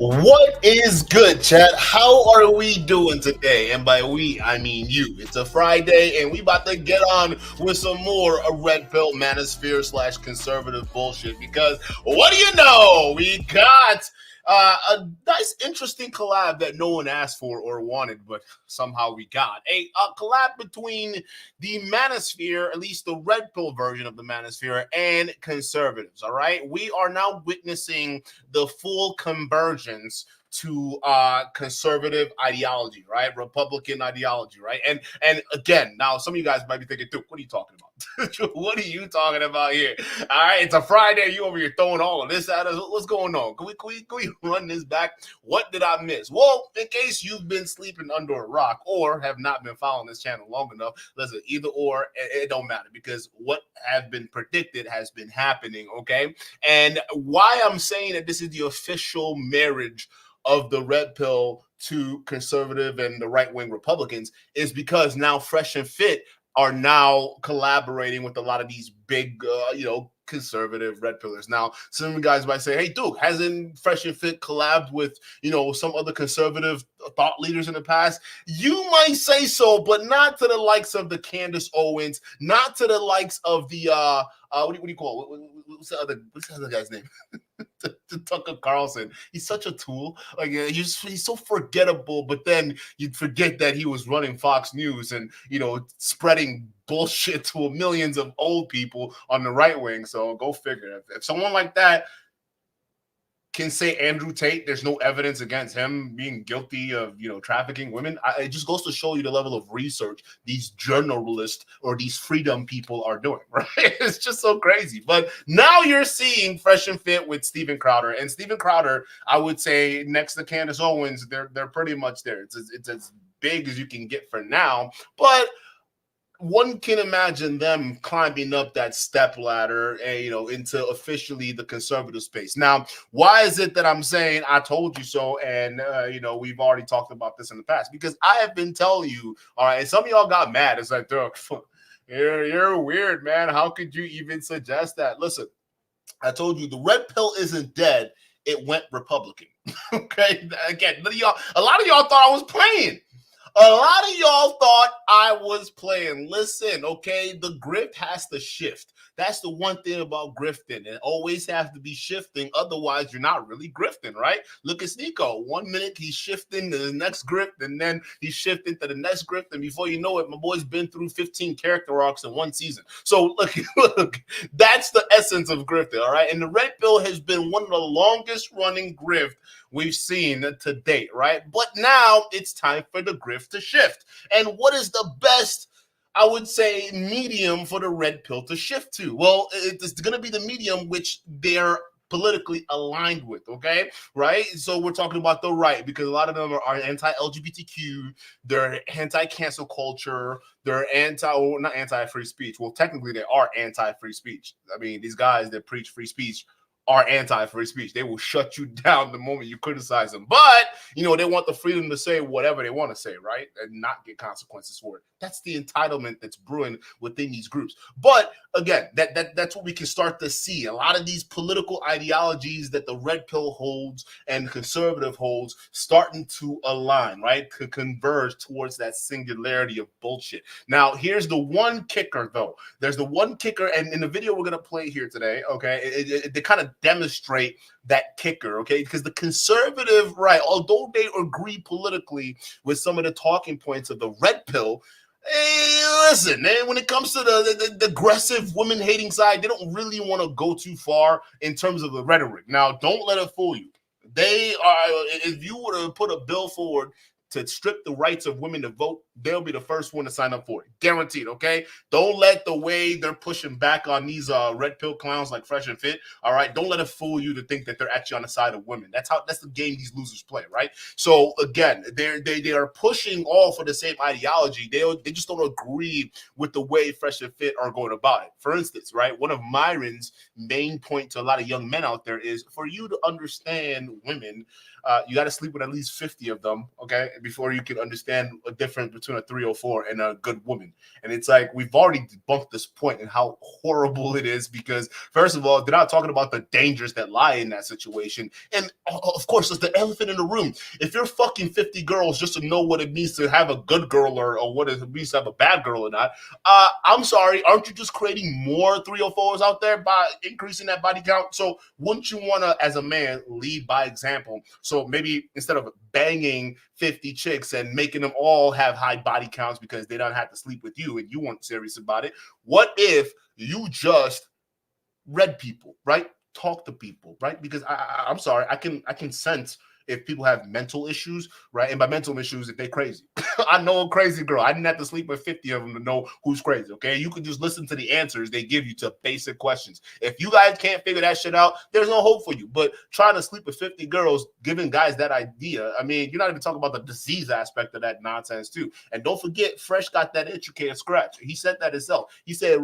What is good, chat? How are we doing today? And by we, I mean you. It's a Friday, and we about to get on with some more red pill manosphere slash conservative bullshit. Because what do you know? We got a nice, interesting collab that no one asked for or wanted, but somehow we got a collab between the manosphere, at least the red pill version of the manosphere, and conservatives. All right, we are now witnessing the full convergence to conservative ideology, right? Republican ideology, right? And again, now some of you guys might be thinking, dude, what are you talking about? What are you talking about here? All right, it's a Friday. You over here throwing all of this at us. What's going on? Can we run this back? What did I miss? Well, in case you've been sleeping under a rock or have not been following this channel long enough, listen, either or, it don't matter, because what have been predicted has been happening, okay? And why I'm saying that this is the official marriage of the red pill to conservative and the right-wing Republicans is because now Fresh and Fit are now collaborating with a lot of these big, conservative red pillars. Now, some of you guys might say, hey, Duke, hasn't Fresh and Fit collabed with, some other conservative thought leaders in the past? You might say so, but not to the likes of the Candace Owens, not to the likes of the, what do you call it? What's the other guy's name? to Tucker Carlson. He's such a tool. Like he's so forgettable, but then you'd forget that he was running Fox News and spreading bullshit to millions of old people on the right wing. So go figure. If someone like that can say Andrew Tate, there's no evidence against him being guilty of, trafficking women. It just goes to show you the level of research these journalists or these freedom people are doing, right? It's just so crazy. But now you're seeing Fresh and Fit with Steven Crowder. And Steven Crowder, I would say, next to Candace Owens, they're pretty much there. It's as big as you can get for now. But one can imagine them climbing up that step ladder, into officially the conservative space. Now, why is it that I'm saying I told you so? And, we've already talked about this in the past, because I have been telling you, all right, and some of y'all got mad. It's like, you're weird, man. How could you even suggest that? Listen, I told you the red pill isn't dead. It went Republican. Okay. Again, a lot of y'all thought I was playing. A lot of y'all thought I was playing. Listen, okay, the grift has to shift. That's the one thing about grifting. It always has to be shifting. Otherwise, you're not really grifting, right? Look at Sneeko. 1 minute, he's shifting to the next grift, and then he's shifting to the next grift. And before you know it, my boy's been through 15 character arcs in one season. So, look, that's the essence of grifting, all right? And the red pill has been one of the longest running grift we've seen to date, right? But now it's time for the grift to shift. And what is the best, I would say, medium for the red pill to shift to? Well, it's going to be the medium which they're politically aligned with, okay? Right? So we're talking about the right because a lot of them are anti-LGBTQ, they're anti-cancel culture, they're not anti-free speech. Well, technically they are anti-free speech. I mean, these guys that preach free speech are anti-free speech. They will shut you down the moment you criticize them. But, they want the freedom to say whatever they want to say, right? And not get consequences for it. That's the entitlement that's brewing within these groups. But again, that's what we can start to see. A lot of these political ideologies that the red pill holds and conservative holds starting to align, right? To converge towards that singularity of bullshit. Now, here's the one kicker, though. There's the one kicker, and in the video we're going to play here today, okay, they kind of demonstrate that kicker, okay? Because the conservative right, although they agree politically with some of the talking points of the red pill, hey, listen, man, when it comes to the aggressive women-hating side, they don't really want to go too far in terms of the rhetoric. Now, don't let it fool you. They are, if you were to put a bill forward to strip the rights of women to vote, they'll be the first one to sign up for it. Guaranteed, okay? Don't let the way they're pushing back on these red pill clowns like Fresh and Fit, all right? Don't let it fool you to think that they're actually on the side of women. That's the game these losers play, right? So again, they are pushing all for the same ideology. They just don't agree with the way Fresh and Fit are going about it. For instance, right, one of Myron's main point to a lot of young men out there is for you to understand women, you got to sleep with at least 50 of them, okay, before you can understand a difference between a 304 and a good woman. And it's like we've already debunked this point and how horrible it is because, first of all, they're not talking about the dangers that lie in that situation. And, of course, there's the elephant in the room. If you're fucking 50 girls just to know what it means to have a good girl or what it means to have a bad girl or not, I'm sorry, aren't you just creating more 304s out there by increasing that body count? So wouldn't you want to, as a man, lead by example? So maybe instead of banging 50 chicks and making them all have high body counts because they don't have to sleep with you and you weren't serious about it, what if you just read people, right? Talk to people, right? Because I'm sorry, I can sense if people have mental issues, right? And by mental issues, if they're crazy. I know a crazy girl. I didn't have to sleep with 50 of them to know who's crazy, okay? You can just listen to the answers they give you to basic questions. If you guys can't figure that shit out, there's no hope for you. But trying to sleep with 50 girls, giving guys that idea, I mean, you're not even talking about the disease aspect of that nonsense, too. And don't forget, Fresh got that itch you can't scratch. He said that himself. He said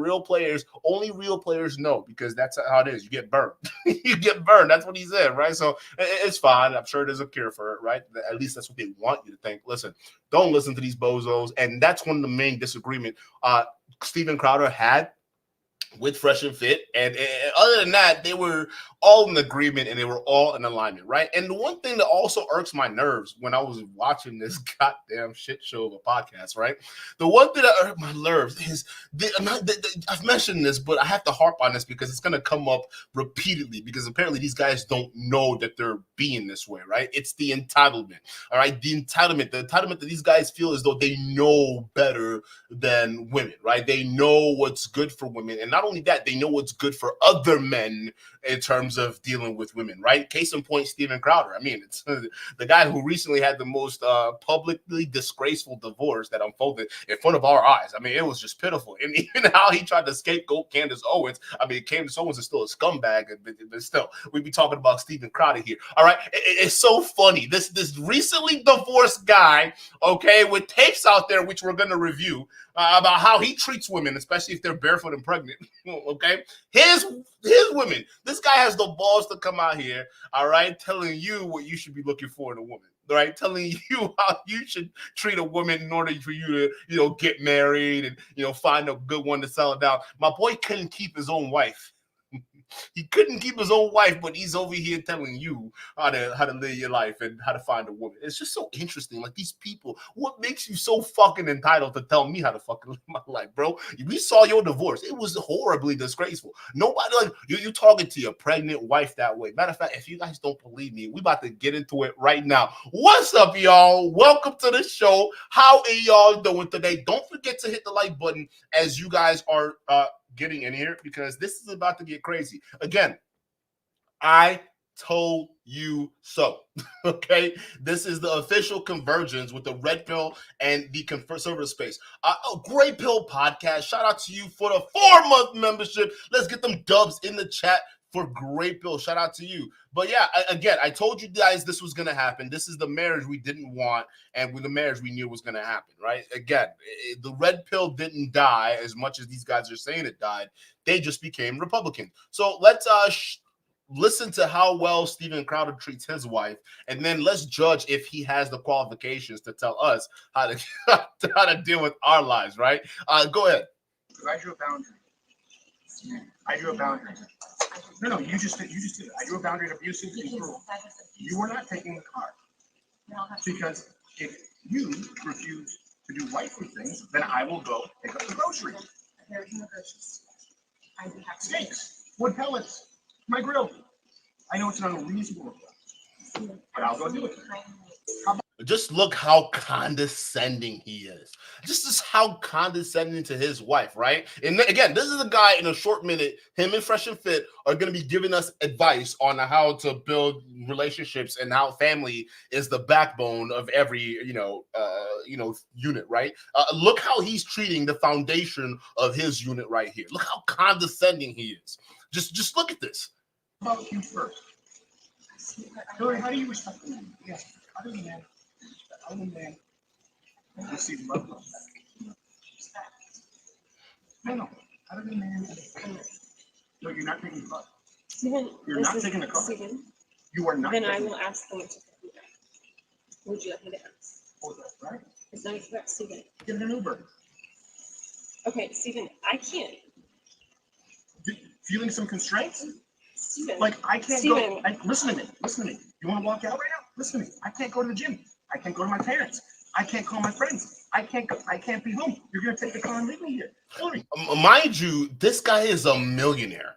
only real players know because that's how it is. You get burned. You get burned. That's what he said, right? So it's fine. I'm sure there's a cure for it, right? At least that's what they want you to think. Listen, don't listen to these bozos. And that's one of the main disagreement Steven Crowder had with Fresh and Fit. And other than that, they were all in agreement and they were all in alignment, right? And the one thing that also irks my nerves when I was watching this goddamn shit show of a podcast, right? The one thing that irked my nerves is, I've mentioned this, but I have to harp on this because it's going to come up repeatedly because apparently these guys don't know that they're being this way, right? It's the entitlement, all right? The entitlement that these guys feel as though they know better than women, right? They know what's good for women. And not only that, they know what's good for other men in terms of dealing with women, right? Case in point, Steven Crowder. I mean, it's the guy who recently had the most publicly disgraceful divorce that unfolded in front of our eyes. I mean, it was just pitiful. And even how he tried to scapegoat Candace Owens. I mean, Candace Owens is still a scumbag, but still, we'd be talking about Steven Crowder here. All right, it's so funny. This recently divorced guy, okay, with tapes out there, which we're going to review, about how he treats women, especially if they're barefoot and pregnant. Okay, his women. This guy has the balls to come out here, all right, telling you what you should be looking for in a woman, right? Telling you how you should treat a woman in order for you to, get married and find a good one to settle down. My boy couldn't keep his own wife. He couldn't keep his own wife, but he's over here telling you how to live your life and how to find a woman. It's just so interesting. Like these people, what makes you so fucking entitled to tell me how to fucking live my life, bro? We saw your divorce. It was horribly disgraceful. Nobody like you talking to your pregnant wife that way. Matter of fact, if you guys don't believe me, we about to get into it right now. What's up, y'all? Welcome to the show. How are y'all doing today? Don't forget to hit the like button as you guys are getting in here because this is about to get crazy. Again, I told you so. Okay, this is the official convergence with the red pill and the conservative space. A great pill podcast. Shout out to you for the 4-month membership. Let's get them dubs in the chat. for great bill. Shout out to you. But yeah, again, I told you guys this was going to happen. This is the marriage we didn't want, and with the marriage we knew was going to happen, right? Again, the red pill didn't die as much as these guys are saying it died. They just became Republican. So let's listen to how well Steven Crowder treats his wife, and then let's judge if he has the qualifications to tell us how to how to deal with our lives, right? Go ahead. I drew a boundary. I drew a boundary. No, you just did it. I drew a boundary of abusive and cruel. You were not taking the car. Because if you refuse to do wifely things, then I will go pick up the groceries. There's no groceries. I do have Steaks, wood pellets, my grill. I know it's an unreasonable request, but I'll go do it. Just look how condescending he is. Just how condescending to his wife, right? And again, this is a guy in a short minute, him and Fresh and Fit are going to be giving us advice on how to build relationships and how family is the backbone of every, unit, right? Look how he's treating the foundation of his unit right here. Look how condescending he is. Just look at this. How about you first? Hillary, how do you respect the man? Yes, other than that. Other than that, you see love. No. Other than that, no, you're not taking the car. Steven, You're not taking the car. Steven, You are not. then I will ask them to pick you up. Would you like me to ask? Oh, that's right. It's not about Steven. Get an Uber. Okay, Steven, I can't. Feeling some constraints? Steven. Like I can't Steven. go. Listen to me. You want to walk out right now? Listen to me. I can't go to the gym. I can't go to my parents. I can't call my friends. I can't be home. You're gonna take the car and leave me here. Hillary. Mind you, this guy is a millionaire.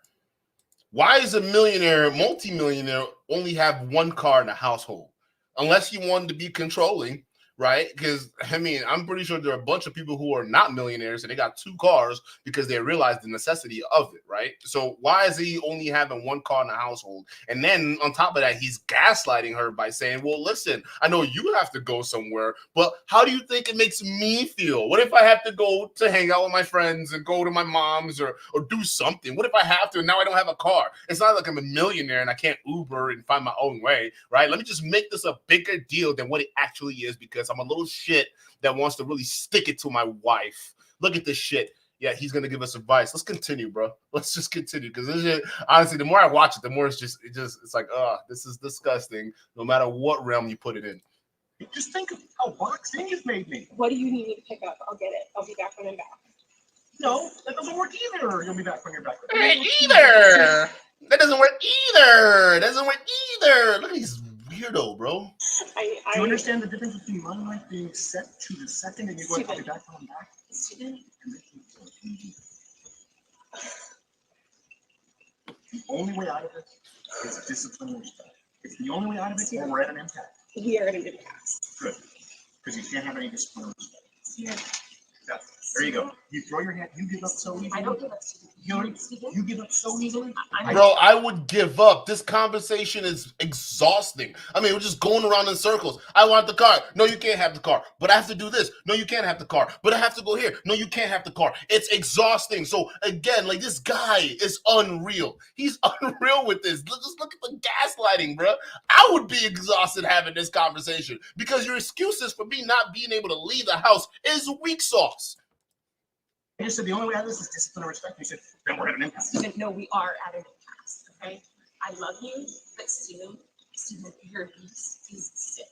Why is a millionaire, multimillionaire, only have one car in the household? Unless he wanted to be controlling, right? Because, I mean, I'm pretty sure there are a bunch of people who are not millionaires and they got two cars because they realize the necessity of it, right? So why is he only having one car in the household? And then on top of that, he's gaslighting her by saying, well, listen, I know you have to go somewhere, but how do you think it makes me feel? What if I have to go to hang out with my friends and go to my mom's or do something? What if I have to and now I don't have a car? It's not like I'm a millionaire and I can't Uber and find my own way, right? Let me just make this a bigger deal than what it actually is because I'm a little shit that wants to really stick it to my wife. Look at this shit. Yeah, he's gonna give us advice. Let's continue, bro. Let's just continue because this shit, honestly, the more I watch it, the more it's like, this is disgusting. No matter what realm you put it in. Just think of how boxed in you've made me. What do you need me to pick up? I'll get it. I'll be back when I'm back. No, that doesn't work either. You'll be back when you're back. Either. That doesn't work either. Look at these weirdo, bro. Do you understand the difference between my life being set to the second and you're going to be back when I'm back? Steven. The only way out of it is discipline and respect. It's the only way out of it, or we're at an impasse. We are at an impasse. Good. Because you can't have any discipline and respect. Steven. There you go. You throw your hand, you give up so easily. I don't give up, Hillary, you give up so easily. Bro, I would give up. This conversation is exhausting. I mean, we're just going around in circles. I want the car. No, you can't have the car. But I have to do this. No, you can't have the car. But I have to go here. No, you can't have the car. It's exhausting. So again, like this guy is unreal. He's unreal with this. Just look at the gaslighting, bro. I would be exhausted having this conversation because your excuses for me not being able to leave the house is weak sauce. You just said the only way out of this is discipline and respect. You said, then we're at an impasse. Steven, no, we are at an impasse, okay? I love you, but Steven, your abuse is sick.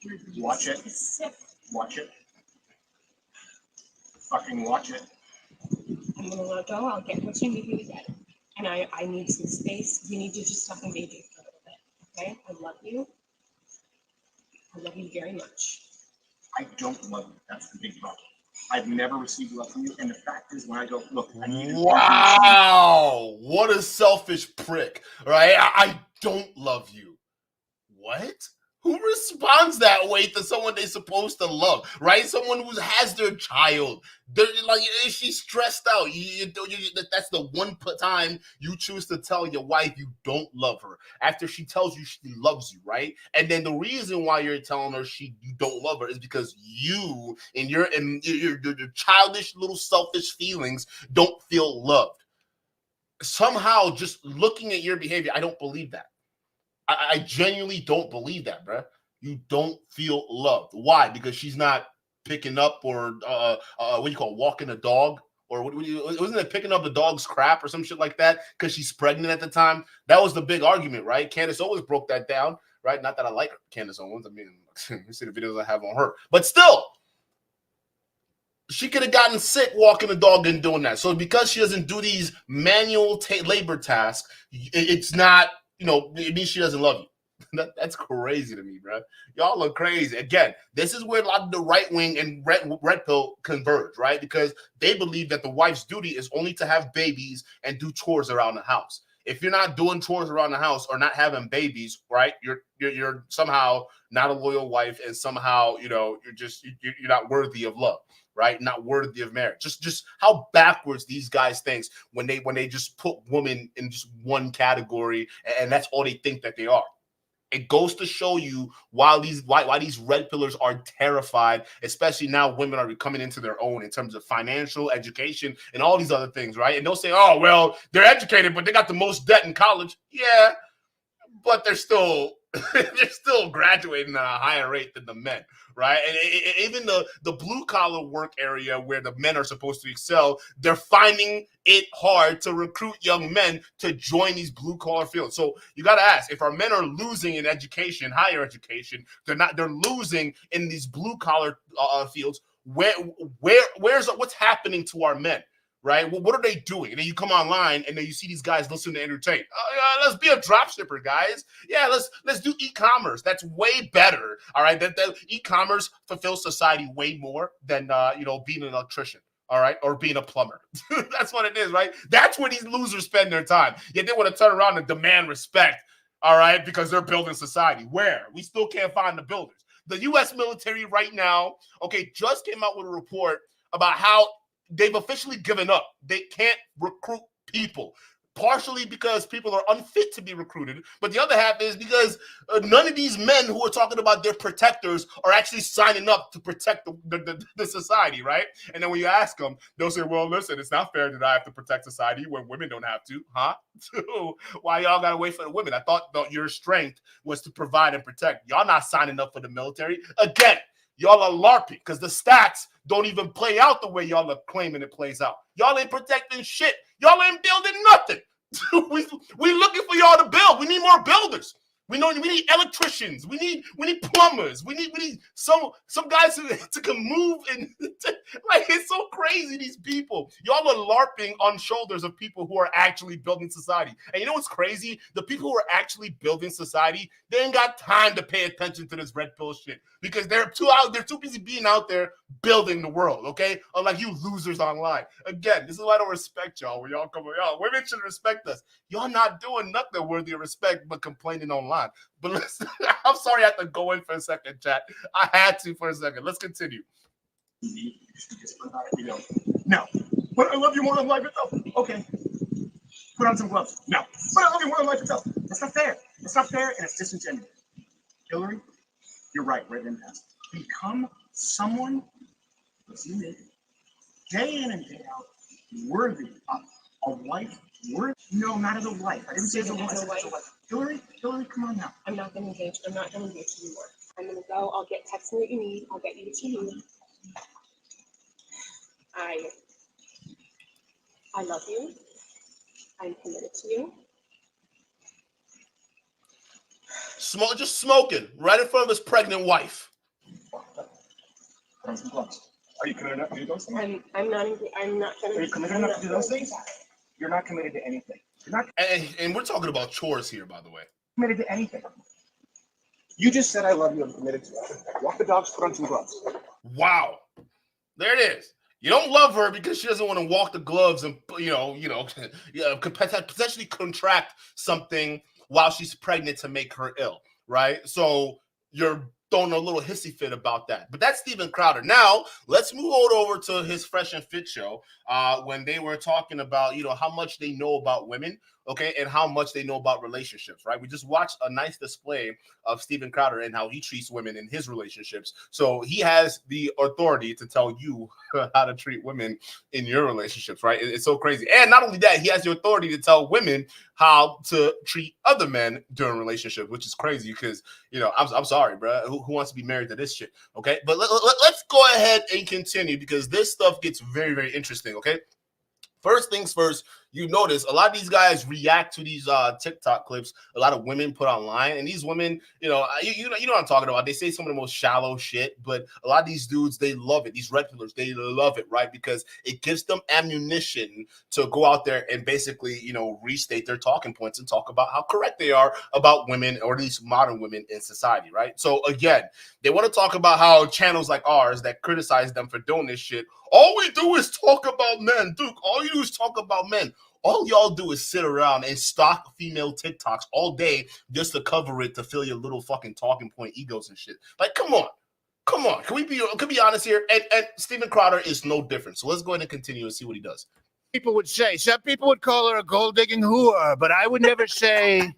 Your abuse Watch it. is sick. Watch it. Fucking watch it. I'm gonna let go. I'll get what you need me to get. And I need some space. You need to just stop engaging for a little bit, okay? I love you. I love you very much. I don't love you. That's the big problem. I've never received love from you. And the fact is, when I go, look, I need wow, what a selfish prick, right? I don't love you. What? Who responds that way to someone they're supposed to love, right? Someone who has their child. They're like, is she stressed out? That's the one time you choose to tell your wife you don't love her after she tells you she loves you, right? And then the reason why you're telling her you don't love her is because you and your childish little selfish feelings don't feel loved. somehow just looking at your behavior, I don't believe that. I genuinely don't believe that, bro. You don't feel loved. Why? Because she's not picking up or what do you call walking a dog, or wasn't it picking up the dog's crap or some shit like that because she's pregnant at the time? That was the big argument, right? Candace always broke that down, right? Not that I like Candace Owens. I mean, you see the videos I have on her, but still, she could have gotten sick walking the dog and doing that. So because she doesn't do these manual labor tasks, it's not, it means she doesn't love you. That's crazy to me, bro. Y'all look crazy. Again, this is where a lot of the right wing and red pill converge, right? Because they believe that the wife's duty is only to have babies and do chores around the house. If you're not doing chores around the house or not having babies, right, you're somehow not a loyal wife, and somehow you're not worthy of love, right? Not worthy of marriage. Just how backwards these guys think when they just put women in just one category, and that's all they think that they are. It goes to show you why these red pillars are terrified, especially now women are coming into their own in terms of financial education and all these other things, right? And they'll say, oh, well, they're educated, but they got the most debt in college. Yeah, but they're still graduating at a higher rate than the men, right? And even the blue collar work area where the men are supposed to excel, they're finding it hard to recruit young men to join these blue collar fields. So you got to ask, if our men are losing in education, higher education, they're losing in these blue collar fields. Where's what's happening to our men? Right? Well, what are they doing? And then you come online and then you see these guys listen to entertain. Let's be a drop shipper, guys. Yeah, let's do e-commerce. That's way better. All right. That e-commerce fulfills society way more than being an electrician. All right, or being a plumber. That's what it is, right? That's where these losers spend their time. Yet they want to turn around and demand respect. All right, because they're building society. Where? We still can't find the builders. The U.S. military right now, just came out with a report about how they've officially given up. They can't recruit people, partially because people are unfit to be recruited, but the other half is because none of these men who are talking about their protectors are actually signing up to protect the society, right? And then when you ask them, they'll say, well, listen, it's not fair that I have to protect society when women don't have to, huh? Why y'all gotta wait for the women? I thought your strength was to provide and protect. Y'all not signing up for the military. Again, y'all are LARPing because the stats don't even play out the way y'all are claiming it plays out. Y'all ain't protecting shit. Y'all ain't building nothing. we looking for y'all to build. We need more builders. We need electricians. We need plumbers. We need some guys to can move and like, it's so crazy. These people, y'all are LARPing on shoulders of people who are actually building society. And you know what's crazy? The people who are actually building society, they ain't got time to pay attention to this red pill shit because they're too busy being out there building the world. Okay, unlike you losers online. Again, this is why I don't respect y'all. When y'all come, y'all women should respect us. Y'all not doing nothing worthy of respect but complaining online. But listen, I'm sorry I had to go in for a second, chat. I had to for a second. Let's continue. No, but I love you more than life itself. Okay, put on some gloves. No, but I love you more than life itself. That's not fair. It's not fair, and it's disingenuous. Hillary, you're right in past. Become someone, day in and day out, worthy of a wife. No, not as a wife. I didn't say as a wife. Hillary, come on now. I'm not going to engage. I'm not going to engage anymore. I'm going to go. I'll text me what you need. I'll get you what you need. I love you. I'm committed to you. Just smoking right in front of his pregnant wife. Are you committed enough to do those things? I'm not going to. Are you committed enough to do those things? You're not committed to anything. And we're talking about chores here, by the way. Committed to anything. You just said I love you. I'm committed to it. Walk the dogs, put on some gloves. Wow, there it is. You don't love her because she doesn't want to walk the gloves and potentially contract something while she's pregnant to make her ill, right? So you're throwing a little hissy fit about that. But that's Steven Crowder. Now, let's move over to his Fresh and Fit show when they were talking about, how much they know about women. okay, and how much they know about relationships, right? We just watched a nice display of Steven Crowder and how he treats women in his relationships. So he has the authority to tell you how to treat women in your relationships, right? It's so crazy. And not only that, he has the authority to tell women how to treat other men during relationships, which is crazy because, you know, I'm sorry, bro. Who wants to be married to this shit? Okay, but let's go ahead and continue because this stuff gets very, very interesting, okay? First things first, you notice a lot of these guys react to these TikTok clips a lot of women put online. And these women, you know what I'm talking about. They say some of the most shallow shit, but a lot of these dudes, they love it. These red pillars, they love it, right? Because it gives them ammunition to go out there and basically, you know, restate their talking points and talk about how correct they are about women, or at least modern women in society, right? So again, they want to talk about how channels like ours that criticize them for doing this shit, all we do is talk about men. Duke, all you do is talk about men. All y'all do is sit around and stalk female TikToks all day just to cover it, to fill your little fucking talking point egos and shit. Like, come on. Come on. Can we be honest here? And Steven Crowder is no different. So let's go ahead and continue and see what he does. People would say, some people would call her a gold-digging whore, but I would never say.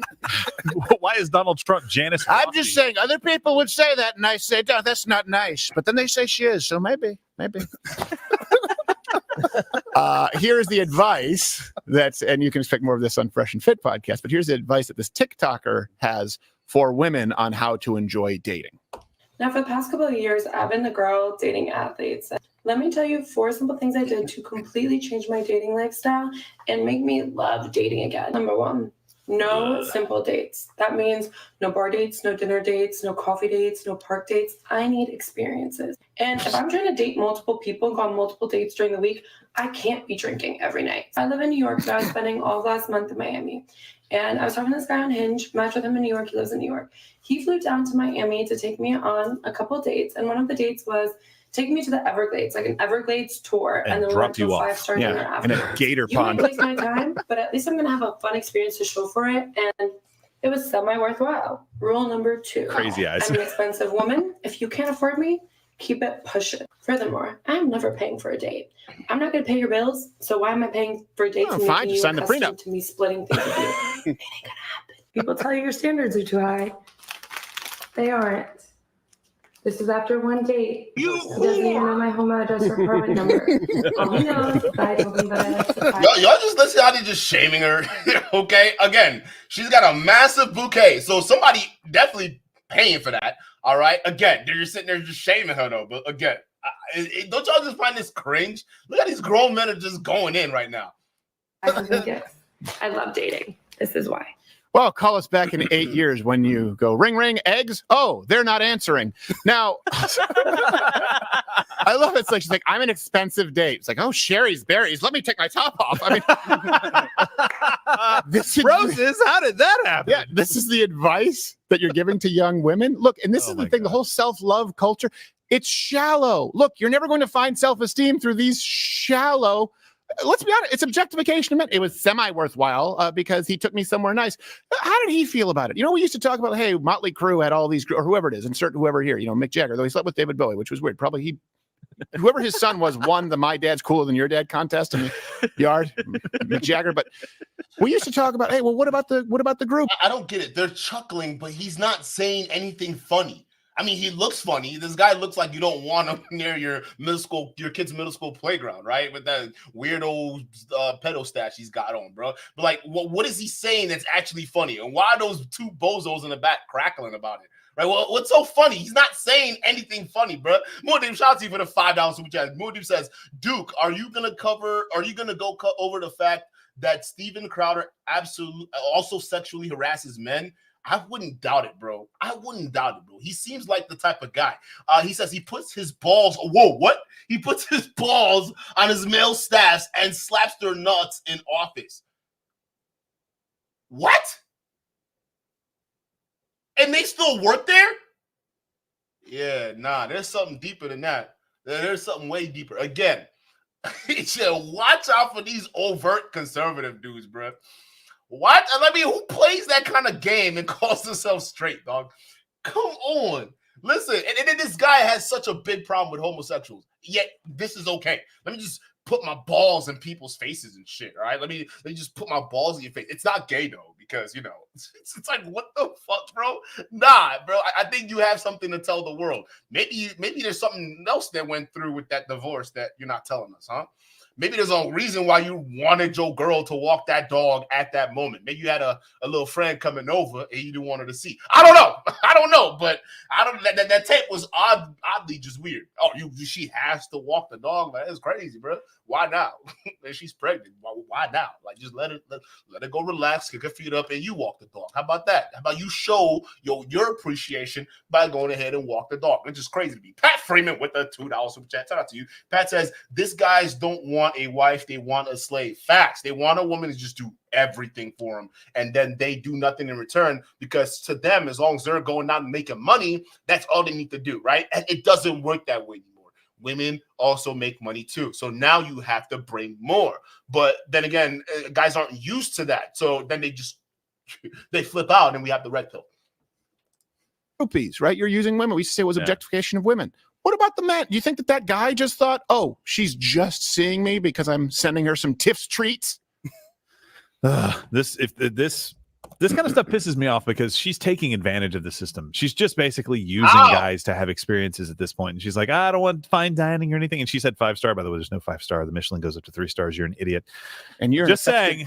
Why is Donald Trump Janice? I'm just saying, other people would say that, and I say, no, that's not nice. But then they say she is, so maybe. Here's the advice and you can expect more of this on Fresh and Fit podcast, but here's the advice that this TikToker has for women on how to enjoy dating. Now, for the past couple of years, I've been the girl dating athletes. Let me tell you 4 simple things I did to completely change my dating lifestyle and make me love dating again. Number 1, no simple dates. That means no bar dates, no dinner dates, no coffee dates, no park dates. I need experiences. And if I'm trying to date multiple people and go on multiple dates during the week, I can't be drinking every night. I live in New York, but I was spending all of last month in Miami. And I was talking to this guy on Hinge, matched with him in New York. He lives in New York. He flew down to Miami to take me on a couple of dates. And one of the dates was taking me to the Everglades, like an Everglades tour. And then we went to a 5-star dinner after. In a gator You pond. might waste my time, but at least I'm going to have a fun experience to show for it. And it was semi-worthwhile. Rule number 2. Crazy eyes. I'm an expensive woman. If you can't afford me, keep it pushing. Furthermore, I'm never paying for a date. I'm not going to pay your bills, so why am I paying for dates and fine, making just you sign the accustomed prenup. to me splitting things with you? It ain't gonna happen. People tell you your standards are too high. They aren't. This is after one date. He doesn't even know my home address or apartment number. All he knows is I told him that I like to Y'all just listen how they just shaming her. Okay, again, she's got a massive bouquet, so somebody definitely paying for that. All right, again, they're just sitting there just shaming her though. But again, don't y'all just find this cringe? Look at these grown men are just going in right now. I love dating. This is why. Well, call us back in 8 years when you go, ring, ring, eggs. Oh, they're not answering. Now, I love it. It's like, she's like, I'm an expensive date. It's like, oh, Sherry's berries. Let me take my top off. I mean, Roses, how did that happen? Yeah, this is the advice that you're giving to young women. Look, and this is the thing, the whole self-love culture, it's shallow. Look, you're never going to find self-esteem through these shallow. Let's be honest, it's objectification of men. It was semi-worthwhile because he took me somewhere nice. How did he feel about it? You know, we used to talk about, hey, Motley Crue had all these, or whoever it is, insert whoever here, you know, Mick Jagger, though he slept with David Bowie, which was weird. Probably whoever his son was won the My Dad's Cooler Than Your Dad contest in the yard, Mick Jagger. But we used to talk about, hey, well, what about the group? I don't get it. They're chuckling, but he's not saying anything funny. I mean, he looks funny. This guy looks like you don't want him near your kid's middle school playground, right? With that weirdo pedo stash he's got on, bro. But like, what is he saying that's actually funny? And why are those 2 bozos in the back crackling about it? Right? Well, what's so funny? He's not saying anything funny, bro. Muad'Dib, shout out to you for the $5 super chat. Muad'Dib says, Duke, are you gonna go over the fact that Steven Crowder absolutely also sexually harasses men? I wouldn't doubt it, bro. He seems like the type of guy. He says he puts his balls. Whoa, what? He puts his balls on his male staffs and slaps their nuts in office. What? And they still work there? Yeah, nah, there's something deeper than that. There's something way deeper. Again, watch out for these overt conservative dudes, bro. What? I mean, who plays that kind of game and calls themselves straight, dog? Come on. Listen, and this guy has such a big problem with homosexuals, yet this is okay. Let me just put my balls in people's faces and shit. All right, let me just put my balls in your face. It's not gay though, because you know it's like, what the fuck, bro? Nah, bro. I think you have something to tell the world. Maybe there's something else that went through with that divorce that you're not telling us, huh? Maybe there's a reason why you wanted your girl to walk that dog at that moment. Maybe you had a little friend coming over and you didn't want her to see. I don't know. But that tape was oddly just weird. Oh, she has to walk the dog. Like, that's crazy, bro. Why now? She's pregnant. Why now? Like, just let her go relax, kick her feet up, and you walk the dog. How about that? How about you show your appreciation by going ahead and walk the dog? It's just crazy to me. Pat Freeman with a $2 super chat. Shout out to you. Pat says, these guys don't want a wife, they want a slave. Facts. They want a woman to just do everything for them, and then they do nothing in return, because to them, as long as they're going out and making money, that's all they need to do, right? And it doesn't work that way anymore. Women also make money too, so now you have to bring more. But then again, guys aren't used to that, so then they flip out, and we have the red pill. Rupees, right? You're using women. We used to say it was objectification of women. What about the man? Do you think that guy just thought, oh, she's just seeing me because I'm sending her some Tiff's treats? This kind of stuff pisses me off, because she's taking advantage of the system. She's just basically using guys to have experiences at this point. And she's like, I don't want fine dining or anything. And she said 5-star. By the way, there's no 5-star. The Michelin goes up to 3 stars. You're an idiot. And you're just saying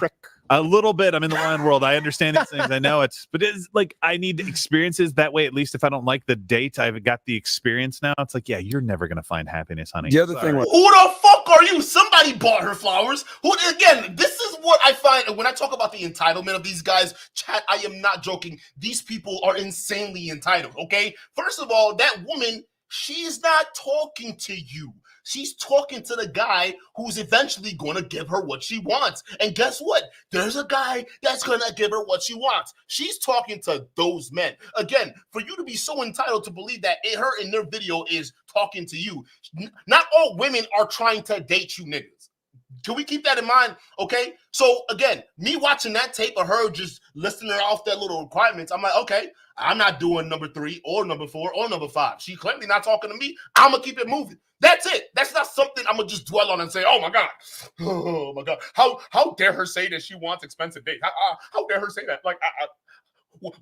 a little bit. I'm in the wine world. I understand these things. I know but it's like, I need experiences that way. At least if I don't like the date, I've got the experience now. It's like, yeah, you're never going to find happiness, honey. The other thing, who the fuck are you? Somebody bought her flowers. Again, this is what I find when I talk about the entitlement of these guys. Chat, I am not joking. These people are insanely entitled, okay? First of all, that woman, she's not talking to you. She's talking to the guy who's eventually going to give her what she wants. And guess what? There's a guy that's going to give her what she wants. She's talking to those men. Again, for you to be so entitled to believe that her in their video is talking to you, not all women are trying to date you niggas. Can we keep that in mind? Okay. So again, me watching that tape of her just listing her off their little requirements, I'm like, okay, I'm not doing number 3 or number 4 or number 5. She clearly not talking to me. I'm gonna keep it moving. That's it. That's not something I'm gonna just dwell on and say, oh my God. How dare her say that she wants expensive dates? How dare her say that? Like, what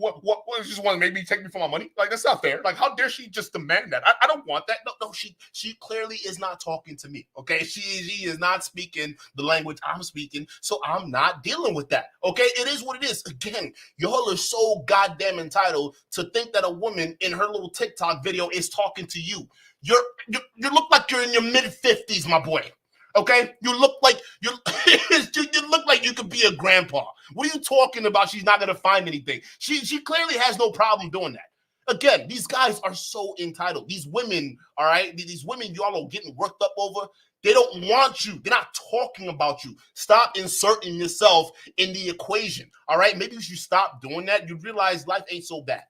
just want to make me take me for my money? Like, that's not fair. Like, how dare she just demand that? I don't want that. No, she clearly is not talking to me. Okay, she is not speaking the language I'm speaking, so I'm not dealing with that. Okay, it is what it is. Again, y'all are so goddamn entitled to think that a woman in her little TikTok video is talking to you. You look like you're in your mid-50s, my boy. Okay, you look like you look like you could be a grandpa. What are you talking about? She's not gonna find anything. She clearly has no problem doing that. Again, these guys are so entitled. These women, all right, these women y'all are getting worked up over. They don't want you. They're not talking about you. Stop inserting yourself in the equation. All right, maybe you should stop doing that. You realize life ain't so bad.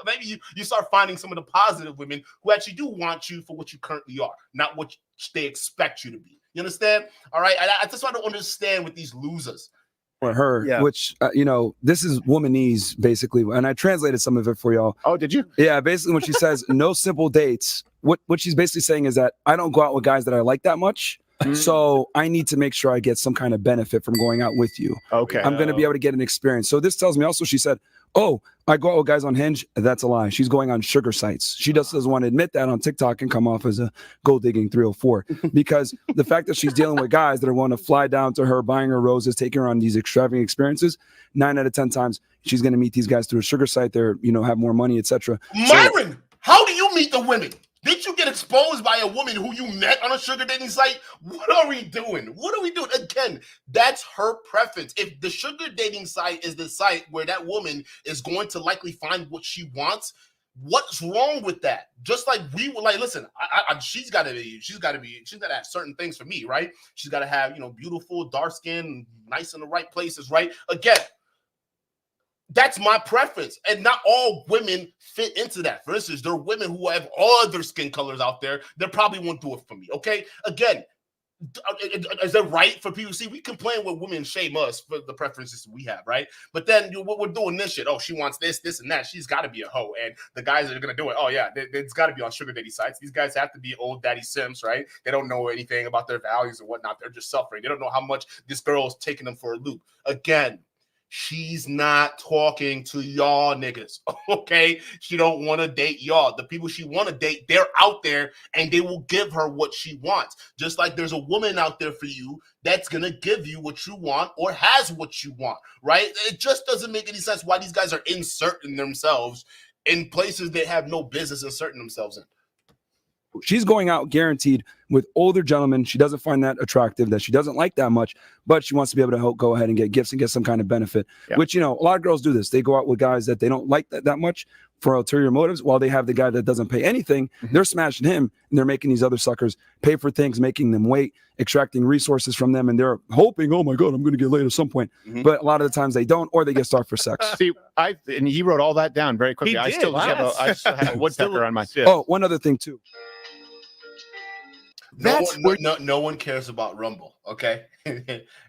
Maybe you start finding some of the positive women who actually do want you for what you currently are, not what they expect you to be. You understand? All right. I just want to understand with these losers. Her, which, this is womanese, basically. And I translated some of it for y'all. Oh, did you? Yeah. Basically, when she says no simple dates, what she's basically saying is that I don't go out with guys that I like that much. So I need to make sure I get some kind of benefit from going out with you. Okay. I'm going to be able to get an experience. So this tells me also, she said, oh, I go out with guys on Hinge. That's a lie. She's going on sugar sites. She just doesn't want to admit that on TikTok and come off as a gold digging 304, because the fact that she's dealing with guys that are want to fly down to her, buying her roses, taking her on these extravagant experiences, 9 out of 10 times she's going to meet these guys through a sugar site. They're, have more money, etc. Myron, how do you meet the women? Did you get exposed by a woman who you met on a sugar dating site? What are we doing? Again, that's her preference. If the sugar dating site is the site where that woman is going to likely find what she wants, what's wrong with that? Just like we were like, listen, she's got to have certain things for me, right? She's got to have, beautiful, dark skin, nice in the right places, right? Again, that's my preference, and not all women fit into that. For instance, there are women who have other skin colors out there that probably won't do it for me, okay? Again, Is it right for people? See, we complain when women shame us for the preferences we have, right? But then we're doing this shit. Oh, she wants this, and that. She's got to be a hoe. And the guys that are going to do it, oh, yeah, it's got to be on sugar daddy sites. These guys have to be old daddy simps, right? They don't know anything about their values and whatnot. They're just suffering. They don't know how much this girl is taking them for a loop. Again, she's not talking to y'all niggas, okay? She don't want to date y'all. The people she want to date, they're out there, and they will give her what she wants. Just like there's a woman out there for you that's going to give you what you want or has what you want, right? It just doesn't make any sense why these guys are inserting themselves in places they have no business inserting themselves in. She's going out guaranteed with older gentlemen. She doesn't find that attractive, that she doesn't like that much, but she wants to be able to help go ahead and get gifts and get some kind of benefit, which, a lot of girls do this. They go out with guys that they don't like that much for ulterior motives, while they have the guy that doesn't pay anything. They're smashing him, and they're making these other suckers pay for things, making them wait, extracting resources from them, and they're hoping, oh my God, I'm going to get laid at some point. But a lot of the times they don't, or they get starved for sex. See, and he wrote all that down very quickly. I still have a woodpecker on my. Oh, one other thing too. No one cares about Rumble, okay?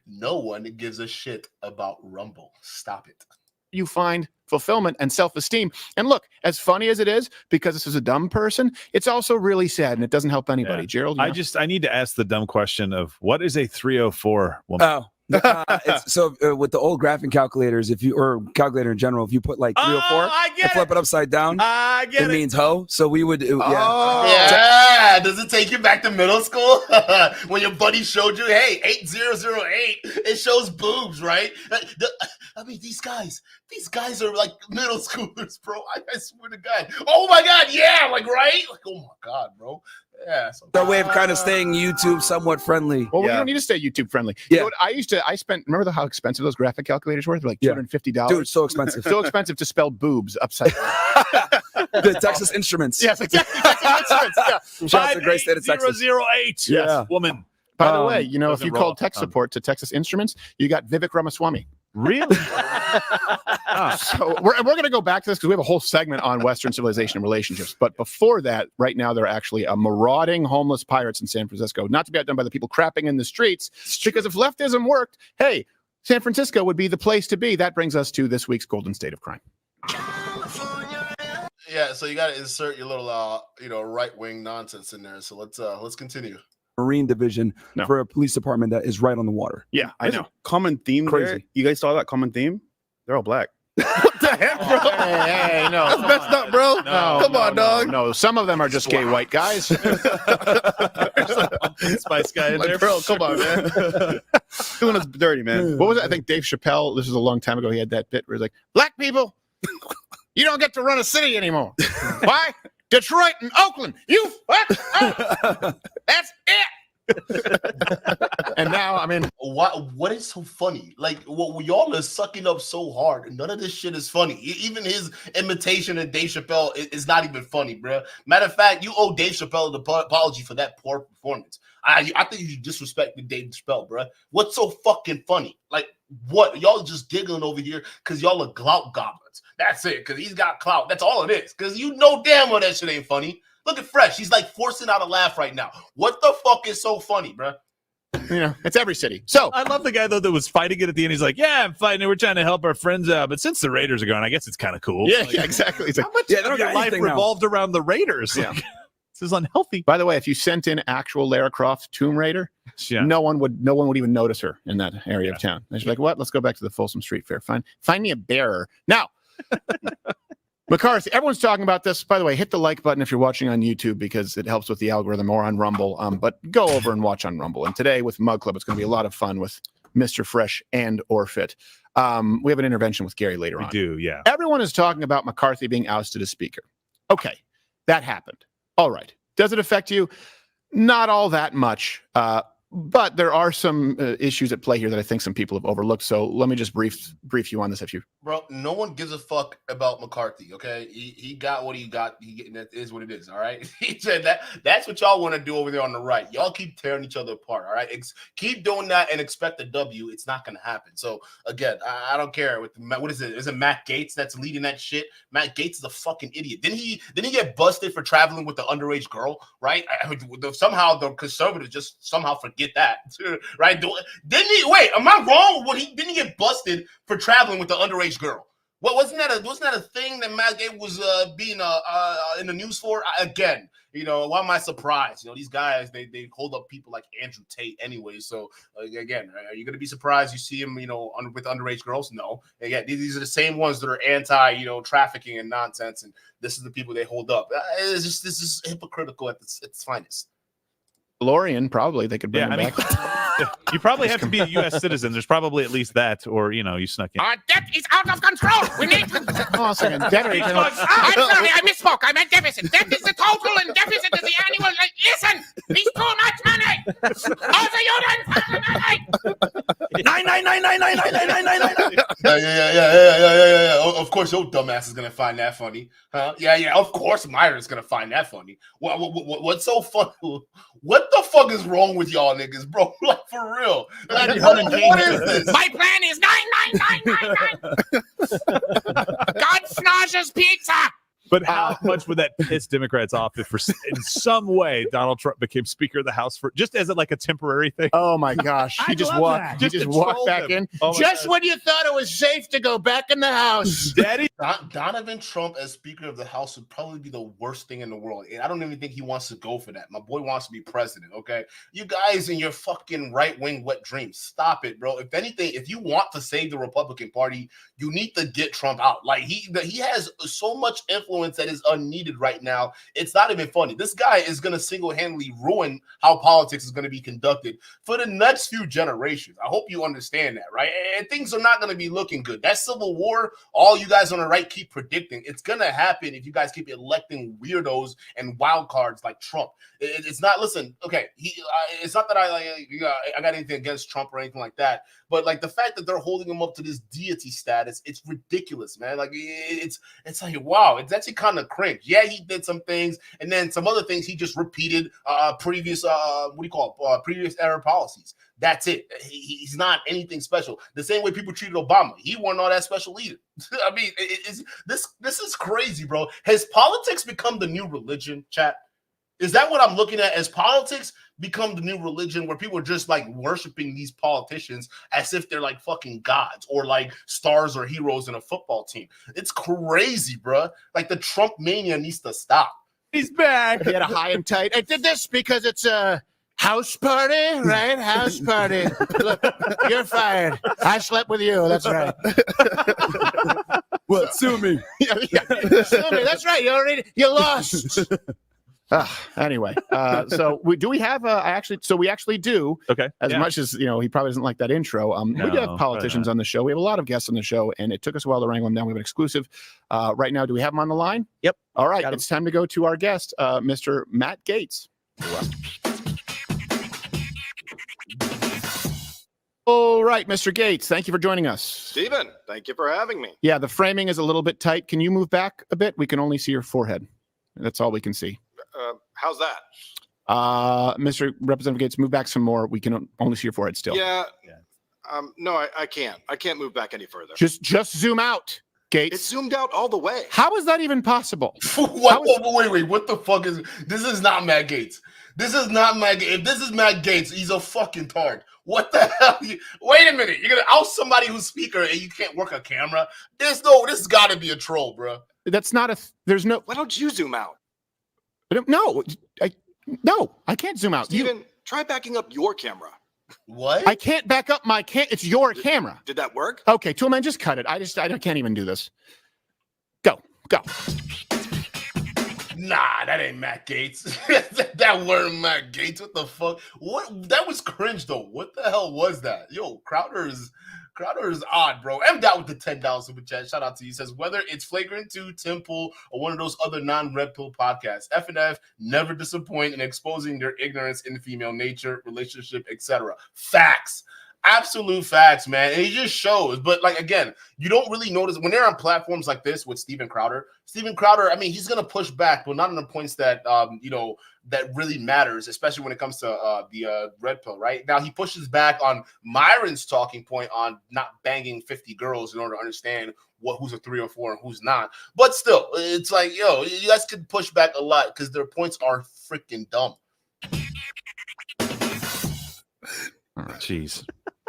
No one gives a shit about Rumble. Stop it. You find fulfillment and self-esteem. And look, as funny as it is, because this is a dumb person, it's also really sad, and it doesn't help anybody. Gerald, I need to ask the dumb question of what is a 304 woman? Oh. So with the old graphing calculators, or calculator in general, if you put like 304 and flip it upside down, it means hoe. So we would, yeah. Does it take you back to middle school when your buddy showed you, hey, 8008? It shows boobs, right? I mean, these guys are like middle schoolers, bro. I swear to God. Oh my God, yeah, like right? Like, oh my God, bro. Yeah, their way of kind of staying YouTube somewhat friendly. Well, we don't need to stay YouTube friendly. You know what, I spent, remember how expensive those graphic calculators were? They're like $250. Dude, so expensive. So expensive to spell boobs upside down. The Texas Instruments. Yes, exactly. Texas Instruments. Shout out to the great state of Texas. 008. Yes, woman. By the way, if you called tech support to Texas Instruments, you got Vivek Ramaswamy. Really? So we're going to go back to this because we have a whole segment on Western civilization and relationships. But before that, right now, they're actually marauding homeless pirates in San Francisco, not to be outdone by the people crapping in the streets. Because if leftism worked, hey, San Francisco would be the place to be. That brings us to this week's Golden State of Crime. Yeah, so you got to insert your little, right-wing nonsense in there. So let's continue. Marine division for a police department that is right on the water. Yeah, I know. Common theme. Crazy. There. You guys saw that common theme? They're all black. What the heck, bro? Hey, no. That's messed up, bro. No, come on, dog. No, some of them are just gay white guys. Spice guy in there. Bro, come on, man. Doing us dirty, man. What was it? I think Dave Chappelle, this was a long time ago, he had that bit where he's like, black people, you don't get to run a city anymore. Why? Detroit and Oakland. You fuck. That's it. And now, I mean, what is so funny? Like, what y'all are sucking up so hard. None of this shit is funny. Even his imitation of Dave Chappelle is not even funny, bro. Matter of fact, you owe Dave Chappelle an apology for that poor performance. I think you disrespected Dave Chappelle, bro. What's so fucking funny? Like, what? Y'all just giggling over here because y'all are clout goblins. That's it, because he's got clout. That's all it is, because you know damn well that shit ain't funny. Look at Fresh. He's like forcing out a laugh right now. What the fuck is so funny, bro? It's every city. So I love the guy, though, that was fighting it at the end. He's like, yeah, I'm fighting it. We're trying to help our friends out. But since the Raiders are gone, I guess it's kind of cool. Yeah, exactly. It's like, how much of your life revolved around the Raiders? Yeah. Like, this is unhealthy. By the way, if you sent in actual Lara Croft Tomb Raider, no one would even notice her in that area of town. They'd be like, what? Let's go back to the Folsom Street Fair. Find me a bearer. Now, McCarthy, everyone's talking about this. By the way, hit the like button if you're watching on YouTube because it helps with the algorithm, or on Rumble. But go over and watch on Rumble. And today with Mug Club, it's going to be a lot of fun with Mr. Fresh and Orfit. We have an intervention with Gary later on. We do, yeah. Everyone is talking about McCarthy being ousted as speaker. Okay, that happened. All right. Does it affect you? Not all that much. But there are some issues at play here that I think some people have overlooked. So let me just brief you on this. Bro, no one gives a fuck about McCarthy, okay? He got what he got. That is what it is, all right? He said that's what y'all want to do over there on the right. Y'all keep tearing each other apart, all right? Keep doing that and expect a W. It's not going to happen. So, again, I don't care. What is it? Is it Matt Gaetz that's leading that shit? Matt Gaetz is a fucking idiot. Didn't he get busted for traveling with the underage girl, right? Somehow the conservatives just somehow forget get that, right? Didn't he? Wait, am I wrong? Didn't he get busted for traveling with the underage girl? Well, wasn't that a thing that Matt Gaetz was being in the news for? Again, why am I surprised? These guys they hold up people like Andrew Tate anyway. So again, are you going to be surprised you see him with underage girls? No. Again, these are the same ones that are anti trafficking and nonsense, and this is the people they hold up. This is hypocritical at its finest. DeLorean, probably they could bring him back. You probably have to be a U.S. citizen. There's probably at least that, or you snuck in. Our debt is out of control. We need to. Hold on a second. Debt rate. I'm sorry, I misspoke. I meant deficit. Debt is the total, and deficit is the annual. Listen, it's too much money. Also, you don't have the money. 999999999. Yeah. Of course, your dumbass is gonna find that funny, huh? Yeah. Of course, Myra's gonna find that funny. What's so funny? What the fuck is wrong with y'all niggas, bro? Like, for real. Like, what is this? My plan is 99999. God snarges pizza. But how much would that piss Democrats off if, in some way, Donald Trump became Speaker of the House just as a temporary thing? Oh my gosh! He just walked back in. Just when you thought it was safe to go back in the house, Daddy. Donovan Trump as Speaker of the House would probably be the worst thing in the world. And I don't even think he wants to go for that. My boy wants to be president. Okay, you guys in your fucking right-wing wet dreams, stop it, bro. If anything, if you want to save the Republican Party, you need to get Trump out. Like he has so much influence that is unneeded right now. It's not even funny. This guy is going to single-handedly ruin how politics is going to be conducted for the next few generations. I hope you understand that, right? And things are not going to be looking good. That civil war, all you guys on the right keep predicting, it's going to happen if you guys keep electing weirdos and wild cards like Trump. It's not, listen, okay, it's not that I got anything against Trump or anything like that, but the fact that they're holding him up to this deity status, it's ridiculous, man. It's like, wow, it's actually kind of cringe. Yeah, he did some things, and then some other things he just repeated previous previous era policies. That's it. He's not anything special. The same way people treated Obama. He wasn't all that special either. I mean, this is crazy, bro. Has politics become the new religion, chat? Is that what I'm looking at? As politics become the new religion where people are just worshiping these politicians as if they're fucking gods or stars or heroes in a football team? It's crazy, bro. The Trump mania needs to stop. He's back. He had a high and tight. I did this because it's a house party, right? House party. Look, you're fired. I slept with you. That's right. What? Sue me. Sue me. That's right. You lost. Anyway, so we have we actually do. Okay. As much as he probably doesn't like that intro. We do have politicians on the show. We have a lot of guests on the show, and it took us a while to wrangle them down. We have an exclusive right now. Do we have them on the line? Yep. All right. It's time to go to our guest, Mr. Matt Gaetz. All right, Mr. Gaetz, thank you for joining us. Steven, thank you for having me. Yeah, the framing is a little bit tight. Can you move back a bit? We can only see your forehead. That's all we can see. How's that? Mr. Representative Gaetz, move back some more. We can only see your forehead still. Yeah. No, I can't. I can't move back any further. Just zoom out, Gaetz. It's zoomed out all the way. How is that even possible? Wait, what the fuck is this? Is not Matt Gaetz. This is not Matt Gaetz. If this is Matt Gaetz, he's a fucking tard. What the hell? Wait a minute. You're gonna oust somebody who's speaker and you can't work a camera? This has got to be a troll, bro. That's not there's no. Why don't you zoom out? No, I can't zoom out. Steven, try backing up your camera. What? I can't back up my It's your camera. Did that work? Okay, Toolman, just cut it. I can't even do this. Go. Nah, that ain't Matt Gaetz. That weren't Matt Gaetz. What the fuck? What? That was cringe though. What the hell was that? Yo, Crowder is odd, bro. I'm down with the $10 super chat. Shout out to you. He says, whether it's Flagrant 2, Temple, or one of those other non-Red Pill podcasts, F&F never disappoint in exposing their ignorance in female nature, relationship, etc. Facts. Absolute facts, man. And it just shows. But again, you don't really notice when they're on platforms like this with Steven Crowder. I mean, he's gonna push back, but not on the points that that really matters, especially when it comes to the Red Pill, right? Now he pushes back on Myron's talking point on not banging 50 girls in order to understand who's a 3 or 4 and who's not. But still, it's you guys could push back a lot because their points are freaking dumb. All right. Jeez.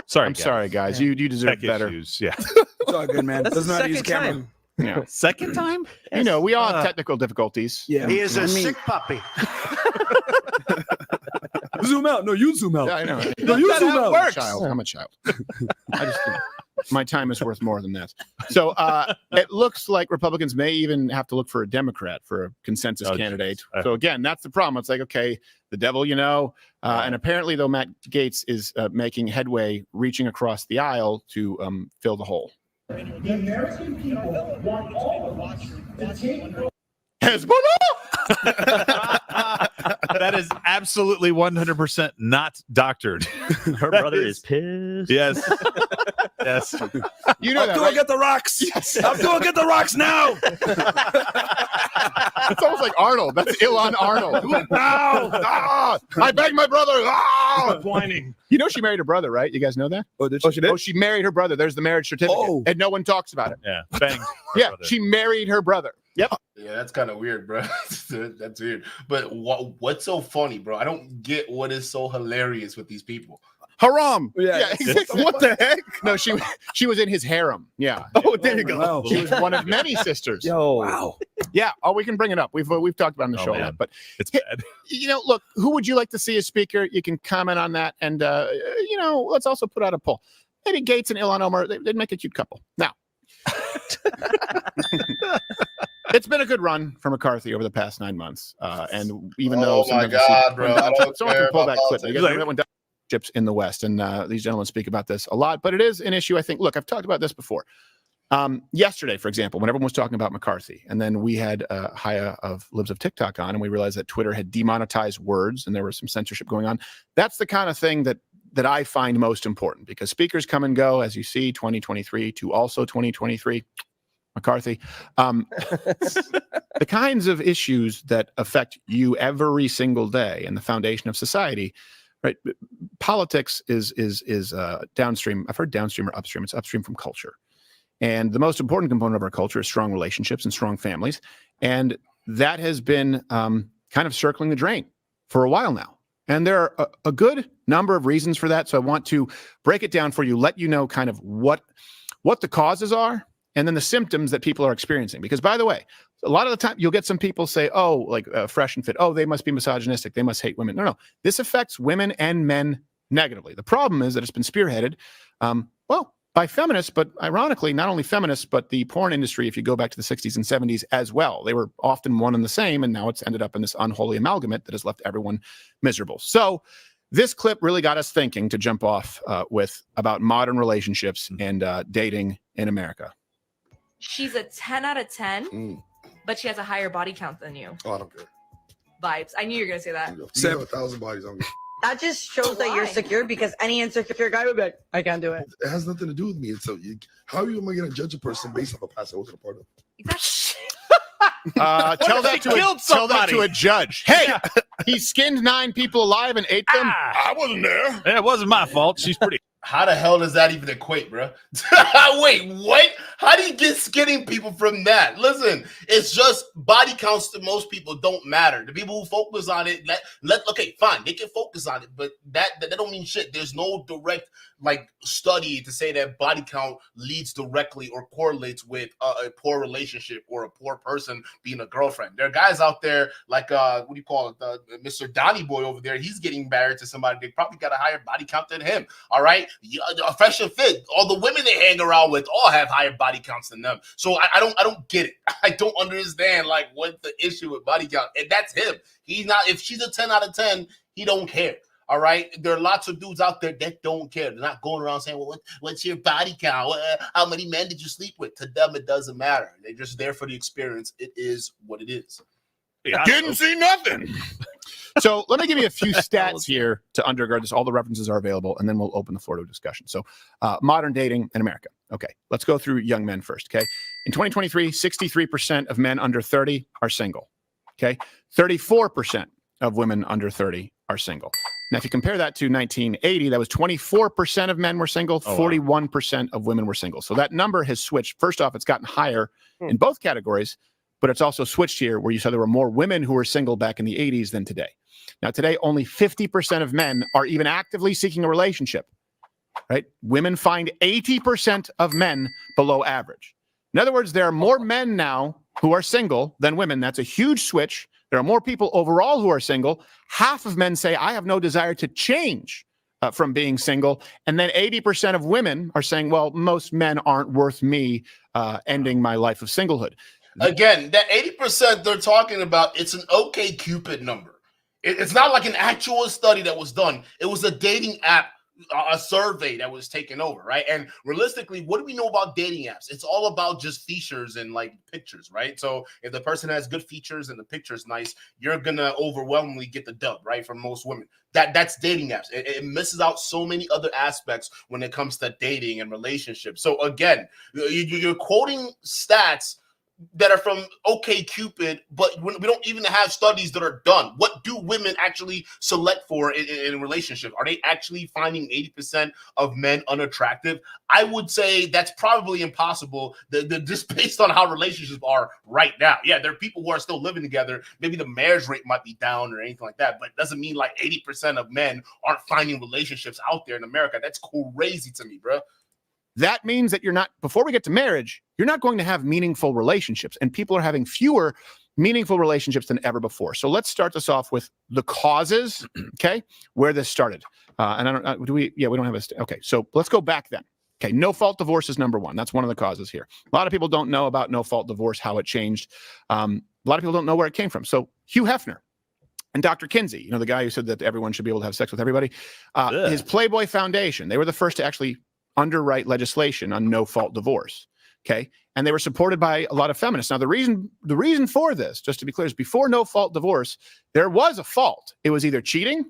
Sorry, I'm sorry, guys. You deserve Tech better. issues. Yeah. It's all good, man. That's Doesn't the know how to use a second camera. time. Yeah. Second time? You know, we all have technical difficulties. Yeah. He is a sick puppy. Zoom out. No, you zoom out. Yeah, I know. No, you zoom out. I'm a child. I just my time is worth more than that. So it looks like Republicans may even have to look for a Democrat for a consensus candidate. So again, that's the problem. It's like, okay, the devil, you know, and apparently though Matt Gaetz is making headway, reaching across the aisle to fill the hole. The American people want all of us to take That is absolutely 100% not doctored. Her brother is pissed. Yes. Yes. You know that, Abdul, right? get the rocks. Yes. Abdul, get the rocks now. It's almost like Arnold. That's Ilan Arnold. No! Ah! I beg my brother. Ah! whining. You know she married her brother, right? You guys know that? Oh, did she? Oh, she married her brother. There's the marriage certificate. Oh. And no one talks about it. Yeah. Banged. Yeah, she married her brother. Yep. Yeah, that's kind of weird, bro. That's weird. But what's so funny, bro? I don't get what is so hilarious with these people. Haram. Yeah. Exactly. What the heck? No, she was in his harem. Yeah. Oh, there you go. Wow. She was one of many sisters. Yo. Wow. Yeah. Oh, we can bring it up. We've talked about it on the show a man. lot. But It's bad. you know, look, who would you like to see as speaker? You can comment on that, and you know, let's also put out a poll. Maybe Gates and Ilhan Omar. They'd make a cute couple. Now. It's been a good run for McCarthy over the past 9 months, and even though Oh my God, bro, I don't someone care can pull about that clip. politics. You guys know that ships in the West, and these gentlemen speak about this a lot. But it is an issue. I think. Look, I've talked about this before. Yesterday, for example, when everyone was talking about McCarthy, and then we had Haya of Libs of TikTok on, and we realized that Twitter had demonetized words, and there was some censorship going on. That's the kind of thing that I find most important, because speakers come and go, as you see, 2023 to also 2023. McCarthy, the kinds of issues that affect you every single day and the foundation of society, right? Politics is downstream. I've heard downstream or upstream. It's upstream from culture. And the most important component of our culture is strong relationships and strong families. And that has been kind of circling the drain for a while now. And there are a good number of reasons for that. So I want to break it down for you, let you know kind of what the causes are, and then the symptoms that people are experiencing. Because, by the way, a lot of the time you'll get some people say, oh, like Fresh and Fit, oh, they must be misogynistic. They must hate women. No. This affects women and men negatively. The problem is that it's been spearheaded, well, by feminists, but ironically, not only feminists, but the porn industry, if you go back to the 60s and 70s as well. They were often one and the same, and now it's ended up in this unholy amalgamate that has left everyone miserable. So this clip really got us thinking to jump off with about modern relationships and dating in America. She's a 10 out of 10, but she has a higher body count than you. Oh, I don't care. Vibes. I knew you were going to say that. You have 1,000 bodies on me. That just shows that you're secure, because any insecure guy would be like, I can't do it. It has nothing to do with me. It's how am I going to judge a person based off a past I wasn't a part of? Tell that to a judge. Hey, he skinned 9 people alive and ate them. I wasn't there. Yeah, it wasn't my fault. She's pretty. How the hell does that even equate, bro? Wait, what? How do you get skinning people from that? Listen, it's just body counts to most people don't matter. The people who focus on it, okay, fine, they can focus on it, but that don't mean shit. There's no direct study to say that body count leads directly or correlates with a poor relationship or a poor person being a girlfriend. There are guys out there like what do you call it, Mr. Donnie Boy over there. He's getting married to somebody. They probably got a higher body count than him. All right. Fresh and Fit, all the women they hang around with all have higher body counts than them. So I don't get it. I don't understand what the issue with body count. And that's him. He's not. If she's a 10 out of 10, he don't care. All right. There are lots of dudes out there that don't care. They're not going around saying, well, what's your body count? How many men did you sleep with? To them, it doesn't matter. They're just there for the experience. It is what it is. I didn't see nothing. So let me give you a few stats here to undergird this. All the references are available, and then we'll open the floor to a discussion. So modern dating in America. Okay, let's go through young men first, okay? In 2023, 63% of men under 30 are single, okay? 34% of women under 30 are single. Now, if you compare that to 1980, that was 24% of men were single, 41% of women were single. So that number has switched. First off, it's gotten higher in both categories. but it's also switched here where you said there were more women who were single back in the 80s than today. Now, today, only 50% of men are even actively seeking a relationship, right? Women find 80% of men below average. In other words, there are more men now who are single than women. That's a huge switch. There are more people overall who are single. Half of men say, I have no desire to change from being single. And then 80% of women are saying, well, most men aren't worth me ending my life of singlehood. Again, that 80% they're talking about, it's an OkCupid number. It's not like an actual study that was done. It was a dating app, a survey that was taken over, right? And realistically, what do we know about dating apps? It's all about just features and like pictures, right? So if the person has good features and the picture's nice, you're gonna overwhelmingly get the dub, right? For most women. That's dating apps. It misses out so many other aspects when it comes to dating and relationships. So again, you're quoting stats that are from OkCupid, but we don't even have studies that are done. What do women actually select for in a relationship? Are they actually finding 80% of men unattractive? I would say that's probably impossible, just based on how relationships are right now. Yeah, there are people who are still living together. Maybe the marriage rate might be down or anything like that, but it doesn't mean like 80% of men aren't finding relationships out there in America. That's crazy to me, bro. That means that before we get to marriage, you're not going to have meaningful relationships, and people are having fewer meaningful relationships than ever before. So let's start this off with the causes, okay, where this started. And we don't have okay, so let's go back then. Okay, no-fault divorce is number one. That's one of the causes here. A lot of people don't know about no-fault divorce, how it changed. A lot of people don't know where it came from. So Hugh Hefner and Dr. Kinsey, the guy who said that everyone should be able to have sex with everybody, his Playboy Foundation, they were the first to actually underwrite legislation on no-fault divorce, okay? And they were supported by a lot of feminists. Now, the reason for this, just to be clear, is before no-fault divorce, there was a fault. It was either cheating,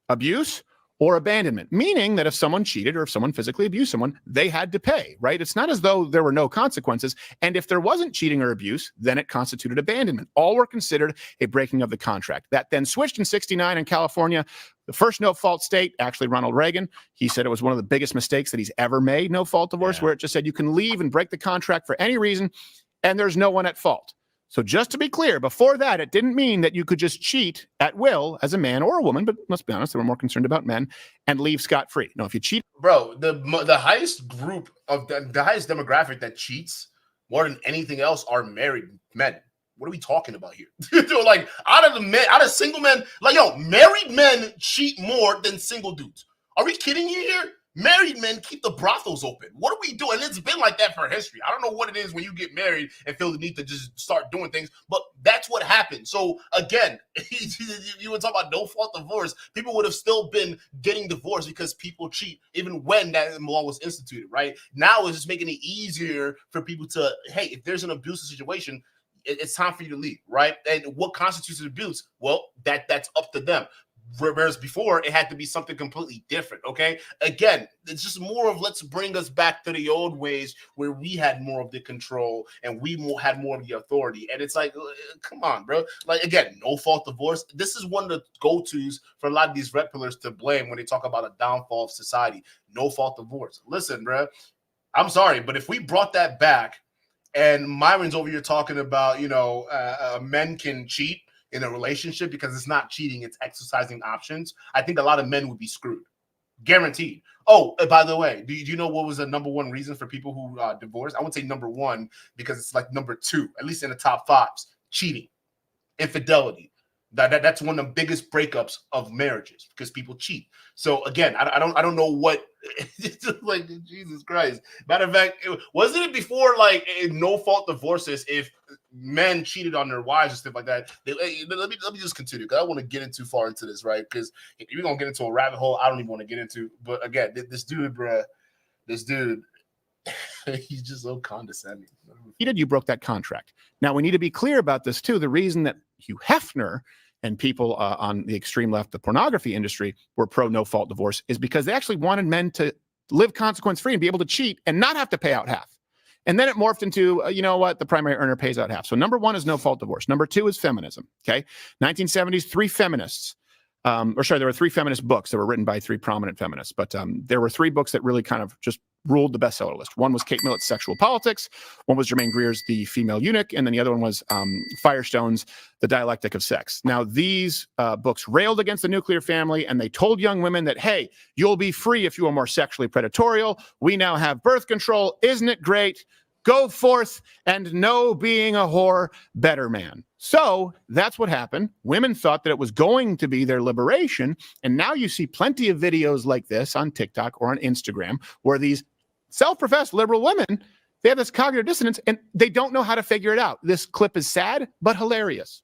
abuse, or abandonment, meaning that if someone cheated or if someone physically abused someone, they had to pay, right? It's not as though there were no consequences. And if there wasn't cheating or abuse, then it constituted abandonment. All were considered a breaking of the contract. That then switched in 1969 in California. The first no-fault state, actually Ronald Reagan, he said it was one of the biggest mistakes that he's ever made, no-fault divorce, where it just said you can leave and break the contract for any reason, and there's no one at fault. So just to be clear, before that, it didn't mean that you could just cheat at will as a man or a woman, but let's be honest, they were more concerned about men, and leave scot-free. No, if you cheat... Bro, the highest group of the highest demographic that cheats more than anything else are married men. What are we talking about here? Like, out of single men, like, married men cheat more than single dudes. Are we kidding you here? Married men keep the brothels open. What are we doing? It's been like that for history. I don't know what it is when you get married and feel the need to just start doing things, but that's what happened. So again, you would talk about no-fault divorce. People would have still been getting divorced because people cheat, even when that law was instituted, right? Now it's just making it easier for people to, hey, if there's an abusive situation, it's time for you to leave, right? And what constitutes abuse? Well, that's up to them. Whereas before, it had to be something completely different, okay? Again, it's just more of let's bring us back to the old ways where we had more of the control and we had more of the authority. And it's like, come on, bro. Like, again, no-fault divorce. This is one of the go-tos for a lot of these red pillars to blame when they talk about a downfall of society. No-fault divorce. Listen, bro, I'm sorry, but if we brought that back and Myron's over here talking about, men can cheat in a relationship because it's not cheating, it's exercising options, I think a lot of men would be screwed. Guaranteed. Oh, by the way, do you know what was the number one reason for people who divorced? I wouldn't say number one because it's like number two, at least in the top fives. Cheating, infidelity. That's one of the biggest breakups of marriages because people cheat. So again, I don't know what. It's just like Jesus Christ. Matter of fact, wasn't it before like no-fault divorces if men cheated on their wives and stuff like that? Let me just continue because I want to get in too far into this, right? Because we're gonna get into a rabbit hole I don't even want to get into. But again, this dude, he's just so condescending. You broke that contract. Now, we need to be clear about this, too. The reason that Hugh Hefner and people on the extreme left, the pornography industry, were pro no-fault divorce is because they actually wanted men to live consequence-free and be able to cheat and not have to pay out half. And then it morphed into, the primary earner pays out half. So number one is no-fault divorce. Number two is feminism, okay? 1970s, there were three feminist books that were written by three prominent feminists. But there were three books that really kind of just ruled the bestseller list. One was Kate Millett's Sexual Politics, one was Germaine Greer's The Female Eunuch, and then the other one was Firestone's The Dialectic of Sex. Now, these books railed against the nuclear family, and they told young women that, hey, you'll be free if you are more sexually predatorial. We now have birth control. Isn't it great? Go forth and know being a whore better, man. So that's what happened. Women thought that it was going to be their liberation. And now you see plenty of videos like this on TikTok or on Instagram where these self-professed liberal women, they have this cognitive dissonance and they don't know how to figure it out. This clip is sad, but hilarious.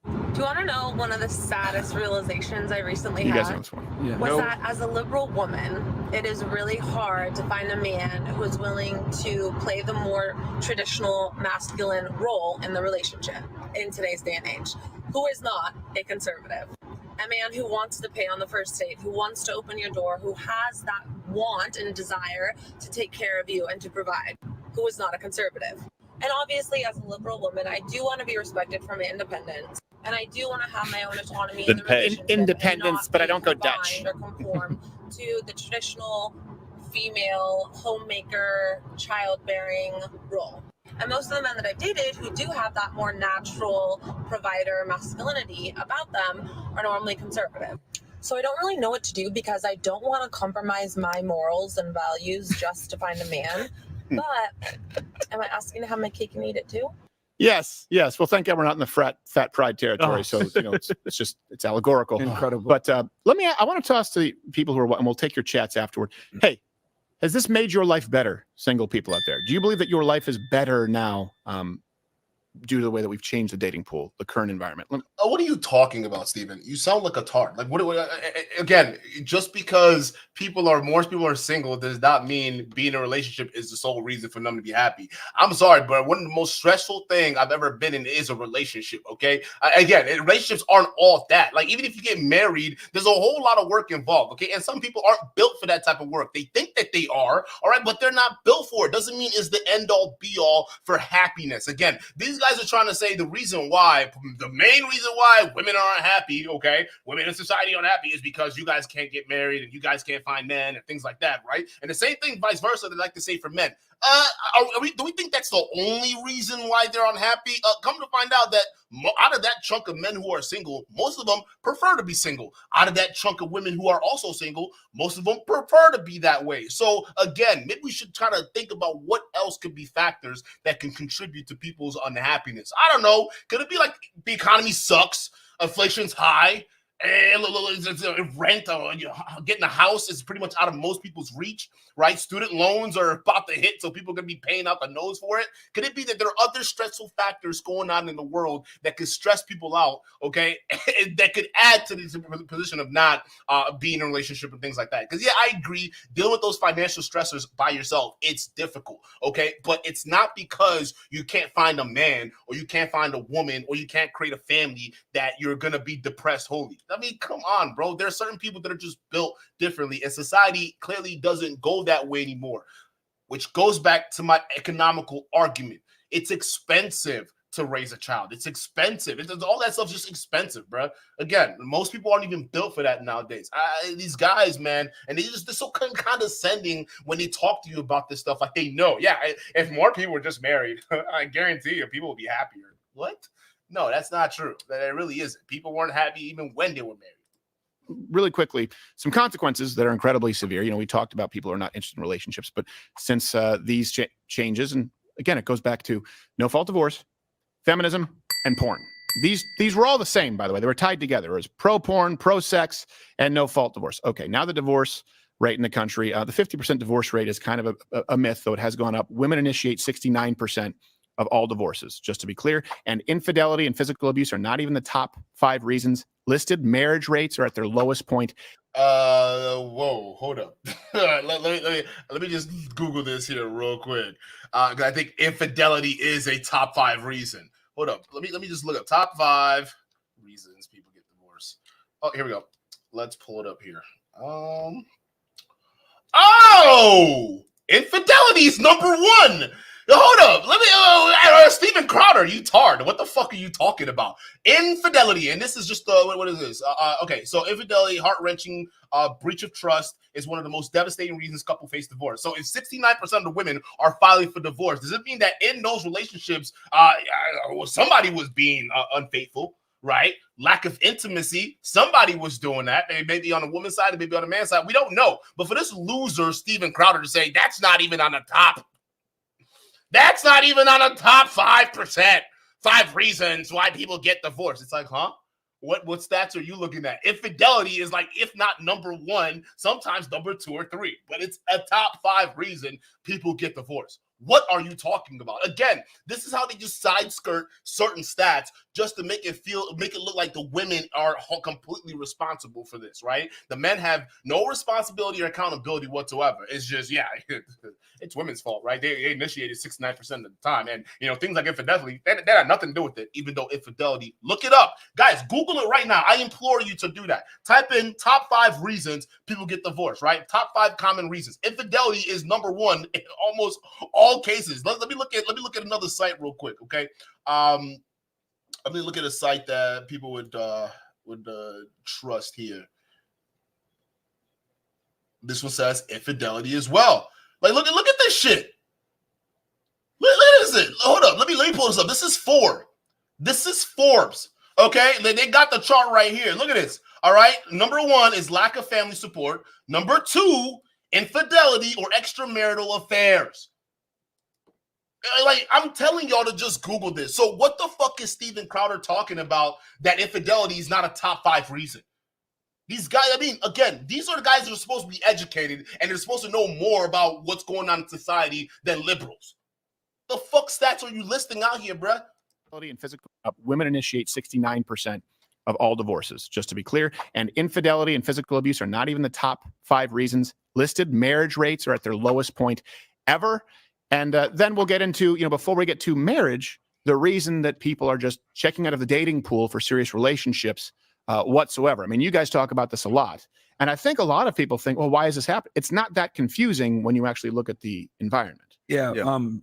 Do you want to know one of the saddest realizations I recently You had? guys know this one. Yeah. Was that as a liberal woman, it is really hard to find a man who is willing to play the more traditional masculine role in the relationship in today's day and age, who is not a conservative. A man who wants to pay on the first date, who wants to open your door, who has that want and desire to take care of you and to provide, who is not a conservative. And obviously, as a liberal woman, I do want to be respected for my independence. And I do want to have my own autonomy in the relationship. Independence, but I don't go Dutch. Or conform to the traditional female homemaker, childbearing role. And most of the men that I've dated who do have that more natural provider masculinity about them are normally conservative. So I don't really know what to do because I don't want to compromise my morals and values just to find a man. But am I asking to have my cake and eat it too? Yes. Well, thank God we're not in the fat pride territory. So, it's allegorical. Incredible. But I want to toss to the people who are, and we'll take your chats afterward. Hey, has this made your life better, single people out there? Do you believe that your life is better now due to the way that we've changed the dating pool, the current environment? What are you talking about, Steven? You sound like a tart. Like, again, just because more people are single does not mean being in a relationship is the sole reason for them to be happy. I'm sorry, but one of the most stressful thing I've ever been in is a relationship, okay? Again, relationships aren't all that. Like, even if you get married, there's a whole lot of work involved, okay? And some people aren't built for that type of work. They think that they are, all right, but they're not built for it. Doesn't mean it's the end-all, be-all for happiness. Again, these guys are trying to say the main reason why women aren't happy, okay? Women in society aren't happy is because you guys can't get married and you guys can't find men and things like that, right? And the same thing vice versa, they like to say for men. Do we think that's the only reason why they're unhappy? Come to find out that out of that chunk of men who are single, most of them prefer to be single. Out of that chunk of women who are also single, most of them prefer to be that way. So again, maybe we should try to think about what else could be factors that can contribute to people's unhappiness. I don't know. Could it be like the economy sucks, inflation's high, and rent or getting a house is pretty much out of most people's reach, right? Student loans are about to hit, so people are going to be paying out the nose for it. Could it be that there are other stressful factors going on in the world that could stress people out, okay, that could add to the position of not being in a relationship and things like that? Because, yeah, I agree, dealing with those financial stressors by yourself, it's difficult, okay? But it's not because you can't find a man or you can't find a woman or you can't create a family that you're going to be depressed wholly. I mean, come on, bro. There are certain people that are just built differently, and society clearly doesn't go that way anymore, which goes back to my economical argument. It's expensive to raise a child. It's expensive. All that stuff's just expensive, bro. Again, most people aren't even built for that nowadays. These guys, man, and they're so condescending when they talk to you about this stuff. Like they know, yeah, if more people were just married, I guarantee you people would be happier. What? No, that's not true. That really isn't. People weren't happy even when they were married. Really quickly, some consequences that are incredibly severe. We talked about people who are not interested in relationships, but since these changes, and again, it goes back to no-fault divorce, feminism, and porn. These were all the same, by the way. They were tied together. It was pro-porn, pro-sex, and no-fault divorce. Okay, now the divorce rate in the country, the 50% divorce rate is kind of a myth, though it has gone up. Women initiate 69% of all divorces, just to be clear. And infidelity and physical abuse are not even the top 5 reasons listed. Marriage rates are at their lowest point. Whoa, hold up. let me just Google this here real quick. I think infidelity is a top 5 reason. Hold up. Let me just look up top 5 reasons people get divorced. Oh, here we go. Let's pull it up here. Infidelity is number 1. Hold up. Let me. Steven Crowder, you tard. What the fuck are you talking about? Infidelity, and this is just what is this? Okay, so infidelity, heart-wrenching, breach of trust is one of the most devastating reasons couples face divorce. So if 69% of the women are filing for divorce, does it mean that in those relationships, somebody was being unfaithful? Right? Lack of intimacy. Somebody was doing that. Maybe on the woman's side, maybe on the man's side. We don't know. But for this loser, Steven Crowder, to say that's not even on the top. That's not even on the top 5%. 5 reasons why people get divorced. It's like, huh? What stats are you looking at? Infidelity is like, if not number 1, sometimes number 2 or 3. But it's a top 5 reason people get divorced. What are you talking about? Again, this is how they just side skirt certain stats just to make it look like the women are completely responsible for this, right? The men have no responsibility or accountability whatsoever. It's just, yeah, it's women's fault, right? They initiated 69% of the time. And, things like infidelity, that had nothing to do with it, even though infidelity, look it up. Guys, Google it right now. I implore you to do that. Type in top 5 reasons people get divorced, right? Top 5 common reasons. Infidelity is number 1 in almost all cases. Let me look at another site real quick, okay? Let me look at a site that people would trust here. This one says infidelity as well. Like, look at this shit. Look at this. Hold up. Let me pull this up. This is Forbes. This is Forbes. Okay, they got the chart right here. Look at this. All right. Number 1 is lack of family support. Number 2, infidelity or extramarital affairs. Like, I'm telling y'all to just Google this. So what the fuck is Steven Crowder talking about that infidelity is not a top 5 reason? These guys, I mean, again, these are the guys that are supposed to be educated and they're supposed to know more about what's going on in society than liberals. The fuck stats are you listing out here, bruh? And physical, women initiate 69% of all divorces, just to be clear. And infidelity and physical abuse are not even the top 5 reasons listed. Marriage rates are at their lowest point ever. And then we'll get into, before we get to marriage, the reason that people are just checking out of the dating pool for serious relationships whatsoever. I mean, you guys talk about this a lot. And I think a lot of people think, well, why is this happening? It's not that confusing when you actually look at the environment. Yeah.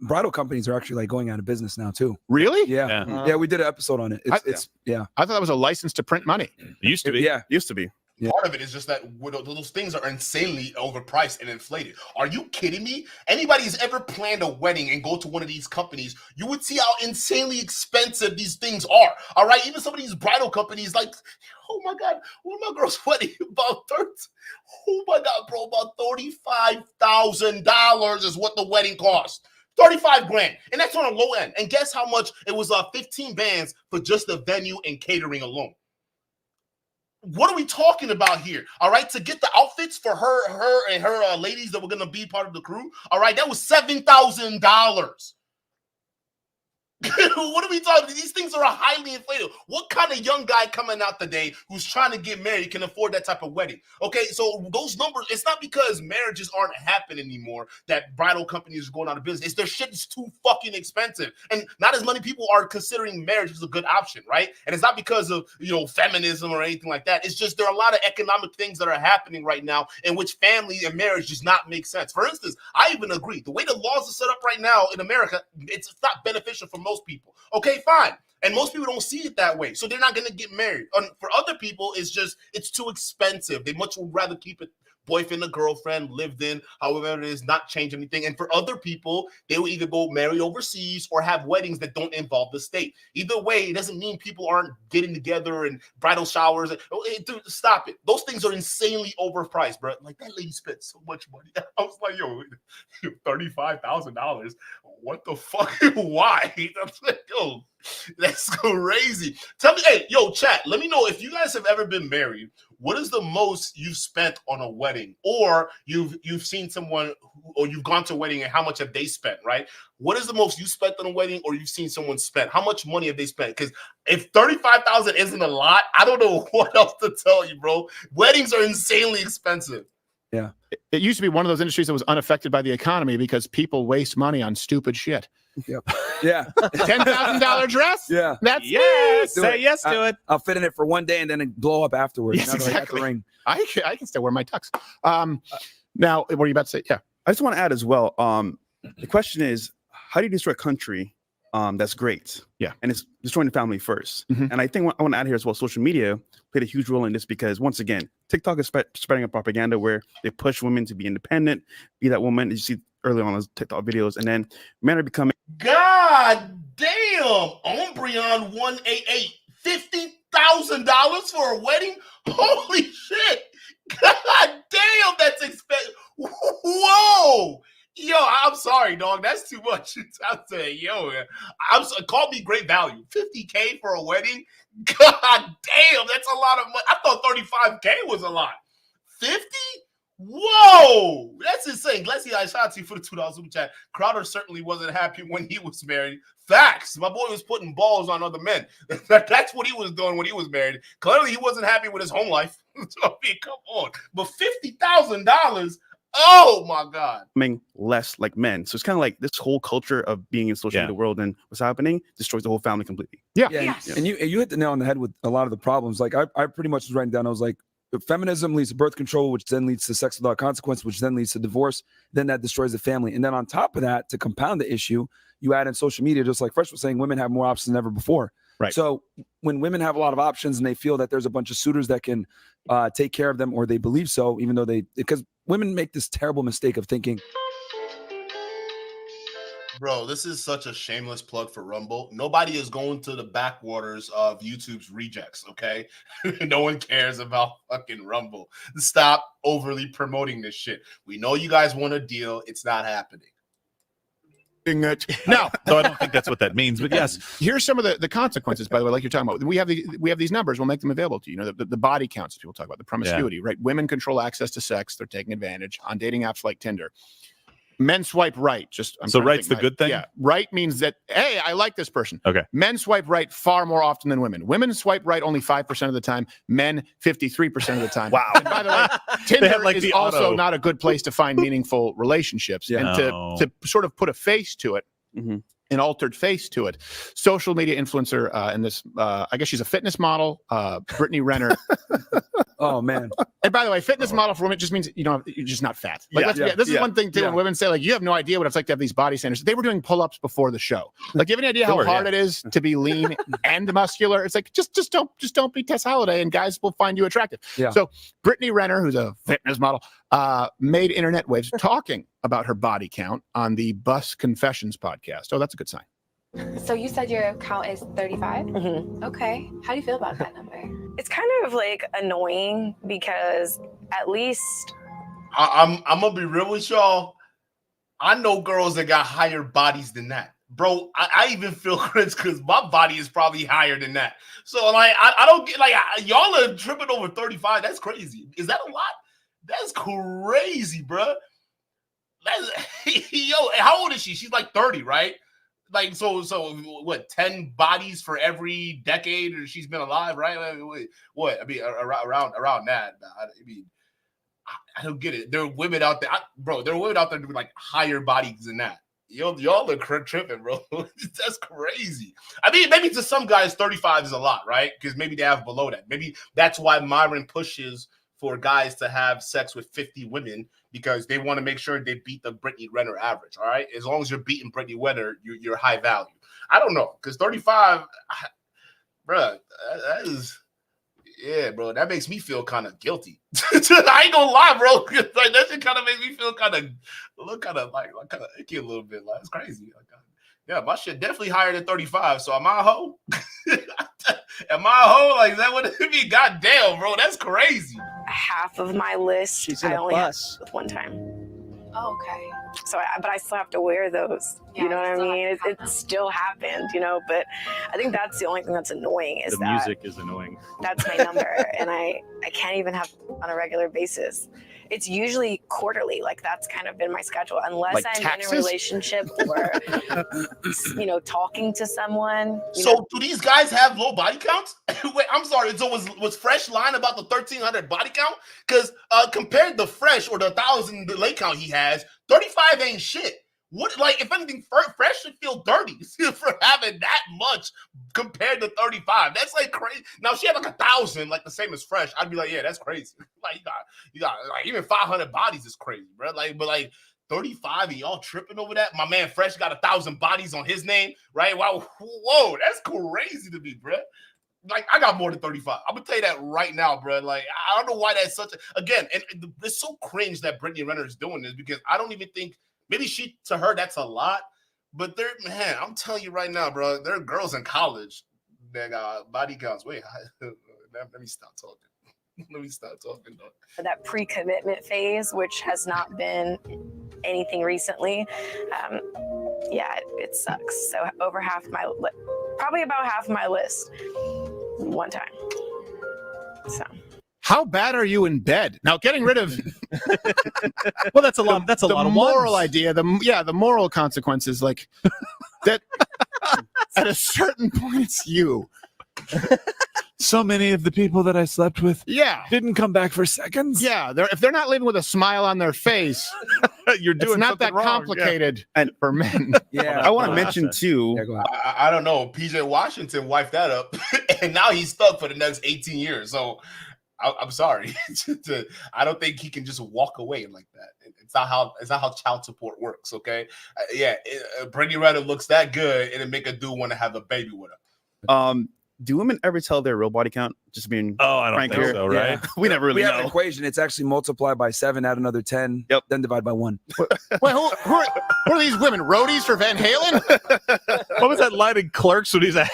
Bridal companies are actually like going out of business now too. Really? Yeah. Yeah, we did an episode on it. It's I thought that was a license to print money. It used to be. Yeah. Used to be. Yeah. Part of it is just that those things are insanely overpriced and inflated. Are you kidding me? Anybody who's ever planned a wedding and go to one of these companies, you would see how insanely expensive these things are. All right, even some of these bridal companies, like, oh my God, well, my girl's wedding about $35,000 is what the wedding cost. 35 grand, and that's on a low end. And guess how much? It was 15 bands for just the venue and catering alone. What are we talking about here? All right, to get the outfits for her and her ladies that were going to be part of the crew. All right, that was $7,000. What are we talking? These things are highly inflated. What kind of young guy coming out today who's trying to get married can afford that type of wedding? Okay, so those numbers, it's not because marriages aren't happening anymore that bridal companies are going out of business. It's their shit is too fucking expensive. And not as many people are considering marriage as a good option, right? And it's not because of, feminism or anything like that. It's just there are a lot of economic things that are happening right now in which family and marriage does not make sense. For instance, I even agree. The way the laws are set up right now in America, it's not beneficial for most people. Okay, fine. And most people don't see it that way. So they're not going to get married. For other people, it's too expensive. They much would rather keep it boyfriend or girlfriend, lived in, however it is, not change anything. And for other people, they will either go marry overseas or have weddings that don't involve the state. Either way, it doesn't mean people aren't getting together and bridal showers. Dude, stop it. Those things are insanely overpriced, bro. Like, that lady spent so much money. I was like, yo, $35,000. What the fuck? Why? That's like, yo, that's crazy. Tell me, hey, yo, chat, let me know if you guys have ever been married. What is the most you've spent on a wedding? Or you've seen someone or you've gone to a wedding and how much have they spent, right? What is the most you spent on a wedding or you've seen someone spend? How much money have they spent? Because if $35,000 isn't a lot, I don't know what else to tell you, bro. Weddings are insanely expensive. Yeah. It used to be one of those industries that was unaffected by the economy because people waste money on stupid shit. Yep. Yeah. $10,000 dress? Yeah. That's Say yes to it. I'll fit in it for one day and then it blow up afterwards. Yes, exactly. I can still wear my tux. Now, what are you about to say? Yeah. I just want to add as well. The question is, how do you destroy a country that's great? Yeah. And it's destroying the family first. And I think I want to add here as well, social media played a huge role in this because, once again, TikTok is spreading a propaganda where they push women to be independent, be that woman. You see early on those TikTok videos. And then men are becoming. God damn. Ombreon 188. $50,000 for a wedding? Holy shit. God damn, that's expensive. Whoa. Yo, I'm sorry, dog. That's too much. I'm saying, yo, call me great value. $50K for a wedding? God damn, that's a lot of money. I thought $35K was a lot. 50? Whoa, that's insane. Let's see, I shout out to you for the $2 super chat. Crowder certainly wasn't happy when he was married. Facts. My boy was putting balls on other men. That's what he was doing when he was married. Clearly, he wasn't happy with his home life. I mean, come on. But $50,000. Oh my God. Becoming less like men. So it's kind of like this whole culture of being in social media world and what's happening destroys the whole family completely. Yeah. And you hit the nail on the head with a lot of the problems. Like I pretty much was writing down, I was like, feminism leads to birth control, which then leads to sex without consequence, which then leads to divorce. Then that destroys the family. And then on top of that, to compound the issue, you add in social media, just like Fresh was saying, women have more options than ever before. Right. So when women have a lot of options and they feel that there's a bunch of suitors that can take care of them, or they believe so, even though because women make this terrible mistake of thinking. Bro, this is such a shameless plug for Rumble. Nobody is going to the backwaters of YouTube's rejects, okay? No one cares about fucking Rumble. Stop overly promoting this shit. We know you guys want a deal. It's not happening. Now, so I don't think that's what that means, but yes. Here's some of the consequences, by the way, like you're talking about. We have these numbers. We'll make them available to you. You know, the body counts people talk about, the promiscuity, right? Women control access to sex. They're taking advantage on dating apps like Tinder. Men swipe right. So right's the good thing? Yeah. Right means that, hey, I like this person. Okay. Men swipe right far more often than women. Women swipe right only 5% of the time. Men, 53% of the time. Wow. And by the way, Tinder is also not a good place to find meaningful relationships. Yeah. And to sort of put a face to it, an altered face to it. Social media influencer, and this, I guess she's a fitness model, Brittany Renner. Oh man! And by the way, fitness model for women just means you're just not fat. Like this is one thing too. When women say like, you have no idea what it's like to have these body standards. They were doing pull-ups before the show. Like, you have any idea how hard it is to be lean and muscular? It's like just don't be Tess Holliday, and guys will find you attractive. Yeah. So Brittany Renner, who's a fitness model, made internet waves talking about her body count on the Bus Confessions podcast. Oh, that's a good sign. So you said your count is 35? Okay. How do you feel about that number? It's kind of like annoying because at least I'm gonna be real with y'all. I know girls that got higher bodies than that. Bro, I even feel cringe because my body is probably higher than that. So like I don't get, like, y'all are tripping over 35. That's crazy. Is that a lot? That's crazy, bro. That's yo, how old is she? She's like 30, right? Like, so what, 10 bodies for every decade she's been alive, right? What? I mean, around that. I mean, I don't get it. There are women out there, bro. There are women out there doing like higher bodies than that. Y'all are tripping, bro. That's crazy. I mean, maybe to some guys, 35 is a lot, right? Because maybe they have below that. Maybe that's why Myron pushes for guys to have sex with 50 women, because they want to make sure they beat the Brittany Renner average. All right, as long as you're beating Brittany Renner, you're high value. I don't know, because 35, bro, that is, yeah, bro, that makes me feel kind of guilty. I ain't gonna lie, bro. Like, that shit kind of makes me feel kind of icky a little bit. Like, it's crazy. Like, yeah, my shit definitely higher than 35. So am I a hoe? Am I a hoe? Like, is that what it mean? God damn, bro, that's crazy. half of my list She's in I a only bus. have one time. Oh, okay. So, but I still have to wear those. Yeah, you know what I still mean? have to have It still happened, you know. But I think that's the only thing that's annoying is The that music is annoying. that's my number, and I can't even have on a regular basis. It's usually quarterly. Like, that's kind of been my schedule, unless Like I'm taxes? in a relationship or talking to someone. So do these guys have low body counts? Wait, I'm sorry. So was Fresh lying about the 1,300 body count? Because compared to Fresh or the 1,000 leg count he has, 35 ain't shit. What, like, if anything, Fresh should feel dirty for having that much compared to 35. That's like crazy. Now, if she had like 1,000, like the same as Fresh, I'd be like, yeah, that's crazy. Like, you got like even 500 bodies is crazy, bro. Like, but like 35 and y'all tripping over that? My man Fresh got 1,000 bodies on his name, right? Wow, whoa, that's crazy to me, bro. Like, I got more than 35. I'm gonna tell you that right now, bro. Like, I don't know why that's such a, again, and it's so cringe that Brittany Renner is doing this, because I don't even think, maybe to her that's a lot, but man, I'm telling you right now, bro, there are girls in college that got body counts. Wait, let me stop talking. Let me stop talking, though. That pre-commitment phase, which has not been anything recently. Yeah, it sucks. So over probably about half my list one time. So how bad are you in bed? Now, getting rid of well, that's a lot. That's a lot the of moral ones. idea. The moral consequences, like that. At a certain point, it's you. So many of the people that I slept with, didn't come back for seconds. Yeah, if they're not leaving with a smile on their face, you're doing it's not something that wrong. complicated for men. Yeah, I want to mention too. I don't know. PJ Washington wiped that up, and now he's stuck for the next 18 years. So I'm sorry. I don't think he can just walk away like that. It's not how child support works. Okay, Brittany Renner looks that good, and it make a dude want to have a baby with her. Do women ever tell their real body count? Just being I don't frank think here? so, right? We never really we have know. an equation. It's actually multiplied by 7, add another 10, then divide by 1. Wait, who are these women? Roadies for Van Halen? What was that line in Clerks when he's at?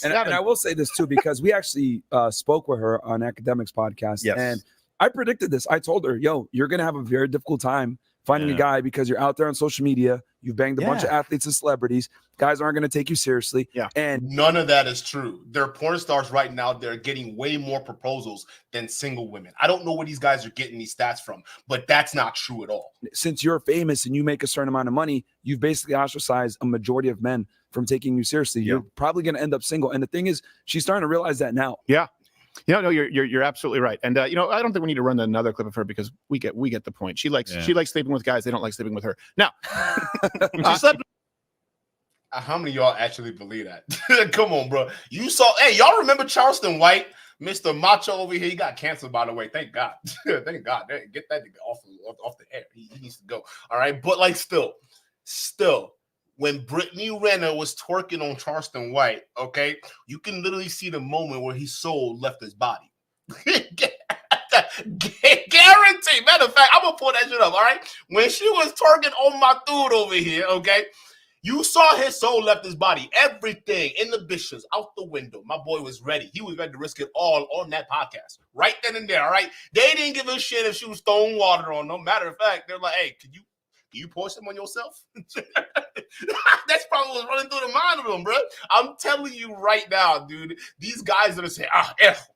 And I will say this too, because we actually spoke with her on Academics podcast, and I predicted this. I told her, yo, you're going to have a very difficult time finding a guy because you're out there on social media. You've banged a bunch of athletes and celebrities. Guys aren't going to take you seriously. Yeah. And none of that is true. They're porn stars right now. They're getting way more proposals than single women. I don't know where these guys are getting these stats from, but that's not true at all. Since you're famous and you make a certain amount of money, you've basically ostracized a majority of men from taking you seriously. You're probably going to end up single. And the thing is, she's starting to realize that now. Yeah. No, you're absolutely right. And I don't think we need to run another clip of her, because we get the point. She likes sleeping with guys. They don't like sleeping with her. Now, she slept. How many of y'all actually believe that? Come on, bro. You saw, y'all remember Charleston White, Mr. Macho over here? He got canceled, by the way. Thank God. Thank God. Get that nigga off the air. He needs to go. All right. But like still, when Brittany Renner was twerking on Charleston White, okay, you can literally see the moment where his soul left his body. Guarantee. Matter of fact, I'm gonna pull that shit up. All right. When she was twerking on my dude over here, okay, you saw his soul left his body. Everything, inhibitions out the window. My boy was ready. He was ready to risk it all on that podcast. Right then and there, all right? They didn't give a shit if she was throwing water on them. Matter of fact, they're like, hey, can you pour some on yourself? That's probably what's running through the mind of them, bro. I'm telling you right now, dude, these guys that are saying,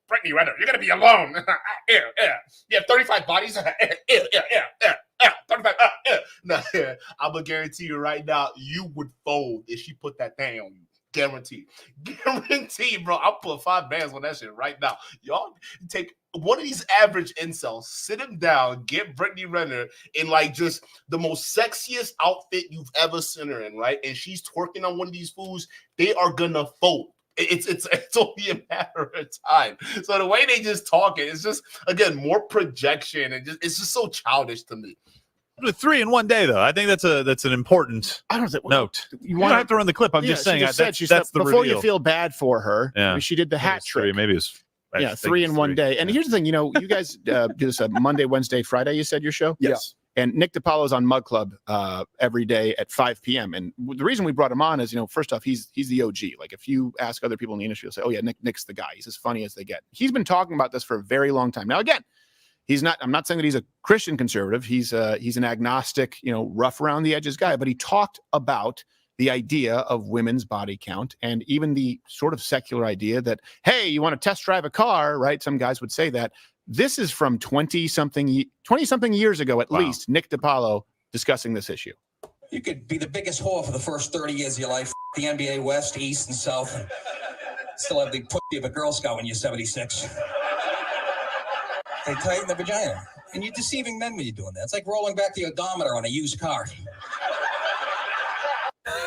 Brittany Renner, you're going to be alone. You have 35 bodies. 35. No, I'm going to guarantee you right now, you would fold if she put that thing on you. Guarantee, bro. I'll put 5 bands on that shit right now. Y'all take one of these average incels, sit him down, get Brittany Renner in like just the most sexiest outfit you've ever seen her in, right? And she's twerking on one of these fools. They are gonna fold. It's only a matter of time. So the way they just talk it's just, again, more projection, and it's just so childish to me. 3 in one day, though. I think that's an important note. You don't have to run the clip. I'm just saying that's the before reveal. you feel bad for her. Yeah. I mean, she did the hat trick. Maybe it was 3 in one day. And here's the thing, you guys do this Monday, Wednesday, Friday. You said your show. Yes. And Nick DiPaolo's on Mug Club every day at 5 p.m. And the reason we brought him on is, first off, he's the OG. Like, if you ask other people in the industry, they'll say, oh yeah, Nick's the guy. He's as funny as they get. He's been talking about this for a very long time. Now, again, I'm not saying that he's a Christian conservative. He's an agnostic, rough around the edges guy, but he talked about the idea of women's body count and even the sort of secular idea that, hey, you want to test drive a car, right? Some guys would say that. This is from 20-something years ago, at least, Nick DiPaolo discussing this issue. You could be the biggest whore for the first 30 years of your life, the NBA West, East, and South, and still have the pussy of a Girl Scout when you're 76. They tighten the vagina. And you're deceiving men when you're doing that. It's like rolling back the odometer on a used car.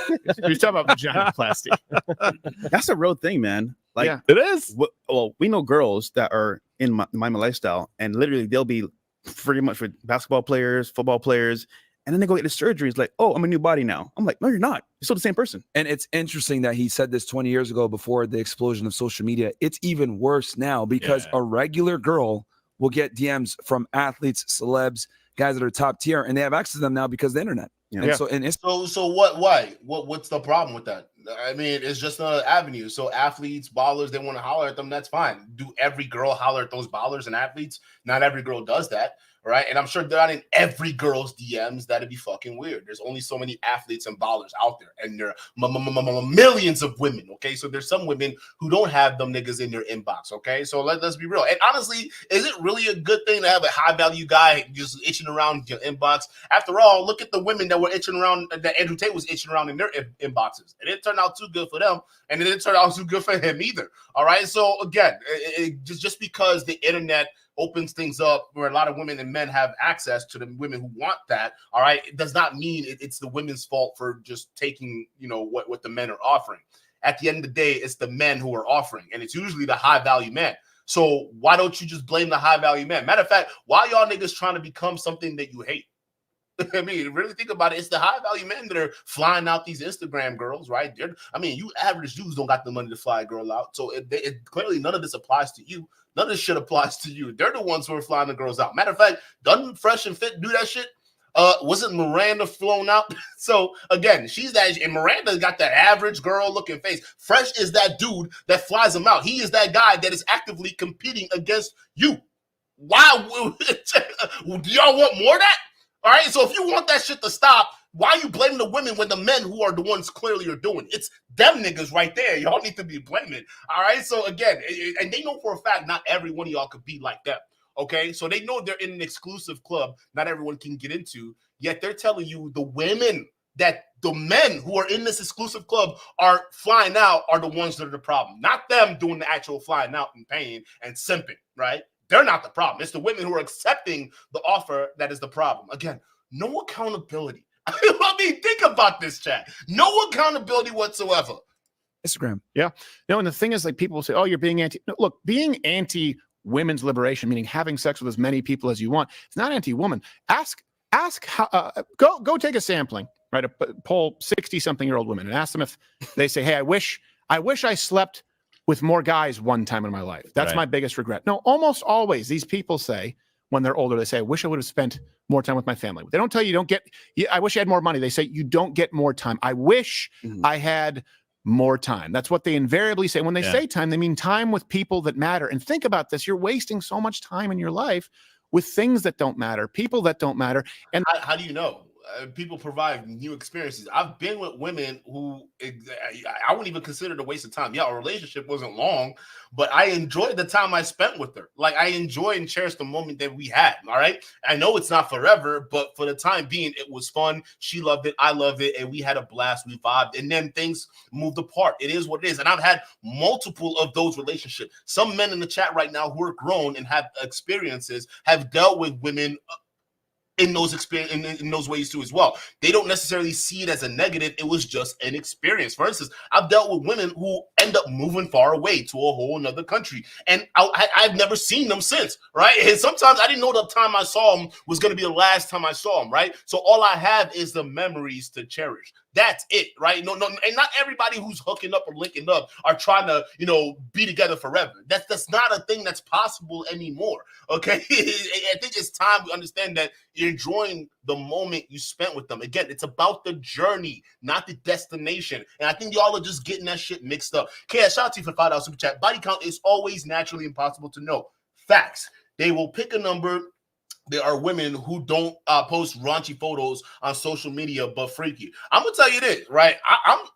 You're talking about vaginoplasty. That's a real thing, man. Like it is. Well, we know girls that are in my lifestyle, and literally they'll be pretty much with basketball players, football players, and then they go get the surgeries like, oh, I'm a new body now. I'm like, no, you're not. You're still the same person. And it's interesting that he said this 20 years ago before the explosion of social media. It's even worse now because a regular girl will get DMs from athletes, celebs, guys that are top tier, and they have access to them now because of the internet. And so what? Why? What's the problem with that? I mean, it's just another avenue. So athletes, ballers, they want to holler at them. That's fine. Do every girl holler at those ballers and athletes? Not every girl does that. Right. And I'm sure they're not in every girl's DMs. That'd be fucking weird. There's only so many athletes and ballers out there, and there are millions of women. OK, so there's some women who don't have them niggas in their inbox. OK, so let's be real. And honestly, is it really a good thing to have a high value guy just itching around your inbox? After all, look at the women that were itching around, that Andrew Tate was itching around in their inboxes. It didn't turn out too good for them, and it didn't turn out too good for him either. All right. So again, just because the internet opens things up where a lot of women and men have access to the women who want that, all right, it does not mean it's the women's fault for just taking, what the men are offering. At the end of the day, it's the men who are offering, and it's usually the high value men. So why don't you just blame the high value men? Matter of fact, why y'all niggas trying to become something that you hate? I mean, really think about it. It's the high value men that are flying out these Instagram girls, right? You average dudes don't got the money to fly a girl out. So clearly none of this applies to you. None of this shit applies to you. They're the ones who are flying the girls out. Matter of fact, doesn't Fresh and Fit do that shit? Wasn't Miranda flown out? So again, she's that, and Miranda got that average girl looking face. Fresh is that dude that flies them out. He is that guy that is actively competing against you. Why? Do y'all want more of that? All right. So if you want that shit to stop, why are you blaming the women when the men who are the ones clearly are doing it? It's them niggas right there. Y'all need to be blaming. All right. So again, and they know for a fact not every one of y'all could be like them. Okay. So they know they're in an exclusive club not everyone can get into, yet they're telling you the women that the men who are in this exclusive club are flying out are the ones that are the problem. Not them doing the actual flying out and paying and simping, right? They're not the problem. It's the women who are accepting the offer that is the problem. Again, no accountability. I mean, think about this, chat. No accountability whatsoever. Instagram. Yeah. And the thing is, like, people say, oh, you're being anti. No, look, being anti women's liberation, meaning having sex with as many people as you want, it's not anti-woman. Ask how, go take a sampling, right? Poll 60-something-year-old women and ask them if they say, hey, I wish I slept with more guys one time in my life. That's my biggest regret. No, almost always these people say, when they're older, they say, I wish I would have spent more time with my family. They don't tell you don't get, I wish I had more money. They say, you don't get more time. I wish I had more time. That's what they invariably say. When they say time, they mean time with people that matter. And think about this. You're wasting so much time in your life with things that don't matter, people that don't matter. And how do you know? People provide new experiences. I've been with women who I wouldn't even consider it a waste of time. Yeah, our relationship wasn't long, but I enjoyed the time I spent with her. Like, I enjoy and cherish the moment that we had. All right. I know it's not forever, but for the time being, it was fun. She loved it. I loved it. And we had a blast. We vibed. And then things moved apart. It is what it is. And I've had multiple of those relationships. Some men in the chat right now who are grown and have experiences have dealt with women in those experience in those ways too as well. They don't necessarily see it as a negative. It was just an experience. For instance, I've dealt with women who end up moving far away to a whole another country, and I've never seen them since, right? And sometimes I didn't know the time I saw them was going to be the last time I saw them, right? So all I have is the memories to cherish. That's it, right? No, and not everybody who's hooking up or linking up are trying to, be together forever. That's not a thing that's possible anymore. Okay, I think it's time we understand that you're enjoying the moment you spent with them. Again, it's about the journey, not the destination. And I think y'all are just getting that shit mixed up. Shout out to you for $5 super chat. Body count is always naturally impossible to know. Facts. They will pick a number. There are women who don't post raunchy photos on social media, but freaky. I'm gonna tell you this, right?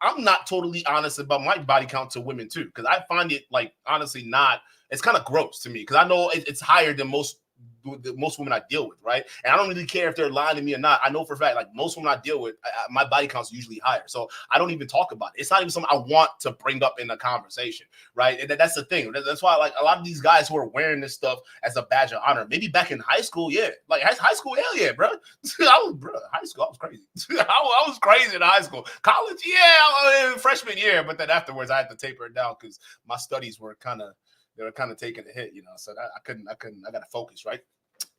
I'm not totally honest about my body count to women too, because I find it, like, honestly not. It's kind of gross to me because I know it's higher than most women I deal with, right? And I don't really care if they're lying to me or not. I know for a fact, like, most women I deal with, my body count's usually higher. So I don't even talk about it. It's not even something I want to bring up in a conversation, right? And that's the thing. That's why, like, a lot of these guys who are wearing this stuff as a badge of honor, maybe back in high school, yeah. Like, high school, hell yeah, bro. High school, I was crazy. I was crazy in high school. College, yeah, freshman year. But then afterwards, I had to taper it down because my studies were kind of taking a hit, so I couldn't. I got to focus, right?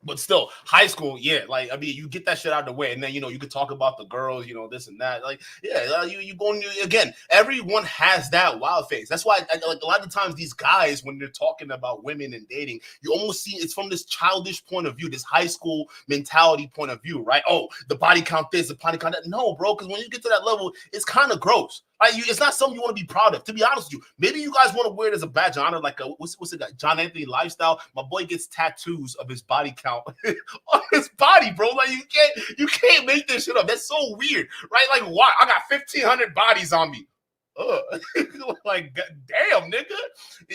But still, high school, yeah, like I mean, you get that shit out of the way, and then you could talk about the girls, this and that. Like, yeah, you going again. Everyone has that wild phase. That's why, like a lot of times, these guys, when they're talking about women and dating, you almost see it's from this childish point of view, this high school mentality point of view, right? Oh, the body count this, the body count that. No, bro, because when you get to that level, it's kind of gross. Right? It's not something you want to be proud of. To be honest with you, maybe you guys want to wear it as a badge of honor, like what's it got? John Anthony lifestyle. My boy gets tattoos of his body count on his body, bro. Like you can't make this shit up. That's so weird, right? Like why? I got 1,500 bodies on me. Like damn, nigga,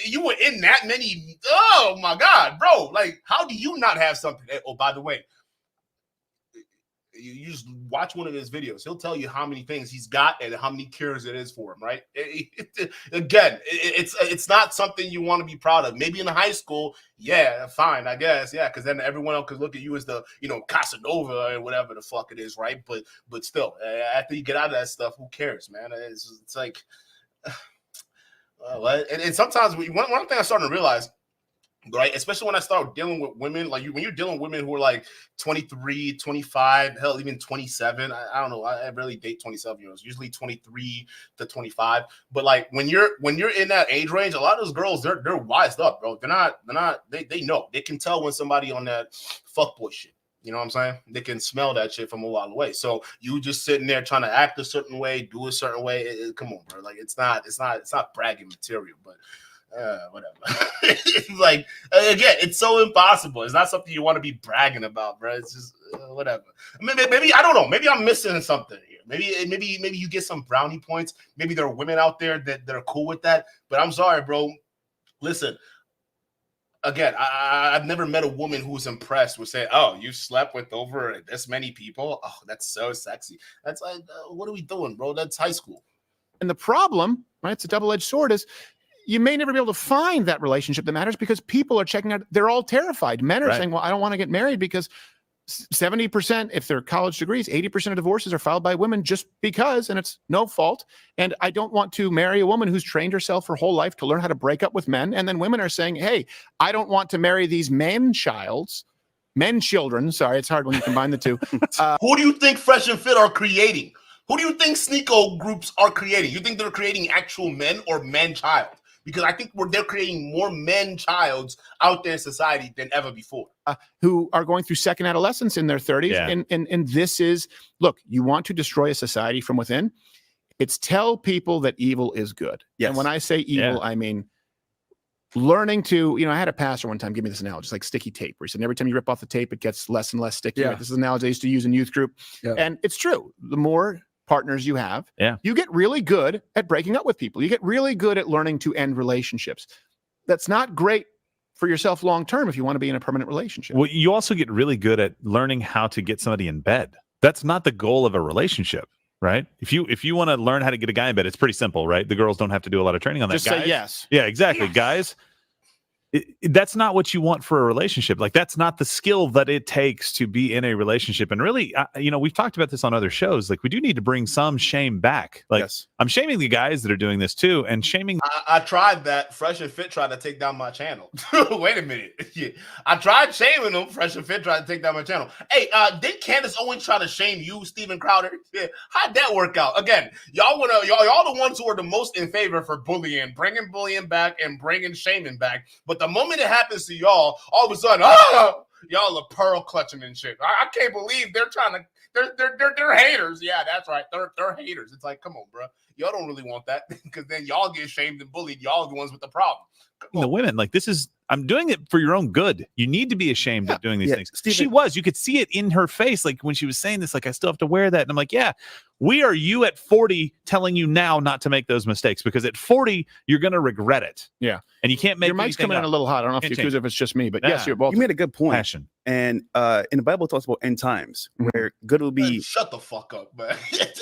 you were in that many. Oh my god, bro. Like how do you not have something? Oh, by the way. You just watch one of his videos. He'll tell you how many things he's got and how many cures it is for him, right? Again, it's not something you want to be proud of. Maybe in high school, yeah, fine, I guess, yeah, because then everyone else could look at you as the, Casanova or whatever the fuck it is, right? But still, after you get out of that stuff, who cares, man? It's like, and sometimes one thing I'm starting to realize, right, especially when I start dealing with women, like when you're dealing with women who are like 23, 25, hell, even 27. I don't know. I rarely date 27-year-olds, usually 23 to 25. But like when you're in that age range, a lot of those girls, they're wised up, bro. They know. They can tell when somebody on that fuckboy shit. You know what I'm saying? They can smell that shit from a while away. So you just sitting there trying to act a certain way, do a certain way. Come on, bro. Like it's not bragging material, but whatever. It's like again, it's so impossible. It's not something you want to be bragging about, bro. It's just whatever. Maybe I don't know. Maybe I'm missing something here. Maybe you get some brownie points. Maybe there are women out there that are cool with that. But I'm sorry, bro. Listen. Again, I've never met a woman who's impressed with saying, "Oh, you slept with over this many people. Oh, that's so sexy." That's like, what are we doing, bro? That's high school. And the problem, right? It's a double-edged sword. Is you may never be able to find that relationship that matters because people are checking out. They're all terrified. Men are saying, "Well, I don't want to get married because 70%, if they're college degrees, 80% of divorces are filed by women just because, and it's no fault. And I don't want to marry a woman who's trained herself her whole life to learn how to break up with men." And then women are saying, "Hey, I don't want to marry these men children." Sorry, it's hard when you combine the two. Who do you think Fresh and Fit are creating? Who do you think Sneeko groups are creating? You think they're creating actual men or men child? Because I think they're creating more men childs out there in society than ever before. Who are going through second adolescence in their 30s. Yeah. And this is, look, you want to destroy a society from within. It's tell people that evil is good. Yes. And when I say evil, I mean learning to, I had a pastor one time give me this analogy, like sticky tape, where he said every time you rip off the tape, it gets less and less sticky. Yeah. Right? This is an analogy I used to use in youth group. Yeah. And it's true. The more partners you have, Yeah. you get really good at breaking up with people. You get really good at learning to end relationships. That's not great for yourself long term if you want to be in a permanent relationship. Well, you also get really good at learning how to get somebody in bed. That's not the goal of a relationship, right? If you want to learn how to get a guy in bed, it's pretty simple, right? The girls don't have to do a lot of training on that. Just say yes. Yeah, exactly. Yes. Guys, that's not what you want for a relationship. Like that's not the skill that it takes to be in a relationship. And really, we've talked about this on other shows. Like we do need to bring some shame back. Like Yes. I'm shaming the guys that are doing this too, and shaming. I tried that. Fresh and Fit tried to take down my channel. Wait a minute. Yeah. I tried shaming them. Fresh and Fit tried to take down my channel. Hey, did Candace Owens try to shame you, Steven Crowder? Yeah. How'd that work out? Again, y'all the ones who are the most in favor for bullying, bringing bullying back and bringing shaming back. But the moment it happens to y'all, all of a sudden, y'all are pearl clutching and shit. I can't believe they're trying to. They're haters. Yeah, that's right. They're haters. It's like, come on, bro. Y'all don't really want that because then y'all get shamed and bullied. Y'all are the ones with the problem. The women, like this is, I'm doing it for your own good. You need to be ashamed of doing these things. Steven, you could see it in her face. Like when she was saying this, like, I still have to wear that. And I'm like, yeah, we are you at 40 telling you now not to make those mistakes because at 40, you're going to regret it. Yeah. And you can't make your mic's coming in a little hot. I don't know if you accuse if it's just me, but yes, you're both. You made a good point. Passion. And in the Bible, it talks about end times where good will be. Shut the fuck up, man.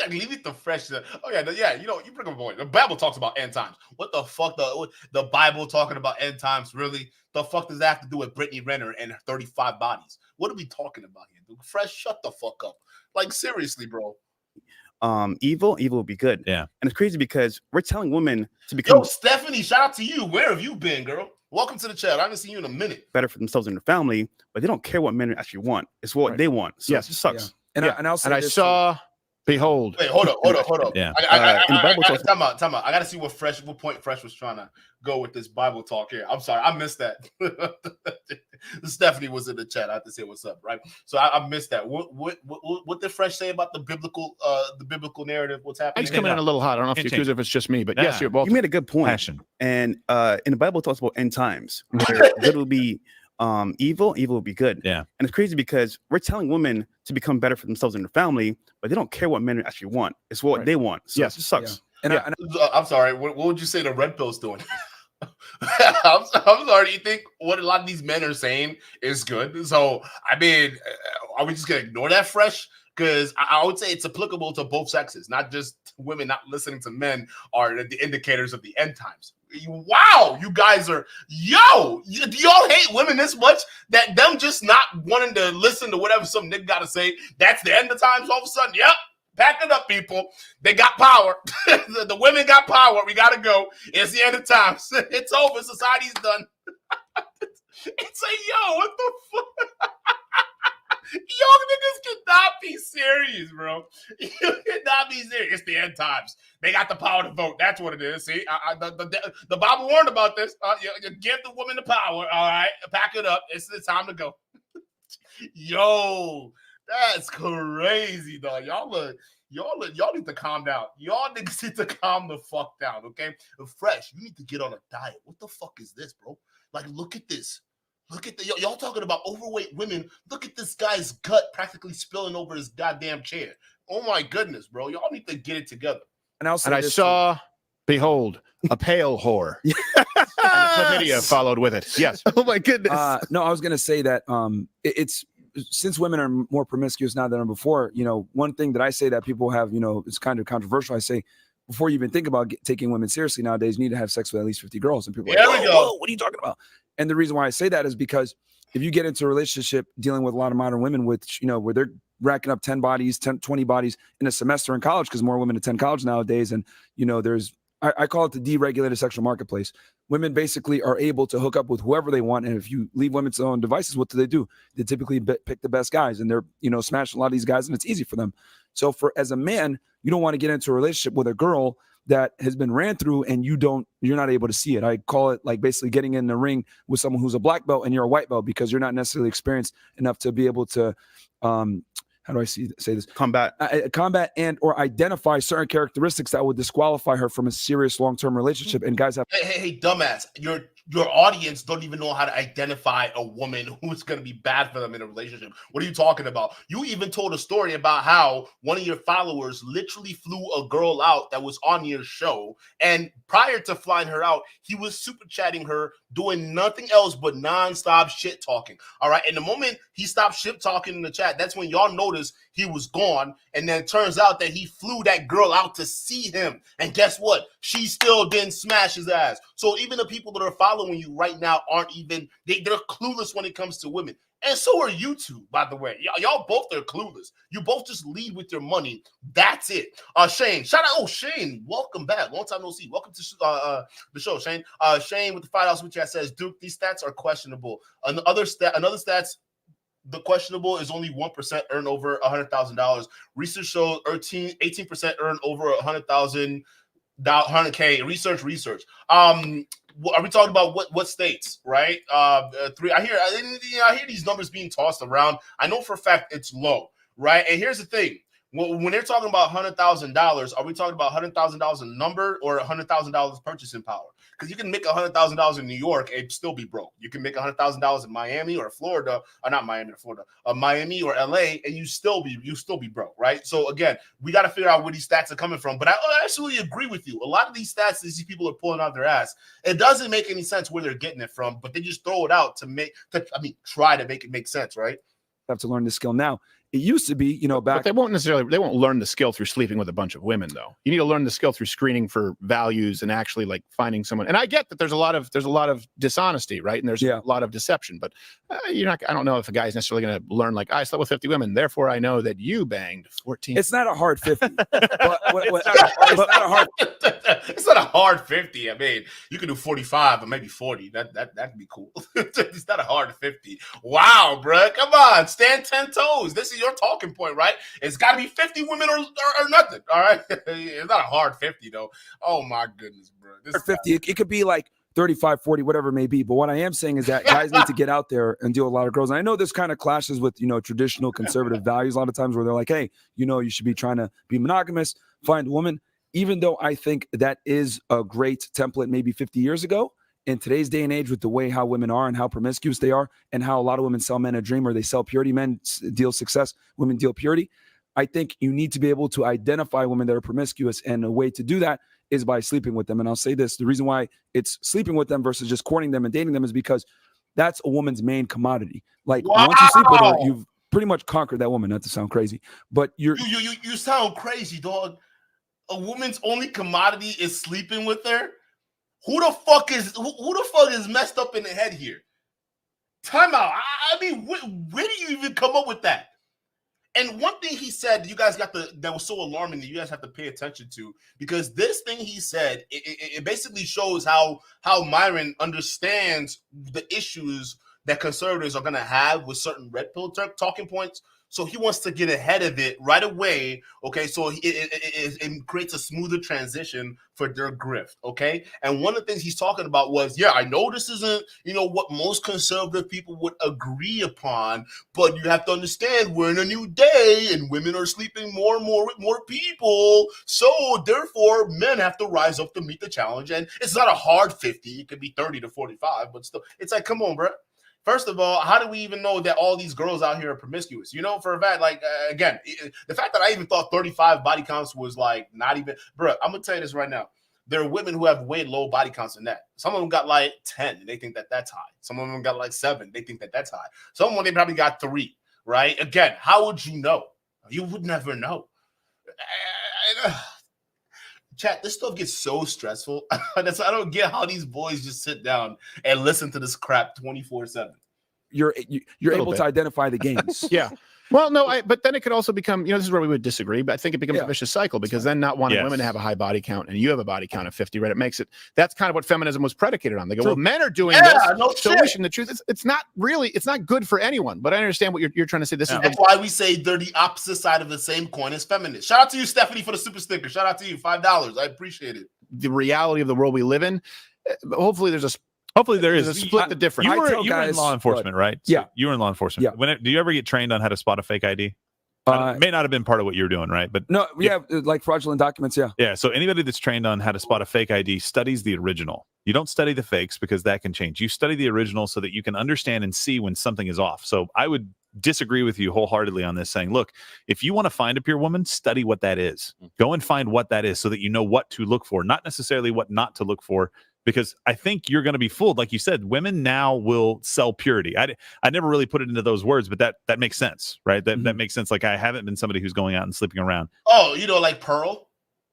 Leave it to Fresh. Oh yeah. You bring up a point. The Bible talks about end times. What the fuck? The Bible talking about end times? Really? The fuck does that have to do with Brittany Renner and 35 bodies? What are we talking about here, dude? Fresh, shut the fuck up. Like seriously, bro. evil will be good. Yeah. And it's crazy because we're telling women to become Yo, Stephanie, shout out to you. Where have you been, girl? Welcome to the chat. I haven't seen you in a minute. better for themselves and their family, but they don't care what men actually want. It's what they want. So Yes. it just sucks. Yeah. And I saw, behold. Wait, hold up. Yeah. In the Bible talks- Time out. I got to see what point Fresh was trying to go with this Bible talk here. I'm sorry, I missed that. Stephanie was in the chat. I have to say what's up, right? So I missed that. What did Fresh say about the biblical narrative? What's happening? He's coming in a little hot. I don't know if you accuse if it's just me, but yes, you're both. You made a good point. Passion. And in the Bible it talks about end times, where good will be evil will be good. Yeah. And it's crazy because we're telling women to become better for themselves and their family, but they don't care what men actually want. It's what they want. So it just sucks. Yeah. I'm sorry. What would you say the red pill's doing? I'm sorry. Do you think what a lot of these men are saying is good? So I mean, are we just gonna ignore that, Fresh? Because I would say it's applicable to both sexes, not just women not listening to men are the indicators of the end times. Wow, you guys are do y'all hate women this much that them just not wanting to listen to whatever some nigga gotta say? That's the end of times. All of a sudden, yep. Pack it up, people. They got power. The women got power. We gotta go. It's the end of times. It's over. Society's done. It's like, yo, what the fuck? Y'all niggas cannot be serious, bro. You cannot be serious. It's the end times. They got the power to vote. That's what it is. See, the Bible warned about this. You give the woman the power. All right, pack it up. It's the time to go. Yo. That's crazy, dog. Y'all need to calm down. Y'all niggas need to calm the fuck down, okay? Fresh, you need to get on a diet. What the fuck is this, bro? Like, look at this. Look at y'all talking about overweight women. Look at this guy's gut practically spilling over his goddamn chair. Oh my goodness, bro. Y'all need to get it together. And I saw, behold, a pale whore. And chlamydia followed with it. Yes. Oh my goodness. No, I was gonna say that it's since women are more promiscuous now than before, one thing that I say that people have, it's kind of controversial. I say, before you even think about taking women seriously nowadays, you need to have sex with at least 50 girls. And people are like, whoa, what are you talking about? And the reason why I say that is because if you get into a relationship dealing with a lot of modern women with, where they're racking up 10 bodies, 20 bodies in a semester in college, because more women attend college nowadays. And, there's, I call it the deregulated sexual marketplace. Women basically are able to hook up with whoever they want. And if you leave women to their own devices, what do? They typically pick the best guys, and they're, smashing a lot of these guys, and it's easy for them. So as a man, you don't want to get into a relationship with a girl that has been ran through and you're not able to see it. I call it like basically getting in the ring with someone who's a black belt and you're a white belt, because you're not necessarily experienced enough to be able to, how do I say this? Combat and or identify certain characteristics that would disqualify her from a serious long-term relationship. And guys have hey, dumbass, your audience don't even know how to identify a woman who's going to be bad for them in a relationship. What are you talking about? You even told a story about how one of your followers literally flew a girl out that was on your show, and prior to flying her out, he was super chatting her, doing nothing else but nonstop shit talking. All right, and the moment he stopped shit talking in the chat, that's when y'all noticed he was gone. And then it turns out that he flew that girl out to see him, and guess what? She still didn't smash his ass. So even the people that are following you right now aren't even, they're clueless when it comes to women. And so are you two, by the way. Y'all both are clueless. You both just lead with your money. That's it. Shane, shout out. Oh, Shane, welcome back. Long time no see. Welcome to the show, Shane. Shane with the $5 super chat says, Duke, these stats are questionable. Another stats, the questionable is only 1% earn over $100,000. Research shows 18% earn over $100K. Research. Are we talking about what states, right? 3. I hear these numbers being tossed around. I know for a fact it's low, right? And here's the thing: when they're talking about $100,000, are we talking about $100,000 in number or $100,000 purchasing power? Because you can make $100,000 in New York and still be broke. You can make $100,000 in Miami or Florida, or not Miami or Florida, Miami or LA, and you still be broke, right? So again, we got to figure out where these stats are coming from. But I absolutely agree with you. A lot of these stats these people are pulling out their ass. It doesn't make any sense where they're getting it from, but they just throw it out to try to make it make sense, right? Have to learn this skill now. it used to be, you know, back. But they won't learn the skill through sleeping with a bunch of women, though. You need to learn the skill through screening for values and actually like finding someone. And I get that there's a lot of dishonesty, right? And there's a lot of deception, but I don't know if a guy's necessarily going to learn like, I slept with 50 women, therefore I know that you banged 14. It's not a hard 50. It's not a hard 50. I mean, you can do 45 or maybe 40. That'd be cool. It's not a hard 50. Wow, bro. Come on. Stand 10 toes. This is your talking point, right? It's got to be 50 women or nothing. All right. It's not a hard 50, though. Oh, my goodness, bro. This 50. It could be like 35, 40, whatever it may be. But what I am saying is that guys need to get out there and deal with a lot of girls. And I know this kind of clashes with, you know, traditional conservative values a lot of times where they're like, hey, you know, you should be trying to be monogamous, find a woman. Even though I think that is a great template maybe 50 years ago, in today's day and age with the way how women are and how promiscuous they are and how a lot of women sell men a dream or they sell purity, men deal success, women deal purity. I think you need to be able to identify women that are promiscuous, and a way to do that is by sleeping with them. And I'll say this, the reason why it's sleeping with them versus just courting them and dating them is because that's a woman's main commodity. Like once you sleep with her, you've pretty much conquered that woman, not to sound crazy, but you sound crazy, dog. A woman's only commodity is sleeping with her. Who the fuck is messed up in the head here? Time out. I mean, where do you even come up with that? And one thing he said, you guys that was so alarming that you guys have to pay attention to, because this thing he said, it basically shows how Myron understands the issues that conservatives are going to have with certain red pill talking points. So he wants to get ahead of it right away, okay? So it creates a smoother transition for their grift, okay? And one of the things he's talking about was, yeah, I know this isn't, you know, what most conservative people would agree upon, but you have to understand we're in a new day and women are sleeping more and more with more people. So therefore, men have to rise up to meet the challenge. And it's not a hard 50. It could be 30 to 45, but still, it's like, come on, bro. First of all, how do we even know that all these girls out here are promiscuous? You know, for a fact, like, again, the fact that I even thought 35 body counts was like not even, bro, I'm going to tell you this right now. There are women who have way low body counts than that. Some of them got like 10, and they think that that's high. Some of them got like 7. They think that that's high. Some of them, they probably got 3, right? Again, how would you know? You would never know. Chat, this stuff gets so stressful. I don't get how these boys just sit down and listen to this crap 24/7. You're able to identify the games. Yeah. Well, no, but then it could also become, you know, this is where we would disagree, but I think it becomes a vicious cycle, because then not wanting women to have a high body count and you have a body count of 50, right? It makes it, that's kind of what feminism was predicated on. They go, well, men are doing this. No so the truth, it's not good for anyone, but I understand what you're trying to say. That's why we say they're the opposite side of the same coin as feminists. Shout out to you, Stephanie, for the super sticker. Shout out to you, $5. I appreciate it. The reality of the world we live in, hopefully there is a split the difference. You were in law enforcement, right? So yeah. You were in law enforcement. Yeah. Do you ever get trained on how to spot a fake ID? May not have been part of what you're doing, right? But no, like fraudulent documents, yeah. Yeah, so anybody that's trained on how to spot a fake ID studies the original. You don't study the fakes because that can change. You study the original so that you can understand and see when something is off. So I would disagree with you wholeheartedly on this, saying, look, if you want to find a pure woman, study what that is. Go and find what that is so that you know what to look for, not necessarily what not to look for. Because I think you're going to be fooled. Like you said, women now will sell purity. I never really put it into those words, but that makes sense, right? That makes sense. Like I haven't been somebody who's going out and sleeping around. Oh, you know, like Pearl.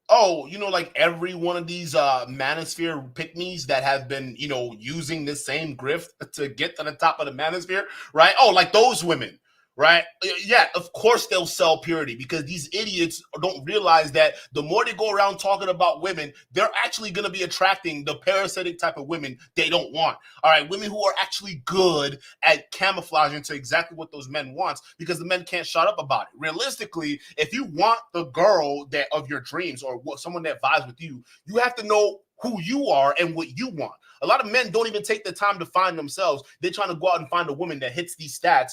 Oh, you know, like every one of these manosphere pick-me's that have been, you know, using this same grift to get to the top of the manosphere, right? Oh, like those women. Right? Yeah, of course they'll sell purity, because these idiots don't realize that the more they go around talking about women, they're actually going to be attracting the parasitic type of women they don't want. All right, women who are actually good at camouflaging to exactly what those men want, because the men can't shut up about it. Realistically, if you want the girl of your dreams, or someone that vibes with you, you have to know who you are and what you want. A lot of men don't even take the time to find themselves. They're trying to go out and find a woman that hits these stats.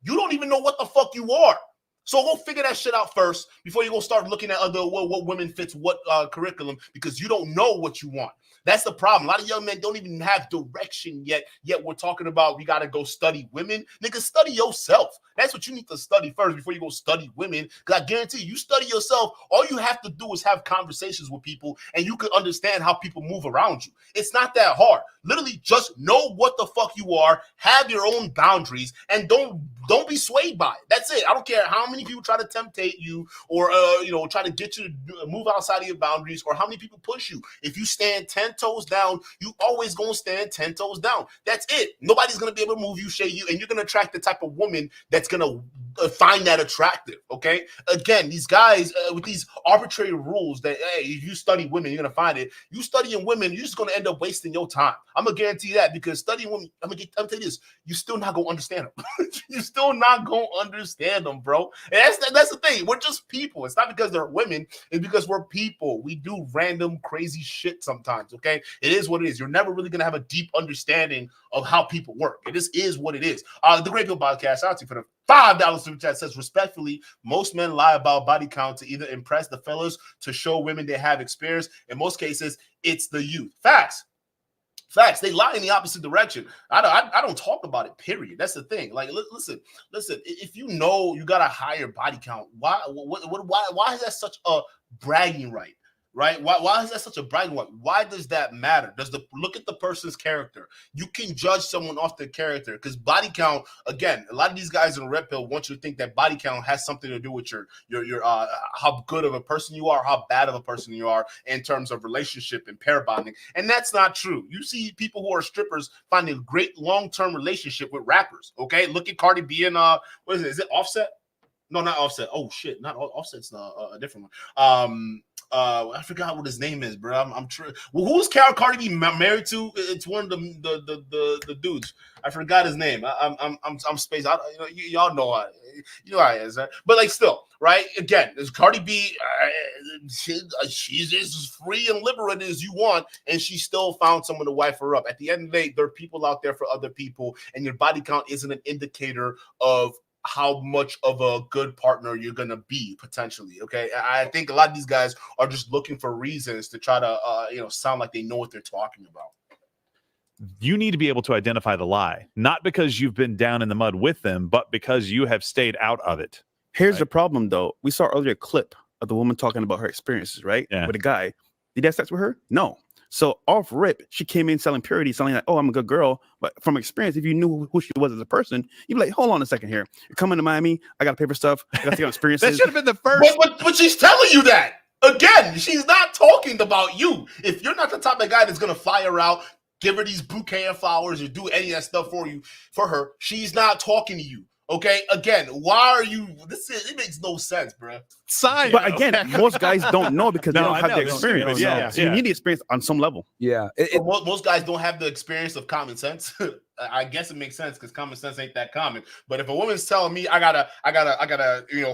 You don't even know what the fuck you are. So go figure that shit out first before you go start looking at what women fits what curriculum, because you don't know what you want. That's the problem. A lot of young men don't even have direction yet we're talking about we got to go study women. Nigga, study yourself. That's what you need to study first before you go study women. Because I guarantee you study yourself, all you have to do is have conversations with people and you can understand how people move around you. It's not that hard. Literally just know what the fuck you are, have your own boundaries, and don't be swayed by it. That's it. I don't care how many people try to temptate you or try to get you to move outside of your boundaries or how many people push you. If you stand 10 toes down, you always gonna stand 10 toes down. That's it. Nobody's gonna be able to move you, shade you, and you're gonna attract the type of woman that's gonna find that attractive. Okay, again, these guys with these arbitrary rules that hey, if you study women, you're gonna find it. You studying women, you're just gonna end up wasting your time. I'm gonna guarantee that because studying women, I'm gonna tell you this, you still not gonna understand them. You're still not gonna understand them, bro. And that's the thing. We're just people. It's not because they're women. It's because we're people. We do random crazy shit sometimes. Okay, it is what it is. You're never really gonna have a deep understanding of how people work. It just is what it is. The Great Bill Podcast, out to you for the $5 super chat says, respectfully, most men lie about body count to either impress the fellas, to show women they have experience. In most cases, it's the youth. Facts. They lie in the opposite direction. I don't talk about it, period. That's the thing. Like, listen. If you know you got a higher body count, why is that such a bragging right? Right? Why is that such a bragging right? Why does that matter? Look at the person's character. You can judge someone off their character because body count. Again, a lot of these guys in the red pill want you to think that body count has something to do with your how good of a person you are, how bad of a person you are in terms of relationship and pair bonding, and that's not true. You see people who are strippers finding a great long-term relationship with rappers. Okay, look at Cardi B and what is it? Is it Offset? No, not Offset. Oh shit, not Offset's a different one. I forgot what his name is, bro. I'm sure. Well, who's Cardi B married to? It's one of the dudes. I forgot his name. I'm spaced. Y'all know how it is, right? But like still, right? Again, there's Cardi B. She's as free and liberated as you want, and she still found someone to wife her up. At the end of the day, there are people out there for other people, and your body count isn't an indicator of how much of a good partner you're going to be potentially. Okay. I think a lot of these guys are just looking for reasons to try to, sound like they know what they're talking about. You need to be able to identify the lie, not because you've been down in the mud with them, but because you have stayed out of it. Here's the problem though. We saw earlier a clip of the woman talking about her experiences, right? Yeah. With a guy. Did he have sex with her? No. So off rip, she came in selling purity, selling like, oh, I'm a good girl. But from experience, if you knew who she was as a person, you'd be like, hold on a second here. You're coming to Miami. I got to pay for stuff. I got to get experiences. That should have been the first. But she's telling you that. Again, she's not talking about you. If you're not the type of guy that's going to fly her out, give her these bouquet of flowers or do any of that stuff for her, she's not talking to you. Okay, again, why are you? It makes no sense, bro. Sign. But again, most guys don't know because they don't have the experience. Yeah. So you need the experience on some level. Yeah. Most guys don't have the experience of common sense. I guess it makes sense because common sense ain't that common. But if a woman's telling me I gotta,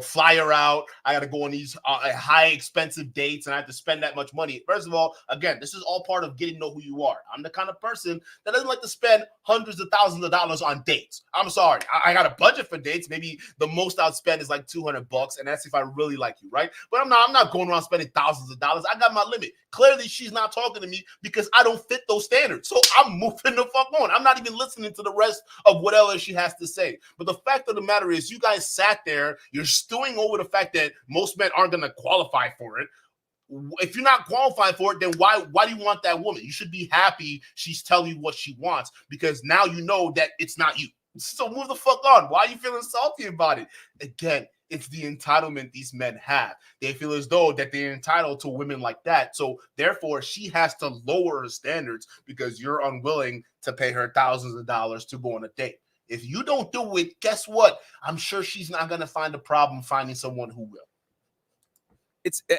fly her out, I gotta go on these high expensive dates, and I have to spend that much money. First of all, again, this is all part of getting to know who you are. I'm the kind of person that doesn't like to spend hundreds of thousands of dollars on dates. I'm sorry, I got a budget for dates. Maybe the most I'd spend is like $200, and that's if I really like you, right? But I'm not going around spending thousands of dollars. I got my limit. Clearly, she's not talking to me because I don't fit those standards. So I'm moving the fuck on. I'm not even listening to the rest of whatever she has to say. But the fact of the matter is, you guys sat there, you're stewing over the fact that most men aren't going to qualify for it. If you're not qualified for it, then why do you want that woman? You should be happy she's telling you what she wants because now you know that it's not you. So move the fuck on. Why are you feeling salty about it? Again, it's the entitlement these men have. They feel as though that they're entitled to women like that. So therefore, she has to lower her standards because you're unwilling to pay her thousands of dollars to go on a date. If you don't do it, guess what? I'm sure she's not going to find a problem finding someone who will.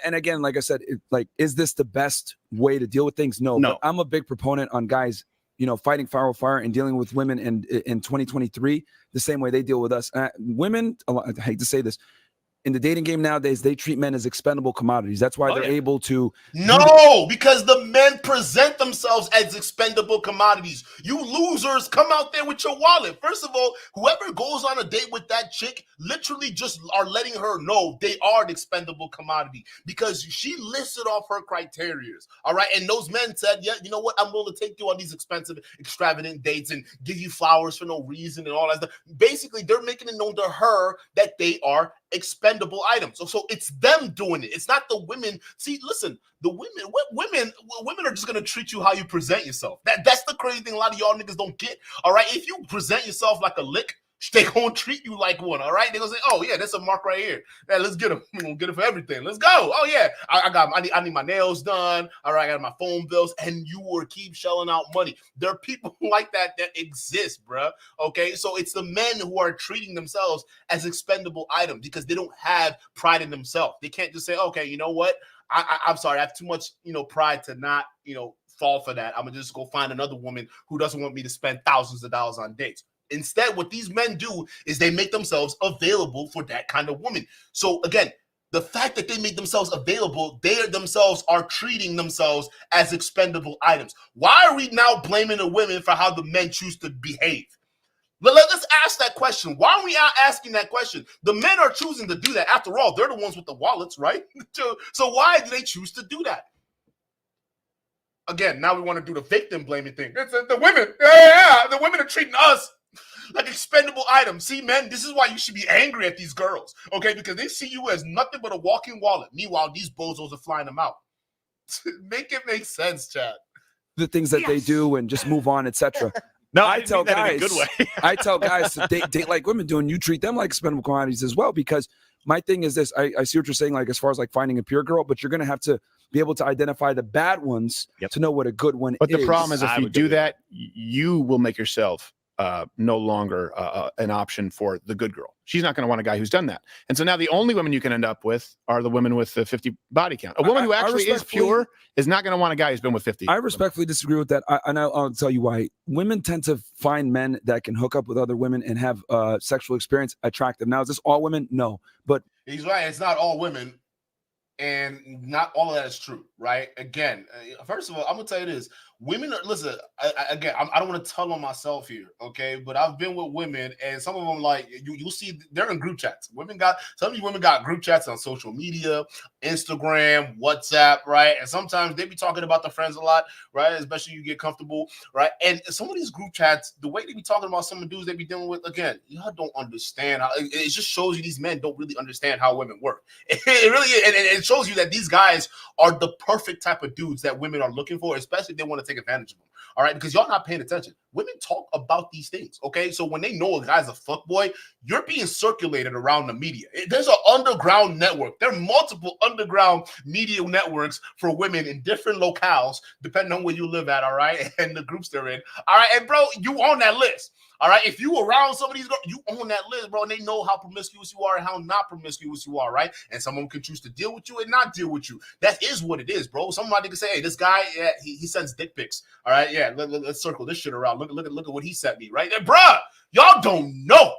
And again, like I said, is this the best way to deal with things? No. But I'm a big proponent on guys, fighting fire with fire and dealing with women in 2023 the same way they deal with us. Women, I hate to say this, in the dating game nowadays, they treat men as expendable commodities. That's why they're able to. No, because the men present themselves as expendable commodities. You losers, come out there with your wallet. First of all, whoever goes on a date with that chick literally just are letting her know they are an expendable commodity because she listed off her criterias. All right. And those men said, yeah, you know what? I'm willing to take you on these expensive, extravagant dates and give you flowers for no reason and all that stuff. Basically, they're making it known to her that they are expendable items. So it's them doing it. It's not the women. See, listen, the women are just gonna treat you how you present yourself. That's the crazy thing a lot of y'all niggas don't get. All right. If you present yourself like a lick, they gonna treat you like one. All right. They're gonna say, oh yeah, that's a mark right here. Yeah, let's get him. We're gonna get it for everything. Let's go. Oh yeah. I need my nails done. All right, I got my phone bills, and you will keep shelling out money. There are people like that exist, bruh. Okay. So it's the men who are treating themselves as expendable items because they don't have pride in themselves. They can't just say, okay, you know what? I'm sorry, I have too much, pride to not, fall for that. I'm gonna just go find another woman who doesn't want me to spend thousands of dollars on dates. Instead, what these men do is they make themselves available for that kind of woman. So again, the fact that they make themselves available, they themselves are treating themselves as expendable items. Why are we now blaming the women for how the men choose to behave? Let's ask that question. Why are we not asking that question? The men are choosing to do that. After all, they're the ones with the wallets, right? So why do they choose to do that? Again, now we want to do the victim blaming thing. It's the women. Yeah, the women are treating us like expendable items. See, men, this is why you should be angry at these girls, okay? Because they see you as nothing but a walking wallet. Meanwhile, these bozos are flying them out. Make it make sense, Chad. The things that they do and just move on, etc. No, I tell that guys, in a good way. I tell guys to date like women do, and you treat them like expendable commodities as well. Because my thing is this: I see what you're saying, like as far as like finding a pure girl, but you're gonna have to be able to identify the bad ones to know what a good one is. But the problem is, if you do that, you will make yourself no longer an option for the good girl. She's not going to want a guy who's done that. And so now the only women you can end up with are the women with the 50 body count. A woman who actually is pure is not going to want a guy who's been with 50. I respectfully disagree with that. And I'll tell you why. Women tend to find men that can hook up with other women and have sexual experience attractive. Now, is this all women? No. But he's right. It's not all women. And not all of that is true, right? Again, first of all, I'm gonna tell you this: women are listen. I don't want to tell on myself here, okay? But I've been with women, and some of them, like you'll see, they're in group chats. Some of these women got group chats on social media, Instagram, WhatsApp, right? And sometimes they be talking about their friends a lot, right? Especially you get comfortable, right? And some of these group chats, the way they be talking about some of the dudes they be dealing with, again, y'all don't understand how. It just shows you these men don't really understand how women work. It really is, and it shows you that these guys are the perfect type of dudes that women are looking for, especially if they want to take advantage of them. All right, because y'all not paying attention. Women talk about these things, okay? So when they know a guy's a fuckboy, you're being circulated around the media. There's an underground network. There are multiple underground media networks for women in different locales, depending on where you live at, all right, and the groups they're in. All right, and bro, you on that list. All right, if you around some of these girls, you on that list, bro, and they know how promiscuous you are and how not promiscuous you are, right? And some of them can choose to deal with you and not deal with you. That is what it is, bro. Somebody can say, hey, this guy, yeah, he sends dick pics. All right, yeah, let's circle this shit around. Look at what he sent me, right? And bruh, y'all don't know.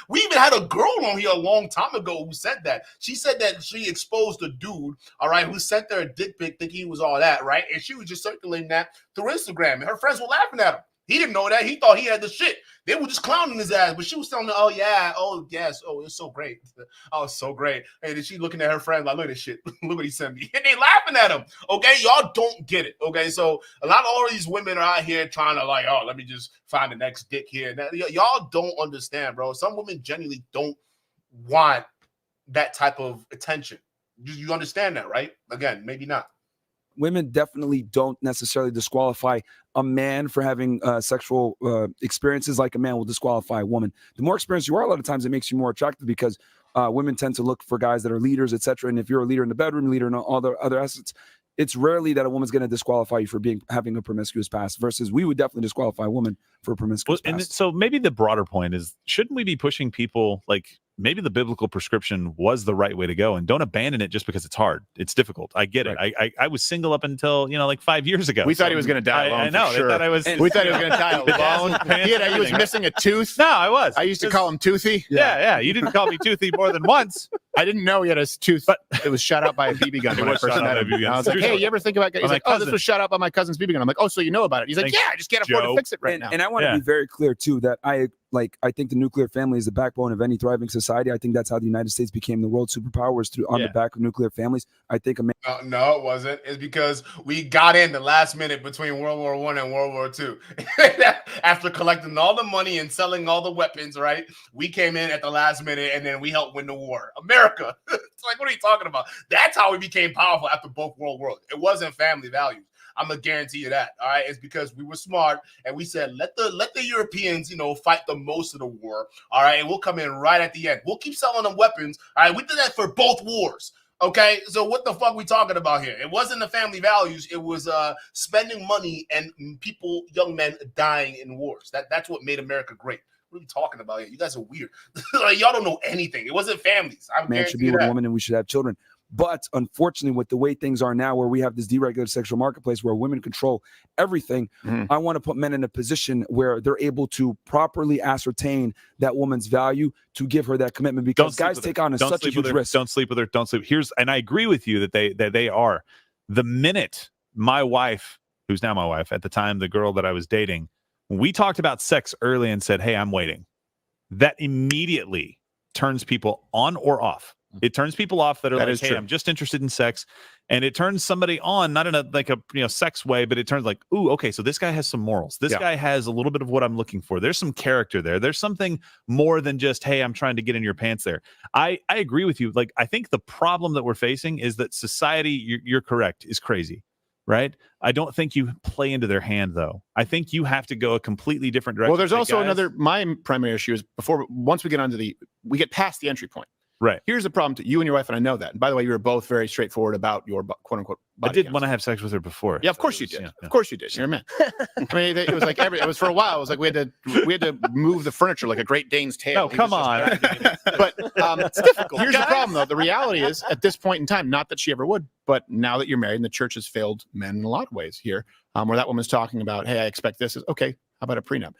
We even had a girl on here a long time ago who said that. She said that she exposed a dude, all right, who sent her a dick pic thinking he was all that, right? And she was just circulating that through Instagram, and her friends were laughing at him. He didn't know that. He thought he had the shit. They were just clowning his ass, but she was telling him, oh, yeah, oh, yes, oh, it's so great. Oh, it's so great. And then she looking at her friend like, look at this shit. Look what he sent me. And they laughing at him, okay? Y'all don't get it, okay? So a lot of all of these women are out here trying to like, oh, let me just find the next dick here. Y'all don't understand, bro. Some women genuinely don't want that type of attention. You understand that, right? Again, maybe not. Women definitely don't necessarily disqualify a man for having sexual experiences like a man will disqualify a woman. The more experienced you are, a lot of times it makes you more attractive because women tend to look for guys that are leaders, etc. And if you're a leader in the bedroom, leader in all the other assets, it's rarely that a woman's going to disqualify you for having a promiscuous past versus we would definitely disqualify a woman for a promiscuous past. And so maybe the broader point is, shouldn't we be pushing people like maybe the biblical prescription was the right way to go, and don't abandon it just because it's hard. It's difficult. I get it. I was single up until, like 5 years ago. We thought he was going to die alone. I know. For sure. They thought I was. We thought he was going to die alone. He was missing a tooth. No, I was. I used to call him Toothy. Yeah. You didn't call me Toothy more than once. I didn't know he had a tooth, but it was shot out by a BB gun when I first met him. I was like, hey, you ever think about getting? He's like, oh, this was shot out by my cousin's BB gun. I'm like, oh, so you know about it? He's like, yeah, I just can't afford to fix it right now. And I want to be very clear too that I think the nuclear family is the backbone of any thriving society. I think that's how the United States became the world superpower, was on the back of nuclear families. I think no, it wasn't. It's because we got in the last minute between World War I and World War II. After collecting all the money and selling all the weapons, right? We came in at the last minute and then we helped win the war. America. It's like, what are you talking about? That's how we became powerful after both world wars. It wasn't family values. I'm gonna guarantee you that. All right, it's because we were smart and we said let the Europeans, fight the most of the war. All right, and we'll come in right at the end. We'll keep selling them weapons. All right, we did that for both wars. Okay, so what the fuck we talking about here? It wasn't the family values. It was spending money and people, young men dying in wars. That's what made America great. What are you talking about here? You guys are weird. Like, y'all don't know anything. It wasn't families. Man should be with a woman and we should have children. But unfortunately, with the way things are now, where we have this deregulated sexual marketplace where women control everything, I want to put men in a position where they're able to properly ascertain that woman's value to give her that commitment, because guys take on such a huge risk. Don't sleep with her. Don't sleep. And I agree with you that they are. The minute my wife, who's now my wife, at the time, the girl that I was dating, we talked about sex early and said, hey, I'm waiting. That immediately turns people on or off. It turns people off that are like, hey, I'm just interested in sex. And it turns somebody on, not in a sex way, but it turns like, ooh, okay, so this guy has some morals. This guy has a little bit of what I'm looking for. There's some character there. There's something more than just, hey, I'm trying to get in your pants there. I agree with you. Like, I think the problem that we're facing is that society, you're correct, is crazy. Right? I don't think you play into their hand, though. I think you have to go a completely different direction. Well, there's also my primary issue is once we get past the entry point. Right. Here's the problem to you and your wife, and I know that. And by the way, you were both very straightforward about your quote unquote body I did counts. want to have sex with her before. Yeah, of course you did. Yeah. Of course you did. You're a man. I mean, it was like it was for a while. It was like we had to move the furniture like a Great Dane's tail. No, come on. But it's difficult. Here's the problem, though. The reality is, at this point in time, not that she ever would, but now that you're married, and the church has failed men in a lot of ways here, where that woman's talking about, hey, I expect this. Is okay. How about a prenup?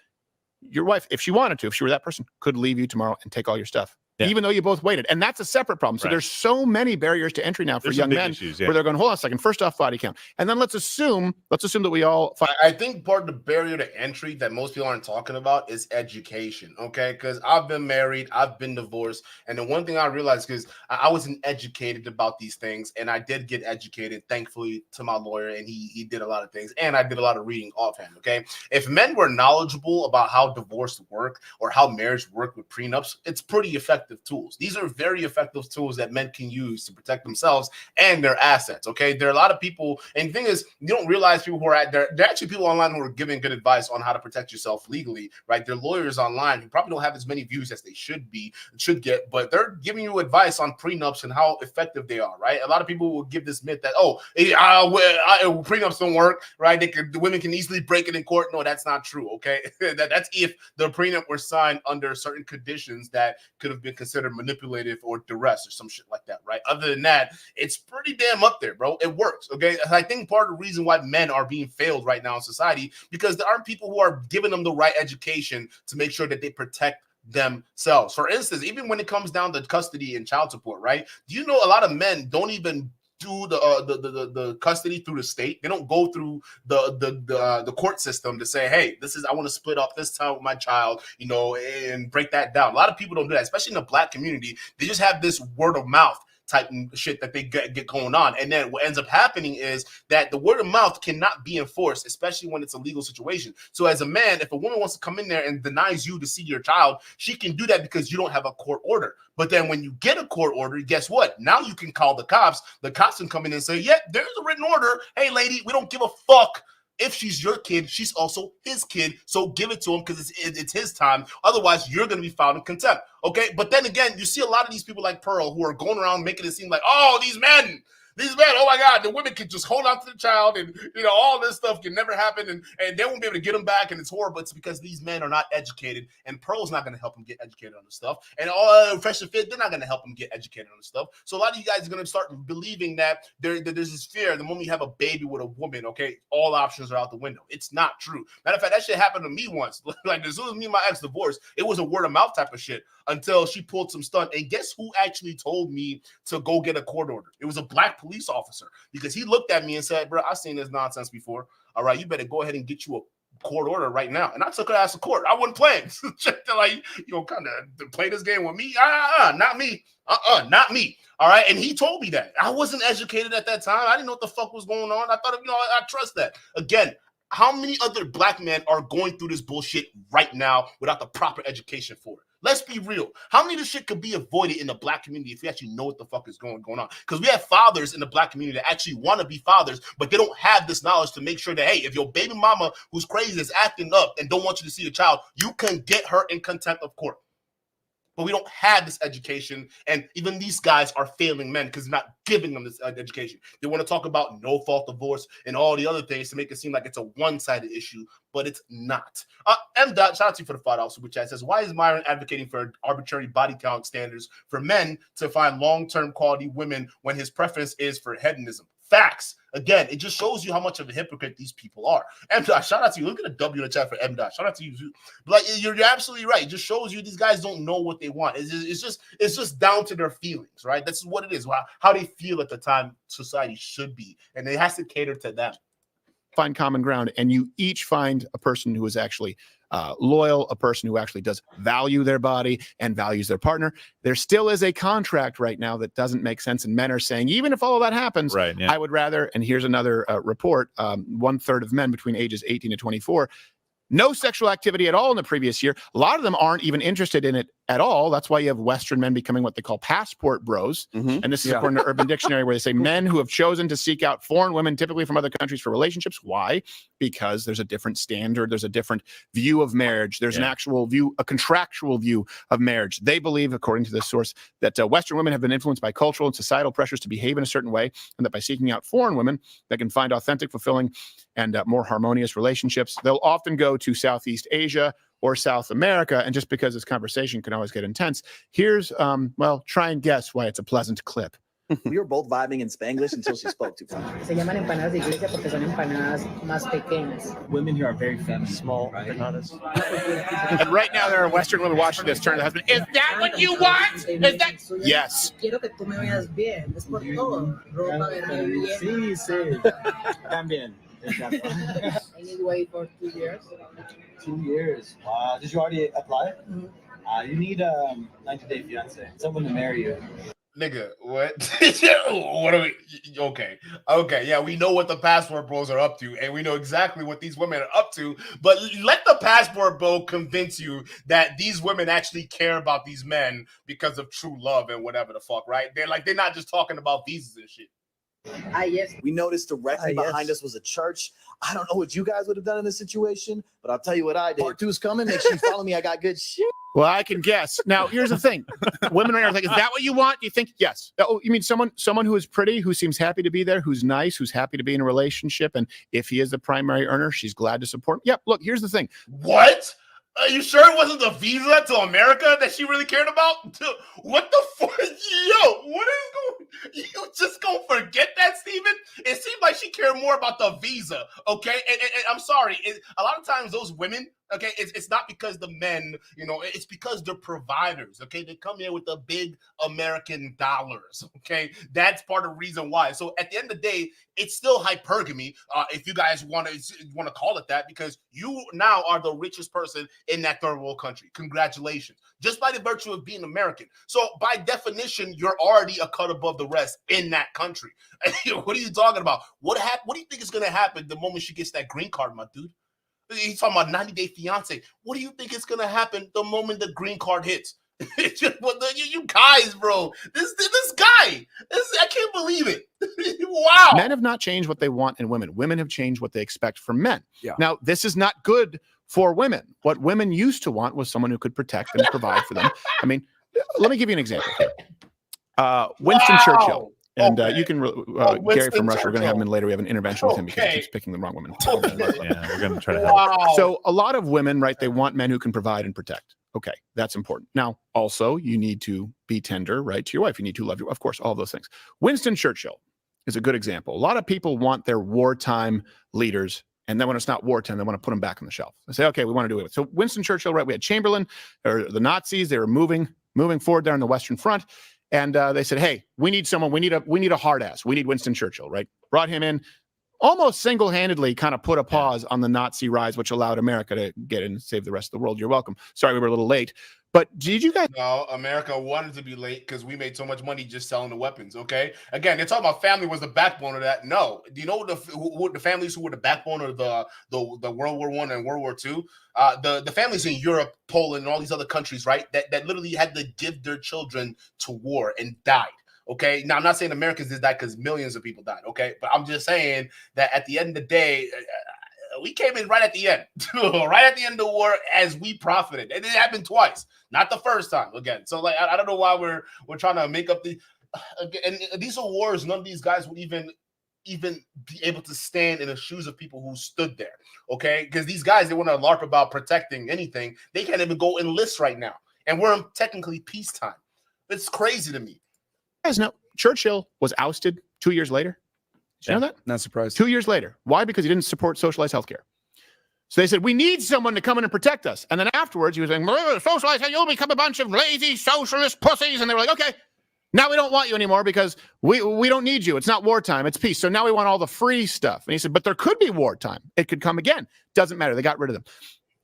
Your wife, if she wanted to, if she were that person, could leave you tomorrow and take all your stuff. Yeah. Even though you both waited. And that's a separate problem. So there's so many barriers to entry now for young men where they're going, hold on a second, first off, body count. And then let's assume that we all... I think part of the barrier to entry that most people aren't talking about is education, okay? Because I've been married, I've been divorced. And the one thing I realized, because I wasn't educated about these things, and I did get educated, thankfully, to my lawyer, and he did a lot of things. And I did a lot of reading offhand, okay? If men were knowledgeable about how divorce work or how marriage work with prenups, it's pretty effective tools. These are very effective tools that men can use to protect themselves and their assets. Okay, there are a lot of people, and the thing is, you don't realize people who are there are actually people online who are giving good advice on how to protect yourself legally, right? They're lawyers online who probably don't have as many views as they should get, but they're giving you advice on prenups and how effective they are, right? A lot of people will give this myth that prenups don't work, right? The women can easily break it in court. No, that's not true. Okay, that's if the prenup were signed under certain conditions that could have been considered manipulative or duress or some shit like that, right? Other than that, it's pretty damn up there, bro. It works, okay? I think part of the reason why men are being failed right now in society, because there aren't people who are giving them the right education to make sure that they protect themselves. For instance, even when it comes down to custody and child support, right? Do you know a lot of men don't even do the custody through the state? They don't go through the court system to say, hey, I want to split up this time with my child, and break that down. A lot of people don't do that, especially in the Black community. They just have this word of mouth type shit that they get going on. And then what ends up happening is that the word of mouth cannot be enforced, especially when it's a legal situation. So as a man, if a woman wants to come in there and denies you to see your child, she can do that because you don't have a court order. But then when you get a court order, guess what? Now you can call the cops. The cops can come in and say, yeah, there's a written order. Hey, lady, we don't give a fuck. If she's your kid, she's also his kid. So give it to him because it's his time. Otherwise, you're going to be filed in contempt. Okay. But then again, you see a lot of these people like Pearl who are going around making it seem like, oh, these men, These men, oh my God, the women can just hold on to the child, and all this stuff can never happen, and they won't be able to get them back, and it's horrible. It's because these men are not educated, and Pearl's not going to help them get educated on this stuff, and all Fresh and Fit, they're not going to help them get educated on this stuff. So a lot of you guys are going to start believing that there's this fear. The moment you have a baby with a woman, okay, all options are out the window. It's not true. Matter of fact, that shit happened to me once. Like as soon as me and my ex divorced, it was a word of mouth type of shit until she pulled some stunt. And guess who actually told me to go get a court order? It was a black police officer, because he looked at me and said, bro, I've seen this nonsense before. All right, you better go ahead and get you a court order right now. And I took her ass to court. I wasn't playing. Like, kind of play this game with me. Not me. Not me. All right. And he told me that. I wasn't educated at that time. I didn't know what the fuck was going on. I thought, I trust that. Again, how many other black men are going through this bullshit right now without the proper education for it? Let's be real. How many of this shit could be avoided in the black community if you actually know what the fuck is going on? Because we have fathers in the black community that actually want to be fathers, but they don't have this knowledge to make sure that, hey, if your baby mama who's crazy is acting up and don't want you to see the child, you can get her in contempt of court. But we don't have this education, and even these guys are failing men because they're not giving them this education. They want to talk about no-fault divorce and all the other things to make it seem like it's a one-sided issue, but it's not. M. Dot, shout out to you for the $5 super chat. Says, why is Myron advocating for arbitrary body count standards for men to find long-term quality women when his preference is for hedonism? Facts. Again, it just shows you how much of a hypocrite these people are. M. Dot, shout out to you. Look at the W in the chat for M. Dot. Shout out to you. Like, you're absolutely right. It just shows you these guys don't know what they want. It's just down to their feelings, right? This is what it is. How they feel at the time society should be, and it has to cater to them. Find common ground, and you each find a person who is actually loyal, a person who actually does value their body and values their partner. There still is a contract right now that doesn't make sense, and men are saying, even if all of that happens, right, yeah. I would rather, and here's another report, 1/3 of men between ages 18 to 24, no sexual activity at all in the previous year. A lot of them aren't even interested in it at all. That's why you have Western men becoming what they call passport bros. And this is according to Urban Dictionary, where they say men who have chosen to seek out foreign women, typically from other countries, for relationships. Why? Because there's a different standard. There's a different view of marriage. There's an actual view, a contractual view of marriage. They believe, according to this source, that Western women have been influenced by cultural and societal pressures to behave in a certain way, and that by seeking out foreign women, they can find authentic, fulfilling, and more harmonious relationships. They'll often go to Southeast Asia or South America. And just because this conversation can always get intense, here's, try and guess why it's a pleasant clip. We were both vibing in Spanglish until she spoke too fast. Se llaman empanadas de iglesia porque son empanadas más pequeñas. Women here are very feminine, small, empanadas. And right now there are Western women watching this turn to the husband. Is that what you want? Is that? Yes. Quiero que tú me veas bien. Es por todo. Ropa verme bien. Sí. También. I need to wait for 2 years. 2 years. Wow. Did you already apply? You need a 90-day fiance. Someone to marry you. Nigga, what? What are we? Okay, yeah, we know what the passport bros are up to, and we know exactly what these women are up to. But let the passport bro convince you that these women actually care about these men because of true love and whatever the fuck, right? They're not just talking about visas and shit. Yes. We noticed directly behind us was a church. I don't know what you guys would have done in this situation, but I'll tell you what I did. Part 2 is coming. Make sure you follow me. I got good shit. Well, I can guess. Now, here's the thing. Women right now are like, is that what you want? Do you think? Yes. Oh, you mean someone who is pretty, who seems happy to be there, who's nice, who's happy to be in a relationship, and if he is the primary earner, she's glad to support him. Yep. Look, here's the thing. What? Are you sure it wasn't the visa to America that she really cared about? What the fuck? Yo, what is going? You just gonna forget that, Steven? It seemed like she cared more about the visa, okay? And I'm sorry. A lot of times those women, okay, it's not because the men, it's because they're providers, okay? They come here with the big American dollars, okay? That's part of the reason why. So at the end of the day, it's still hypergamy, if you guys want to call it that, because you now are the richest person in that third world country. Congratulations. Just by the virtue of being American. So by definition, you're already a cut above the rest in that country. What are you talking about? What do you think is going to happen the moment she gets that green card, my dude? He's talking about 90-day fiance. What do you think is going to happen the moment the green card hits? You guys, bro. This guy. I can't believe it. Wow. Men have not changed what they want in women. Women have changed what they expect from men. Yeah. Now, this is not good for women. What women used to want was someone who could protect and provide for them. I mean, let me give you an example. Winston Churchill. And Okay. you can, Oh, Gary Winston from Russia, we're going to have him in Churchill. later. We have an intervention with him because he Okay. keeps picking the wrong women. Yeah, we're going to try to help. Wow. So a lot of women, right, they want men who can provide and protect. Okay, that's important. Now, also, you need to be tender, right, to your wife. You need to love your, of course, all those things. Winston Churchill is a good example. A lot of people want their wartime leaders, and then when it's not wartime, they want to put them back on the shelf. They say, okay, we want to do it. So Winston Churchill, right, we had Chamberlain, or the Nazis, they were moving forward there on the Western Front, and they said, hey, we need someone, we need a hard ass. We need Winston Churchill, right? Brought him in, almost single-handedly kind of put a pause on the Nazi rise, which allowed America to get in and save the rest of the world. You're welcome. Sorry we were a little late. But did you guys... No, America wanted to be late because we made so much money just selling the weapons, okay? Again, they're talking about family was the backbone of that. No. Do you know the families who were the backbone of the World War I and World War II? The families in Europe, Poland, and all these other countries, right, that literally had to give their children to war and died. Okay, now I'm not saying Americans did that because millions of people died. Okay, but I'm just saying that at the end of the day, we came in right at the end, right at the end of the war as we profited, and it happened twice, not the first time. Again, so like I don't know why we're trying to make up the. And these are wars. None of these guys would even be able to stand in the shoes of people who stood there. Okay, because these guys, they want to LARP about protecting anything. They can't even go enlist right now, and we're in technically peacetime. It's crazy to me. Guys know Churchill was ousted 2 years later. Did you know that? Not surprised. 2 years later. Why? Because he didn't support socialized healthcare. So they said, we need someone to come in and protect us. And then afterwards, he was saying, socialized, you'll become a bunch of lazy socialist pussies. And they were like, okay, now we don't want you anymore because we don't need you. It's not wartime. It's peace. So now we want all the free stuff. And he said, but there could be wartime. It could come again. Doesn't matter. They got rid of them.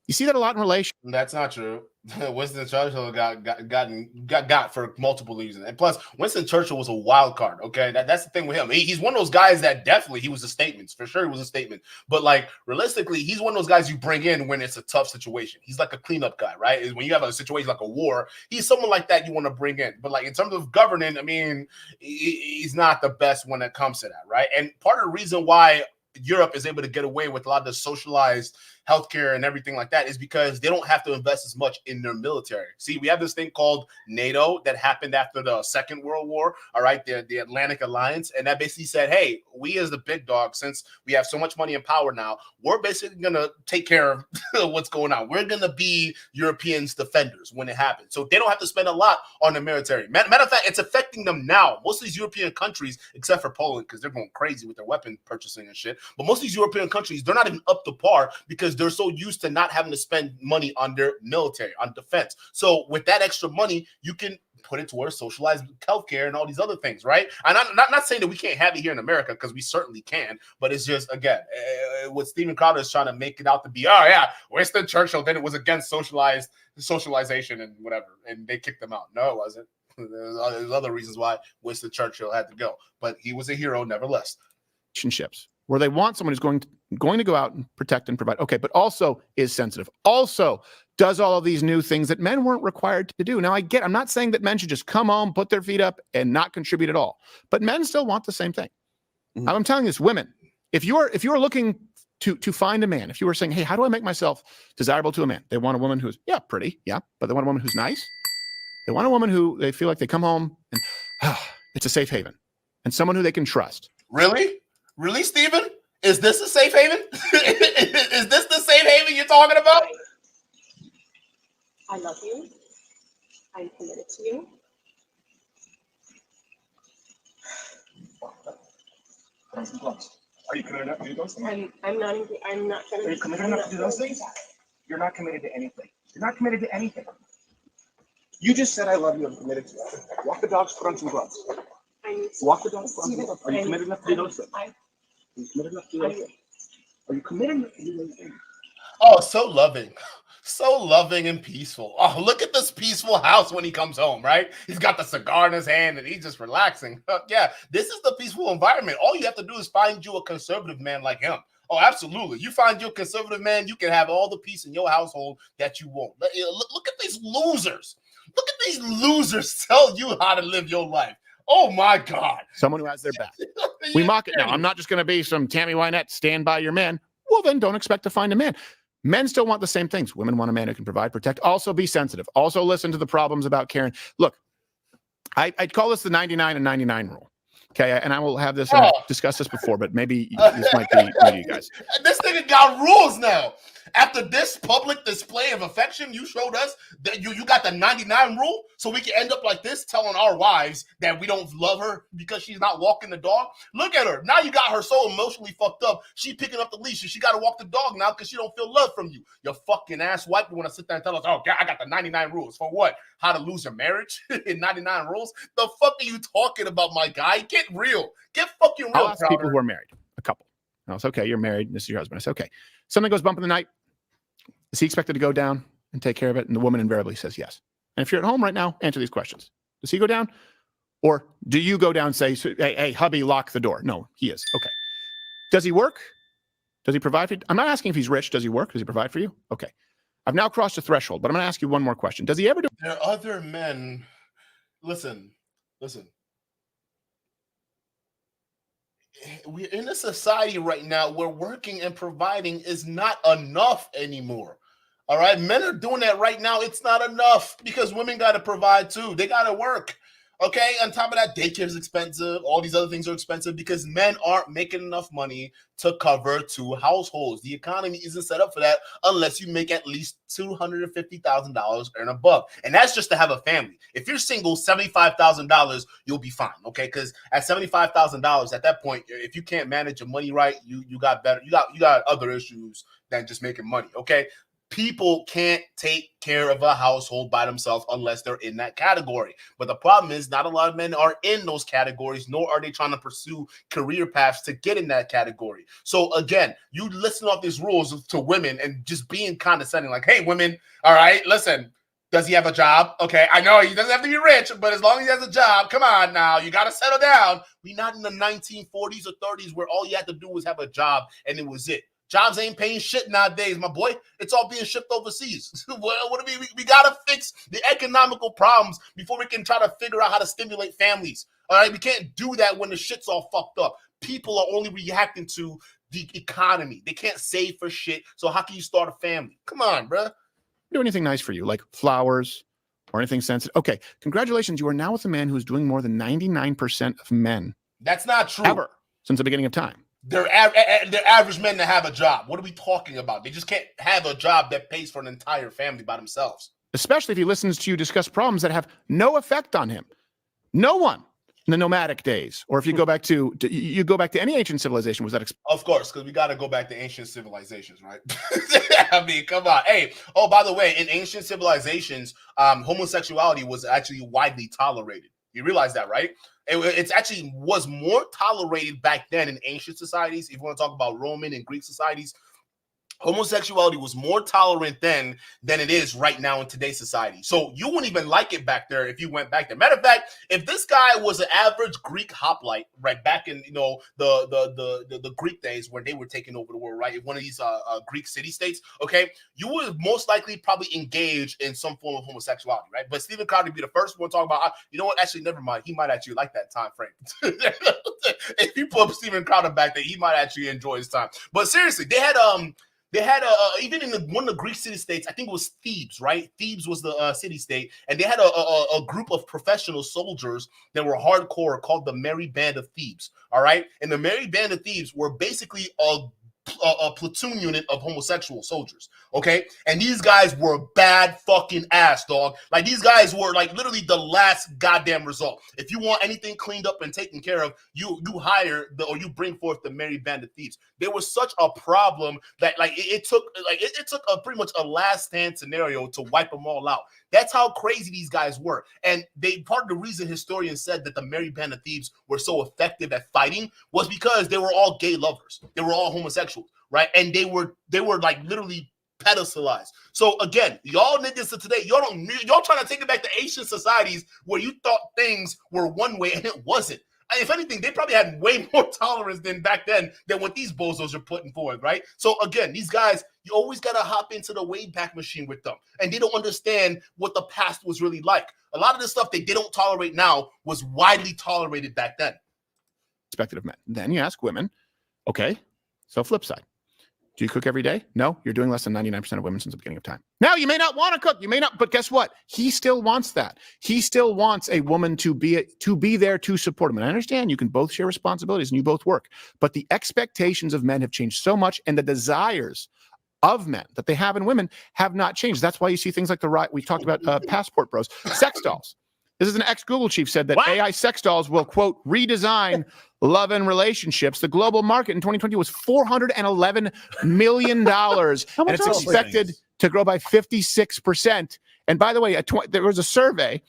You see that a lot in relations. That's not true. Winston Churchill got for multiple reasons, and plus Winston Churchill was a wild card. Okay, that's the thing with him. He's one of those guys that definitely he was a statement for sure. He was a statement, but like realistically, he's one of those guys you bring in when it's a tough situation. He's like a cleanup guy, right? When you have a situation like a war, he's someone like that you want to bring in. But like in terms of governing, I mean, he's not the best when it comes to that, right? And part of the reason why Europe is able to get away with a lot of the socialized healthcare and everything like that is because they don't have to invest as much in their military. See, we have this thing called NATO that happened after the Second World War, all right, the Atlantic Alliance, and that basically said, hey, we as the big dog, since we have so much money and power now, we're basically going to take care of what's going on. We're going to be Europeans' defenders when it happens. So they don't have to spend a lot on the military. Matter of fact, it's affecting them now. Most of these European countries, except for Poland, because they're going crazy with their weapon purchasing and shit, but most of these European countries, they're not even up to par because they're so used to not having to spend money on their military, on defense. So with that extra money, you can put it towards socialized healthcare and all these other things, right? And I'm not saying that we can't have it here in America, because we certainly can, but it's just, again, what Stephen Crowder is trying to make it out to be, oh yeah, Winston Churchill then it was against socialization and whatever, and they kicked him out. No, it wasn't. There's other reasons why Winston Churchill had to go, but he was a hero nevertheless. Relationships where they want someone who's going to go out and protect and provide. Okay, but also is sensitive. Also does all of these new things that men weren't required to do. Now I'm not saying that men should just come home, put their feet up, and not contribute at all. But men still want the same thing. Mm-hmm. I'm telling you this, women, if you are looking to find a man, if you were saying, hey, how do I make myself desirable to a man? They want a woman who's pretty, but they want a woman who's nice. They want a woman who they feel like they come home and it's a safe haven, and someone who they can trust. Really, Stephen? Is this a safe haven? Is this the safe haven you're talking about? I love you. I'm committed to you. Are you committed enough to do those things? I'm not going to. Are you committed enough to do those things? You're not committed to anything. You're not committed to anything. You just said I love you. I'm committed to it. Walk the dogs. Put on some gloves. Walk the dogs. Put on some gloves. Are you committed enough to do those things? Are you committed enough to do those things? Are you committed enough to do those things? Oh, so loving and peaceful. Oh, look at this peaceful house when he comes home, right? He's got the cigar in his hand and he's just relaxing. Yeah, this is the peaceful environment. All you have to do is find you a conservative man like him. Oh, absolutely. You find your conservative man, you can have all the peace in your household that you want. Look at these losers. Look at these losers tell you how to live your life. Oh my God. Someone who has their back. We mock it now. I'm not just going to be some Tammy Wynette, stand by your man. Well, then don't expect to find a man. Men still want the same things. Women want a man who can provide, protect, also be sensitive, also listen to the problems about Karen. Look, I'd call this the 99 and 99 rule. Okay, and I will have this, and I've discussed this before, but maybe this might be new to you guys. This nigga got rules now. After this public display of affection, you showed us that you got the 99 rule, so we can end up like this, telling our wives that we don't love her because she's not walking the dog. Look at her. Now you got her so emotionally fucked up, she picking up the leash and she got to walk the dog now because she don't feel love from you. You fucking ass wife. You want to sit there and tell us, oh, God, I got the 99 rules. For what? How to lose your marriage in 99 rules? The fuck are you talking about, my guy? Get real. Get fucking real. I'll ask people who are married, a couple. And I'll say, okay, you're married. This is your husband. I say, okay, something goes bump in the night. Is he expected to go down and take care of it? And the woman invariably says yes. And if you're at home right now, answer these questions. Does he go down? Or do you go down and say, hey, hubby, lock the door? No, he is. Okay. Does he work? Does he provide for you? I'm not asking if he's rich. Does he work? Does he provide for you? Okay. I've now crossed the threshold, but I'm going to ask you one more question. Does he ever do? There are other men. Listen. We're in a society right now where working and providing is not enough anymore. All right. Men are doing that right now. It's not enough because women got to provide too. They got to work. Okay. On top of that, daycare is expensive. All these other things are expensive because men aren't making enough money to cover 2 households. The economy isn't set up for that unless you make at least $250,000 and above. And that's just to have a family. If you're single, $75,000, you'll be fine. Okay. Because at $75,000 at that point, if you can't manage your money right, you got better. You got other issues than just making money. Okay. People can't take care of a household by themselves unless they're in that category. But the problem is not a lot of men are in those categories, nor are they trying to pursue career paths to get in that category. So again, you listen off these rules to women and just being condescending, like, hey, women, all right, listen, does he have a job? Okay, I know he doesn't have to be rich, but as long as he has a job, come on now, you got to settle down. We're not in the 1940s or 30s where all you had to do was have a job and it was it. Jobs ain't paying shit nowadays, my boy. It's all being shipped overseas. What do we got to fix the economical problems before we can try to figure out how to stimulate families. All right, we can't do that when the shit's all fucked up. People are only reacting to the economy. They can't save for shit. So how can you start a family? Come on, bro. Do anything nice for you, like flowers or anything sensitive. Okay, congratulations. You are now with a man who's doing more than 99% of men. That's not true. Ever since the beginning of time. They're average men that have a job. What are we talking about? They just can't have a job that pays for an entire family by themselves. Especially if he listens to you discuss problems that have no effect on him. No one in the nomadic days. Or if you go back to any ancient civilization, was that of course, because we got to go back to ancient civilizations, right? I mean, come on. Hey, oh, by the way, in ancient civilizations, homosexuality was actually widely tolerated. You realize that, right? It's actually was more tolerated back then in ancient societies. If you want to talk about Roman and Greek societies, homosexuality was more tolerant then than it is right now in today's society. So you wouldn't even like it back there if you went back there. Matter of fact, if this guy was an average Greek hoplite, right back in the Greek days where they were taking over the world, right? In one of these Greek city-states, okay, you would most likely probably engage in some form of homosexuality, right? But Stephen Crowder would be the first one to talk about. You know what? Actually, never mind. He might actually like that time frame. If you put Stephen Crowder back there, he might actually enjoy his time. But seriously, they had even in one of the Greek city-states, I think it was Thebes, right? Thebes was the city-state, and they had a group of professional soldiers that were hardcore called the Merry Band of Thebes, all right? And the Merry Band of Thebes were basically a platoon unit of homosexual soldiers, okay? And these guys were bad fucking ass, dog. Like, these guys were, like, literally the last goddamn result. If you want anything cleaned up and taken care of, you hire you bring forth the Merry Band of Thieves. There was such a problem that, like, it took a pretty much a last stand scenario to wipe them all out. That's how crazy these guys were. And part of the reason historians said that the Merry Band of Thieves were so effective at fighting was because they were all gay lovers. They were all homosexuals, right? And they were like literally pedestalized. So again, y'all niggas of today, y'all trying to take it back to ancient societies where you thought things were one way and it wasn't. If anything, they probably had way more tolerance than back then than what these bozos are putting forward, right? So again, these guys, you always got to hop into the Wayback Machine with them. And they don't understand what the past was really like. A lot of the stuff they don't tolerate now was widely tolerated back then. Expected of men. Then you ask women, okay, so flip side. Do you cook every day? No, you're doing less than 99% of women since the beginning of time. Now, you may not want to cook. You may not, but guess what? He still wants that. He still wants a woman to be there to support him. And I understand you can both share responsibilities and you both work, but the expectations of men have changed so much, and the desires of men that they have in women have not changed. That's why you see things like we talked about passport bros, sex dolls. This is an ex-Google chief said that AI sex dolls will, quote, redesign love and relationships. The global market in 2020 was $411 million, and it's expected to grow by 56%. And by the way, there was a survey.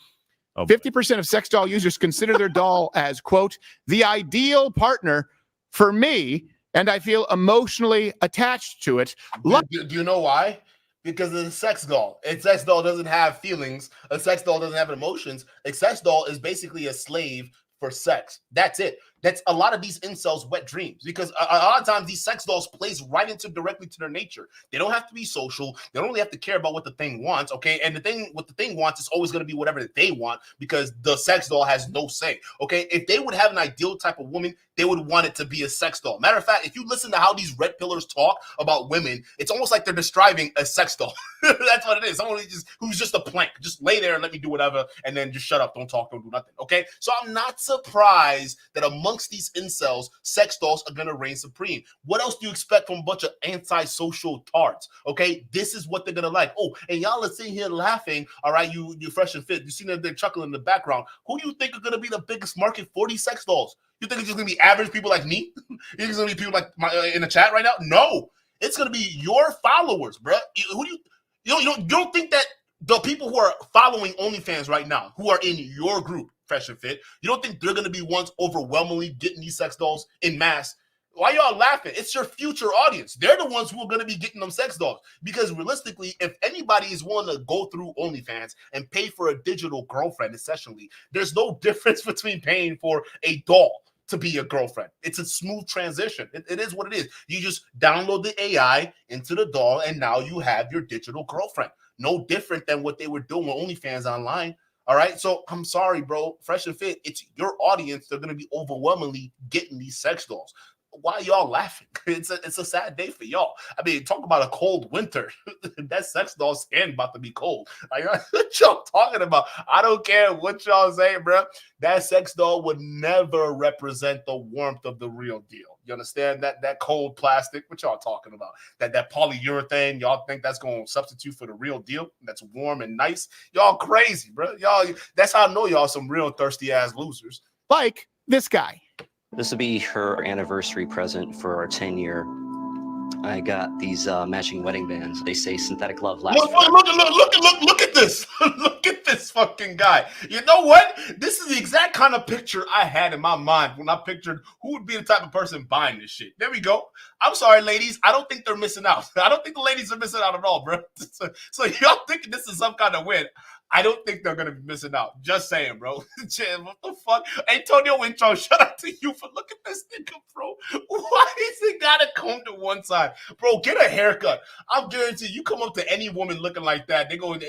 50% of sex doll users consider their doll as, quote, the ideal partner for me, and I feel emotionally attached to it. Do you know why? Because it's a sex doll. A sex doll doesn't have feelings. A sex doll doesn't have emotions. A sex doll is basically a slave for sex. That's it. That's a lot of these incels' wet dreams, because a lot of times these sex dolls plays right into directly to their nature. They don't have to be social. They don't really have to care about what the thing wants, okay? And what the thing wants is always going to be whatever that they want, because the sex doll has no say, okay? If they would have an ideal type of woman, they would want it to be a sex doll. Matter of fact, if you listen to how these red pillars talk about women, it's almost like they're describing a sex doll. That's what it is. Someone who's just a plank. Just lay there and let me do whatever, and then just shut up, don't talk, don't do nothing, okay? So I'm not surprised that amongst these incels, sex dolls are going to reign supreme. What else do you expect from a bunch of anti-social tards, okay? This is what they're going to like. Oh, and y'all are sitting here laughing, all right? You're fresh and fit. You see them, they're chuckling in the background. Who do you think are going to be the biggest market for these sex dolls? You think it's just going to be average people like me? You think it's going to be people like in the chat right now? No. It's going to be your followers, bro. Who do you don't think that the people who are following OnlyFans right now, who are in your group, Fresh and Fit, you don't think they're going to be ones overwhelmingly getting these sex dolls in mass? Why y'all laughing? It's your future audience. They're the ones who are going to be getting them sex dolls. Because realistically, if anybody is willing to go through OnlyFans and pay for a digital girlfriend, essentially, there's no difference between paying for a doll to be your girlfriend. It's a smooth transition. It is what it is. You just download the AI into the doll, and now you have your digital girlfriend. No different than what they were doing with OnlyFans online. All right. So I'm sorry, bro. Fresh and Fit, it's your audience. They're going to be overwhelmingly getting these sex dolls. Why are y'all laughing? It's a sad day for y'all. I mean, talk about a cold winter. That sex doll skin about to be cold. Like, what y'all talking about? I don't care what y'all say, bro. That sex doll would never represent the warmth of the real deal. You understand that cold plastic? What y'all talking about? That polyurethane? Y'all think that's going to substitute for the real deal? That's warm and nice? Y'all crazy, bro. Y'all. That's how I know y'all some real thirsty ass losers. Like this guy. This will be her anniversary present for our 10-year. I got these matching wedding bands. They say synthetic love lasts. Look at this. Look at this fucking guy. You know what? This is the exact kind of picture I had in my mind when I pictured who would be the type of person buying this shit. There we go. I'm sorry, ladies. I don't think they're missing out. I don't think the ladies are missing out at all, bro. So y'all thinking this is some kind of win. I don't think they're gonna be missing out. Just saying, bro. What the fuck? Antonio Intro, shout out to you for look at this nigga, bro. Why is he gotta come to one side? Bro, get a haircut. I'm guaranteed you come up to any woman looking like that, they're gonna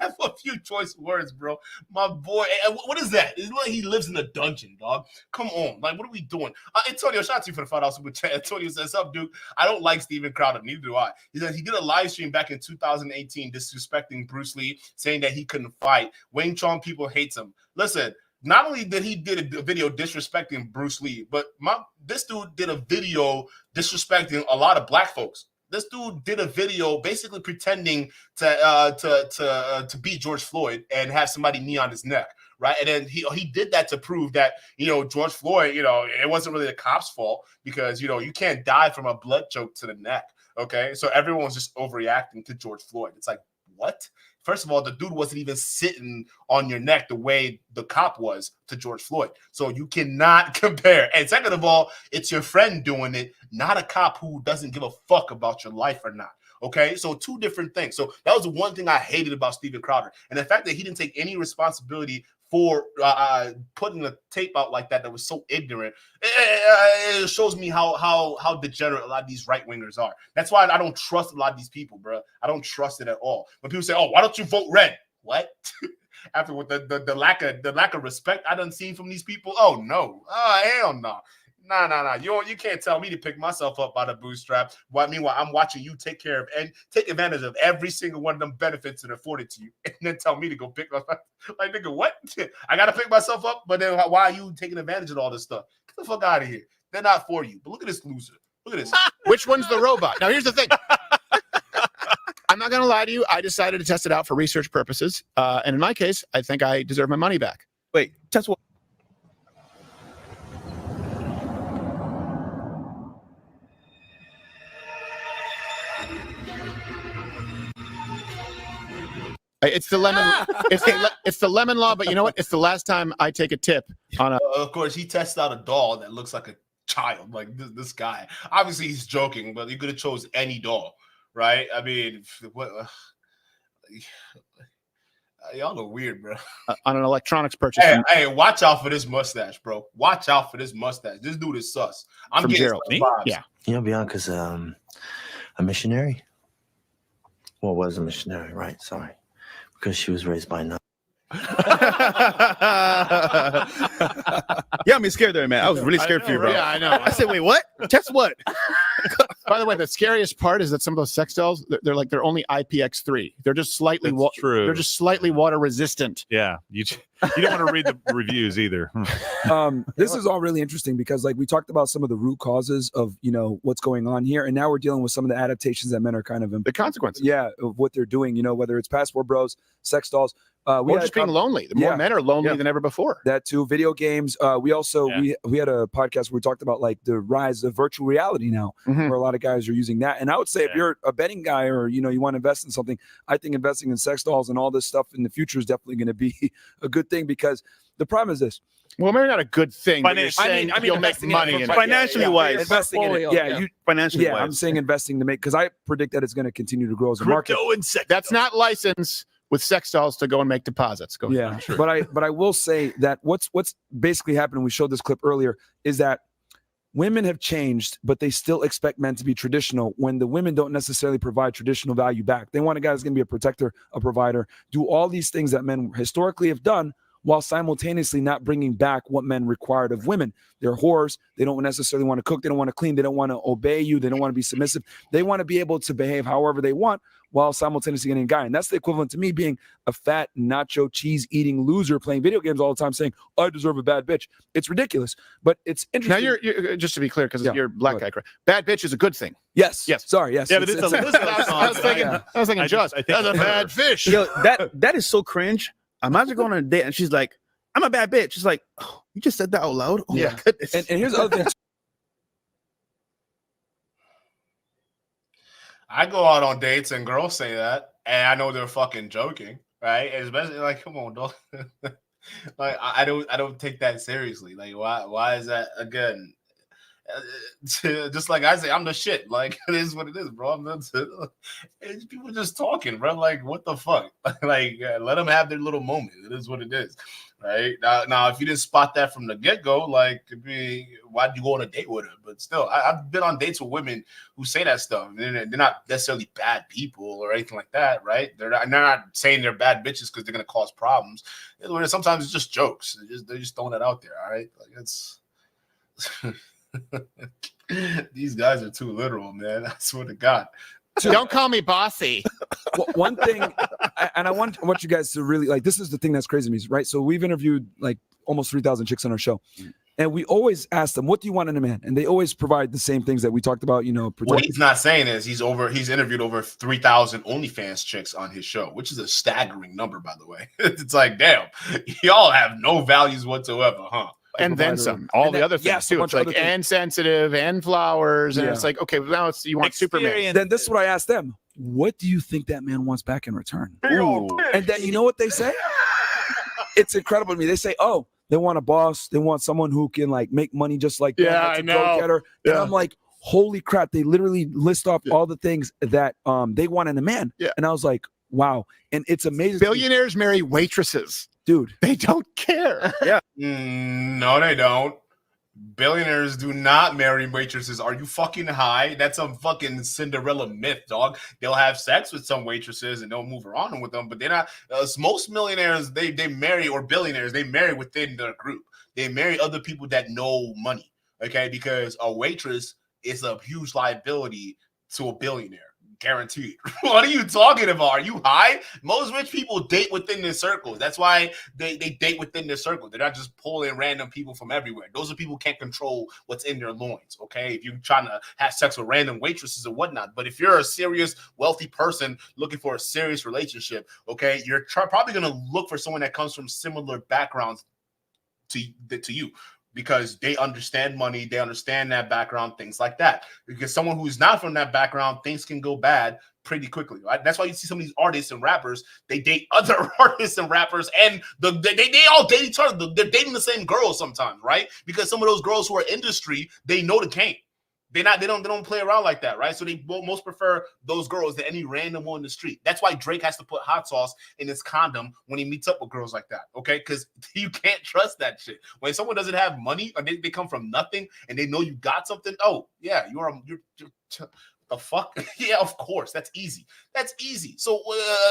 have a few choice words, bro. My boy, what is that? It's like he lives in a dungeon, dog. Come on. Like, what are we doing? Antonio, shout out to you for the $5 super chat. Antonio says, "Up, dude. I don't like Steven Crowder. Neither do I." He says he did a live stream back in 2018 disrespecting Bruce Lee, saying that he couldn't fight. Wing Chun people hates him. Listen, not only did he did a video disrespecting Bruce Lee, but this dude did a video disrespecting a lot of black folks. This dude did a video basically pretending to beat George Floyd and have somebody knee on his neck, right? And then he did that to prove that, George Floyd, it wasn't really the cops' fault, because, you can't die from a blood choke to the neck, okay? So everyone was just overreacting to George Floyd. It's like, what? First of all, the dude wasn't even sitting on your neck the way the cop was to George Floyd. So you cannot compare. And second of all, it's your friend doing it, not a cop who doesn't give a fuck about your life or not. Okay, so two different things. So that was the one thing I hated about Steven Crowder. And the fact that he didn't take any responsibility for putting the tape out like that was so ignorant. It shows me how degenerate a lot of these right-wingers are. That's why I don't trust a lot of these people, bro. I don't trust it at all. When people say, "Oh, why don't you vote red?" What? After with the lack of respect I done seen from these people? Oh no. Oh, hell no. Nah. You can't tell me to pick myself up by the bootstrap. Meanwhile, I'm watching you take care of and take advantage of every single one of them benefits that are afforded to you, and then tell me to go pick myself. Like, nigga, what? I gotta pick myself up, but then why are you taking advantage of all this stuff? Get the fuck out of here. They're not for you. But look at this loser. Look at this. Which one's the robot? Now, here's the thing. I'm not gonna lie to you. I decided to test it out for research purposes, and in my case, I think I deserve my money back. Wait, test what? It's the lemon. It's the lemon law. But you know what? It's the last time I take a tip on a. Of course, he tests out a doll that looks like a child, like this guy. Obviously, he's joking, but he could have chose any doll, right? I mean, what? Y'all are weird, bro. On an electronics purchase. Hey, watch out for this mustache, bro. Watch out for this mustache. This dude is sus. I'm From getting Gerald. some vibes. Yeah. You know, Bianca's a missionary. Well, was a missionary, right? Sorry. Because she was raised by a nun. Yeah, I'm scared there, man. I was really scared for you, bro. Yeah, I know. I said, wait, what? Test what? By the way, the scariest part is that some of those sex dolls, they're only IPX3. They're just slightly true. They're just slightly water resistant. Yeah, you don't want to read the reviews either. This is all really interesting because, like, we talked about some of the root causes of what's going on here, and now we're dealing with some of the adaptations that men are kind of the consequences. Yeah, of what they're doing. Whether it's passport bros, sex dolls, or just being lonely. The more men are lonely than ever before. That too. Video games. We also we had a podcast where we talked about like the rise of virtual reality now, where a lot of guys are using that. And I would say if you're a betting guy or you want to invest in something, I think investing in sex dolls and all this stuff in the future is definitely going to be a good thing because the problem is this. Well, maybe not a good thing. But you're I mean, you'll make money in financially wise. Investing in it. Yeah, financially wise. I'm saying investing to make because I predict that it's going to continue to grow as a market. That's not licensed with sex dolls to go and make deposits. Go yeah, but I will say that what's basically happening. We showed this clip earlier. Is that women have changed, but they still expect men to be traditional when the women don't necessarily provide traditional value back. They want a guy that's going to be a protector, a provider, do all these things that men historically have done while simultaneously not bringing back what men required of women. They're whores. They don't necessarily want to cook. They don't want to clean. They don't want to obey you. They don't want to be submissive. They want to be able to behave however they want while simultaneously getting a guy. And that's the equivalent to me being a fat, nacho, cheese-eating loser playing video games all the time saying, I deserve a bad bitch. It's ridiculous. But it's interesting. Now, you're just to be clear, because you're black guy, correct? Bad bitch is a good thing. Yes. Yes. Sorry. Yes. Yeah, but it's a I was thinking just, that's a bad fish. Yo, that is so cringe. Imagine going on a date and she's like, I'm a bad bitch. She's like, oh, you just said that out loud? Oh, my goodness. And here's the other thing. I go out on dates and girls say that, and I know they're fucking joking, right? And especially like, come on, dog. Like, I don't take that seriously. Like, why is that again? Just like I say, I'm the shit. Like, it is what it is, bro. It's people just talking, bro. Like, what the fuck? Like, let them have their little moment. It is what it is, right? Now, if you didn't spot that from the get go, like, why'd you go on a date with her? But still, I've been on dates with women who say that stuff. They're not necessarily bad people or anything like that, right? They're not saying they're bad bitches because they're gonna cause problems. Sometimes it's just jokes. They're just throwing that out there, all right? Like, it's. These guys are too literal, man. I swear to God. Don't call me bossy. Well, one thing, and I want you guys to really like. This is the thing that's crazy to me, right? So we've interviewed like almost 3,000 chicks on our show, and we always ask them, "What do you want in a man?" And they always provide the same things that we talked about. What he's not saying is he's interviewed over 3,000 OnlyFans chicks on his show, which is a staggering number, by the way. It's like, damn, y'all have no values whatsoever, huh? And then some, all the other things too. It's like and sensitive and flowers, and it's like, okay, now you want Superman. Then this is what I asked them: what do you think that man wants back in return? And then you know what they say? It's incredible to me. They say, "Oh, they want a boss. They want someone who can like make money just like them. I know." And I'm like, holy crap! They literally list off all the things that they want in a man. And I was like, wow. And it's amazing. Billionaires marry waitresses. Dude, they don't care. Yeah. No, they don't. Billionaires do not marry waitresses. Are you fucking high? That's some fucking Cinderella myth, dog. They'll have sex with some waitresses and they'll move on with them, but they're not. Most millionaires, they marry, or billionaires, they marry within their group. They marry other people that know money, Okay, because a waitress is a huge liability to a billionaire. Guaranteed. What are you talking about? Are you high? Most rich people date within their circles. That's why they date within their circle. They're not just pulling random people from everywhere. Those are people who can't control what's in their loins. Okay, if you're trying to have sex with random waitresses or whatnot, but if you're a serious wealthy person looking for a serious relationship, okay, you're probably going to look for someone that comes from similar backgrounds to you. Because they understand money, they understand that background, things like that. Because someone who's not from that background, things can go bad pretty quickly, right? That's why you see some of these artists and rappers, they date other artists and rappers, and they all date each other. They're dating the same girls sometimes, right? Because some of those girls who are industry, they know the game. They don't play around like that, right? So they most prefer those girls than any random one in the street. That's why Drake has to put hot sauce in his condom when he meets up with girls like that, okay? Because you can't trust that shit. When someone doesn't have money or they come from nothing and they know you got something, oh yeah, you're the fuck? Yeah, of course. That's easy. That's easy. So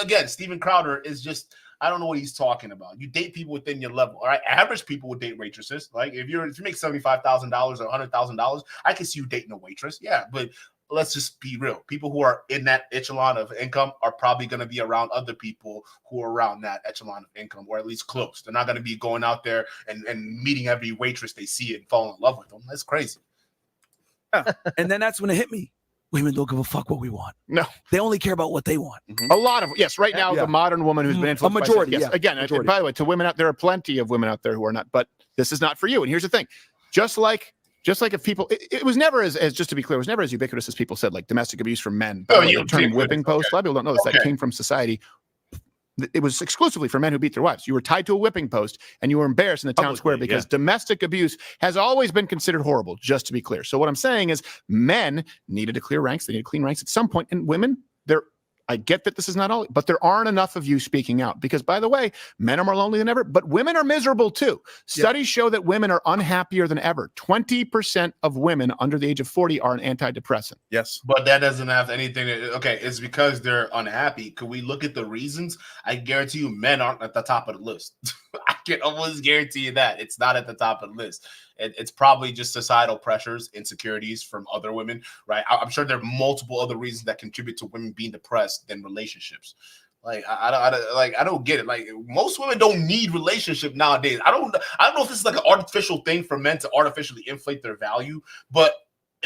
again, Steven Crowder is just, I don't know what he's talking about. You date people within your level. All right. Average people would date waitresses. Like if you make $75,000 or $100,000, I can see you dating a waitress. Yeah, but let's just be real. People who are in that echelon of income are probably going to be around other people who are around that echelon of income, or at least close. They're not going to be going out there and meeting every waitress they see and fall in love with them. That's crazy. And then that's when it hit me. Women don't give a fuck what we want. No, they only care about what they want. A lot of right now, the modern woman who's been influenced a majority. By sex, yes. Again, majority. by the way, to women out there are plenty of women out there who are not, but this is not for you. And here's the thing: just like if people, it was never as just to be clear, it was never as ubiquitous as people said, like domestic abuse from men. The term whipping post. A lot of people don't know this. That came from society. It was exclusively for men who beat their wives. You were tied to a whipping post and you were embarrassed in the town square because domestic abuse has always been considered horrible, just to be clear. So what I'm saying is men needed to clear ranks. They needed to clean ranks at some point. And women, I get that this is not all, but there aren't enough of you speaking out because, by the way, men are more lonely than ever, but women are miserable too. Studies show that women are unhappier than ever. 20% of women under the age of 40 are an antidepressant. Yes. But that doesn't have anything okay, it's because they're unhappy. Could we look at the reasons? I guarantee you men aren't at the top of the list. I can almost guarantee you that. It's not at the top of the list. It's probably just societal pressures, insecurities from other women, right? I'm sure there are multiple other reasons that contribute to women being depressed than relationships. Like I don't get it. Like most women don't need relationship nowadays. I don't know if this is like an artificial thing for men to artificially inflate their value, but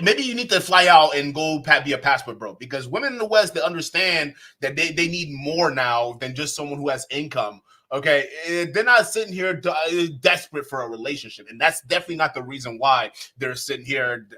maybe you need to fly out and go be a passport bro, because women in the West, they understand that they need more now than just someone who has income. Okay, they're not sitting here desperate for a relationship, and that's definitely not the reason why they're sitting here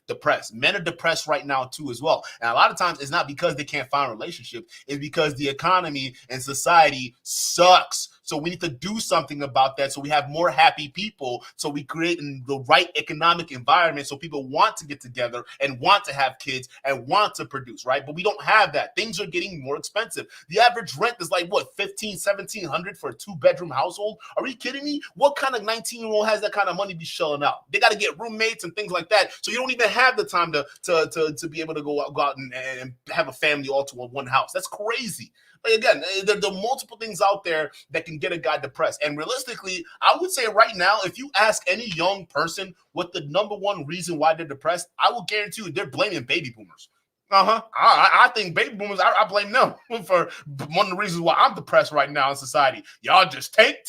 depressed. Men are depressed right now too as well, and a lot of times it's not because they can't find a relationship, it's because the economy and society sucks. So we need to do something about that so we have more happy people, so we create the right economic environment so people want to get together and want to have kids and want to produce, right? But we don't have that. Things are getting more expensive. The average rent is like, what, $1,500-$1,700 for a 2-bedroom household? Are you kidding me? What kind of 19-year-old has that kind of money to be shelling out? They got to get roommates and things like that, so you don't even have the time to be able to go out and have a family all to one house. That's crazy. But again, there are multiple things out there that can get a guy depressed. And realistically, I would say right now, if you ask any young person what the number one reason why they're depressed, I will guarantee you they're blaming baby boomers. I think baby boomers, I blame them for one of the reasons why I'm depressed right now in society. Y'all just take,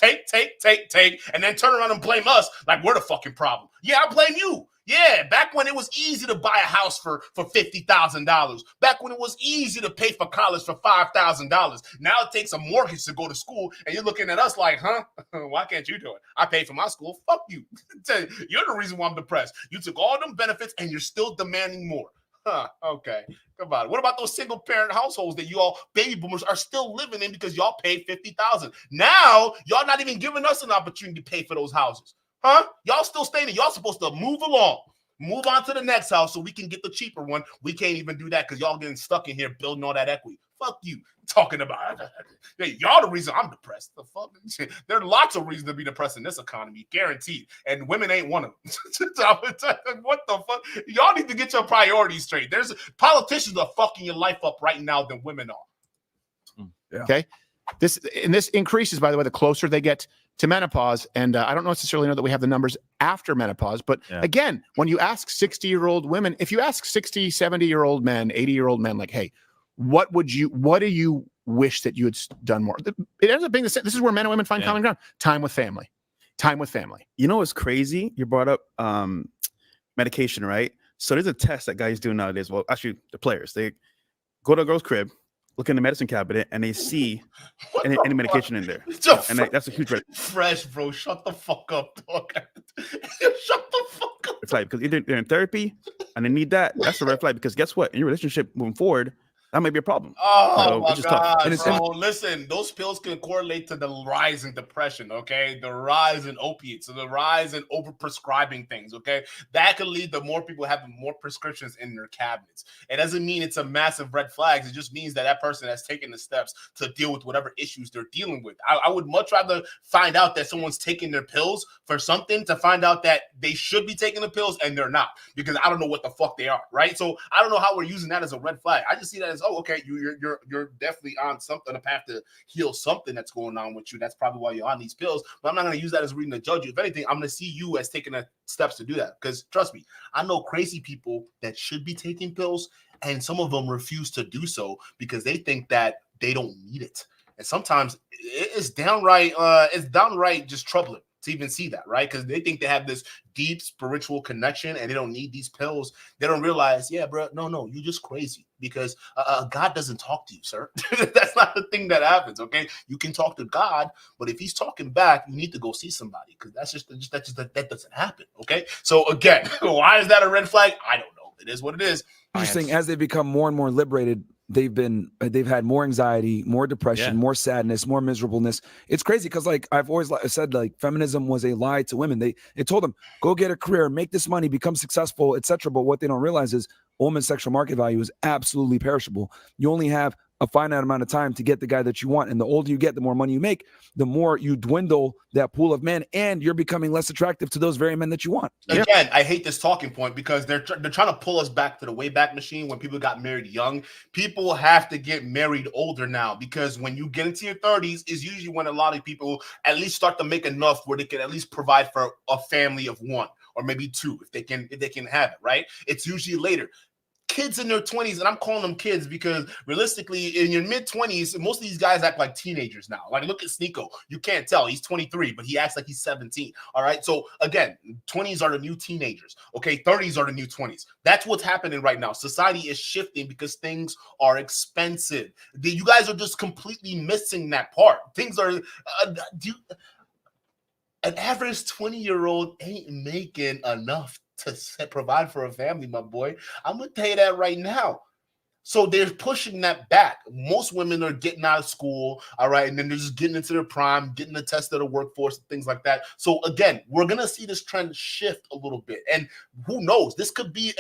and then turn around and blame us like we're the fucking problem. Yeah, I blame you. Yeah, back when it was easy to buy a house for $50,000. Back when it was easy to pay for college for $5,000. Now it takes a mortgage to go to school, and you're looking at us like, huh? Why can't you do it? I paid for my school. Fuck you. You're the reason why I'm depressed. You took all them benefits, and you're still demanding more. Okay. Come on. What about those single parent households that you all baby boomers are still living in because y'all paid $50,000? Now y'all not even giving us an opportunity to pay for those houses. Huh? Y'all still staying? Y'all supposed to move along. Move on to the next house so we can get the cheaper one. We can't even do that because y'all getting stuck in here building all that equity. Fuck you. Talking about y'all the reason I'm depressed. The fuck? There are lots of reasons to be depressed in this economy, guaranteed. And women ain't one of them. What the fuck? Y'all need to get your priorities straight. There's politicians are fucking your life up right now than women are. Okay. This increases, by the way, the closer they get to menopause. And I don't necessarily know that we have the numbers after menopause, but again, when you ask 60-year-old women, if you ask 60, 70-year-old men, 80-year-old men, like, hey, what do you wish that you had done more? It ends up being the same. This is where men and women find common ground. Time with family. You know what's crazy? You brought up medication, right? So there's a test that guys do nowadays. Well, actually, the players, they go to a girl's crib, look in the medicine cabinet, and they see any medication in there. And that's a huge red. Fresh, bro. Shut the fuck up, dog. Shut the fuck up. It's like, because either they're in therapy and they need that. That's a red flag. Because guess what? In your relationship moving forward, that might be a problem. Oh my it's tough. God, bro. Listen, those pills can correlate to the rise in depression, okay? The rise in opiates, so the rise in overprescribing things, okay? That could lead to more people having more prescriptions in their cabinets. It doesn't mean it's a massive red flag. It just means that that person has taken the steps to deal with whatever issues they're dealing with. I would much rather find out that someone's taking their pills for something to find out that they should be taking the pills and they're not, because I don't know what the fuck they are, right? So I don't know how we're using that as a red flag. I just see that as, oh, okay, you're definitely on something, a path to heal something that's going on with you. That's probably why you're on these pills. But I'm not going to use that as a reason to judge you. If anything, I'm going to see you as taking the steps to do that. Because trust me, I know crazy people that should be taking pills, and some of them refuse to do so because they think that they don't need it. And sometimes it's downright just troubling to even see that, right? Because they think they have this deep spiritual connection and they don't need these pills. They don't realize, yeah, bro, no, you're just crazy because God doesn't talk to you, sir. That's not the thing that happens, okay? You can talk to God, but if he's talking back, you need to go see somebody because that doesn't happen, okay? So again, why is that a red flag? I don't know. It is what it is. Interesting. As they become more and more liberated, they've had more anxiety, more depression, more sadness, more miserableness. It's crazy because, like, I've always said, like, feminism was a lie to women. It told them, go get a career, make this money, become successful, etc. But what they don't realize is a woman's sexual market value is absolutely perishable. You only have a finite amount of time to get the guy that you want. And the older you get, the more money you make, the more you dwindle that pool of men, and you're becoming less attractive to those very men that you want. Again, I hate this talking point because they're trying to pull us back to the Wayback Machine when people got married young. People have to get married older now because when you get into your 30s is usually when a lot of people at least start to make enough where they can at least provide for a family of one or maybe two if they can have it, right? It's usually later. Kids in their 20s, and I'm calling them kids because realistically, in your mid-20s, most of these guys act like teenagers now. Like, look at Sneeko. You can't tell. He's 23, but he acts like he's 17. All right? So, again, 20s are the new teenagers. Okay? 30s are the new 20s. That's what's happening right now. Society is shifting because things are expensive. You guys are just completely missing that part. Things are... an average 20-year-old ain't making enough to provide for a family, my boy. I'm going to tell you that right now. So they're pushing that back. Most women are getting out of school, all right, and then they're just getting into their prime, getting the test of the workforce and things like that. So again, we're going to see this trend shift a little bit. And who knows? This could be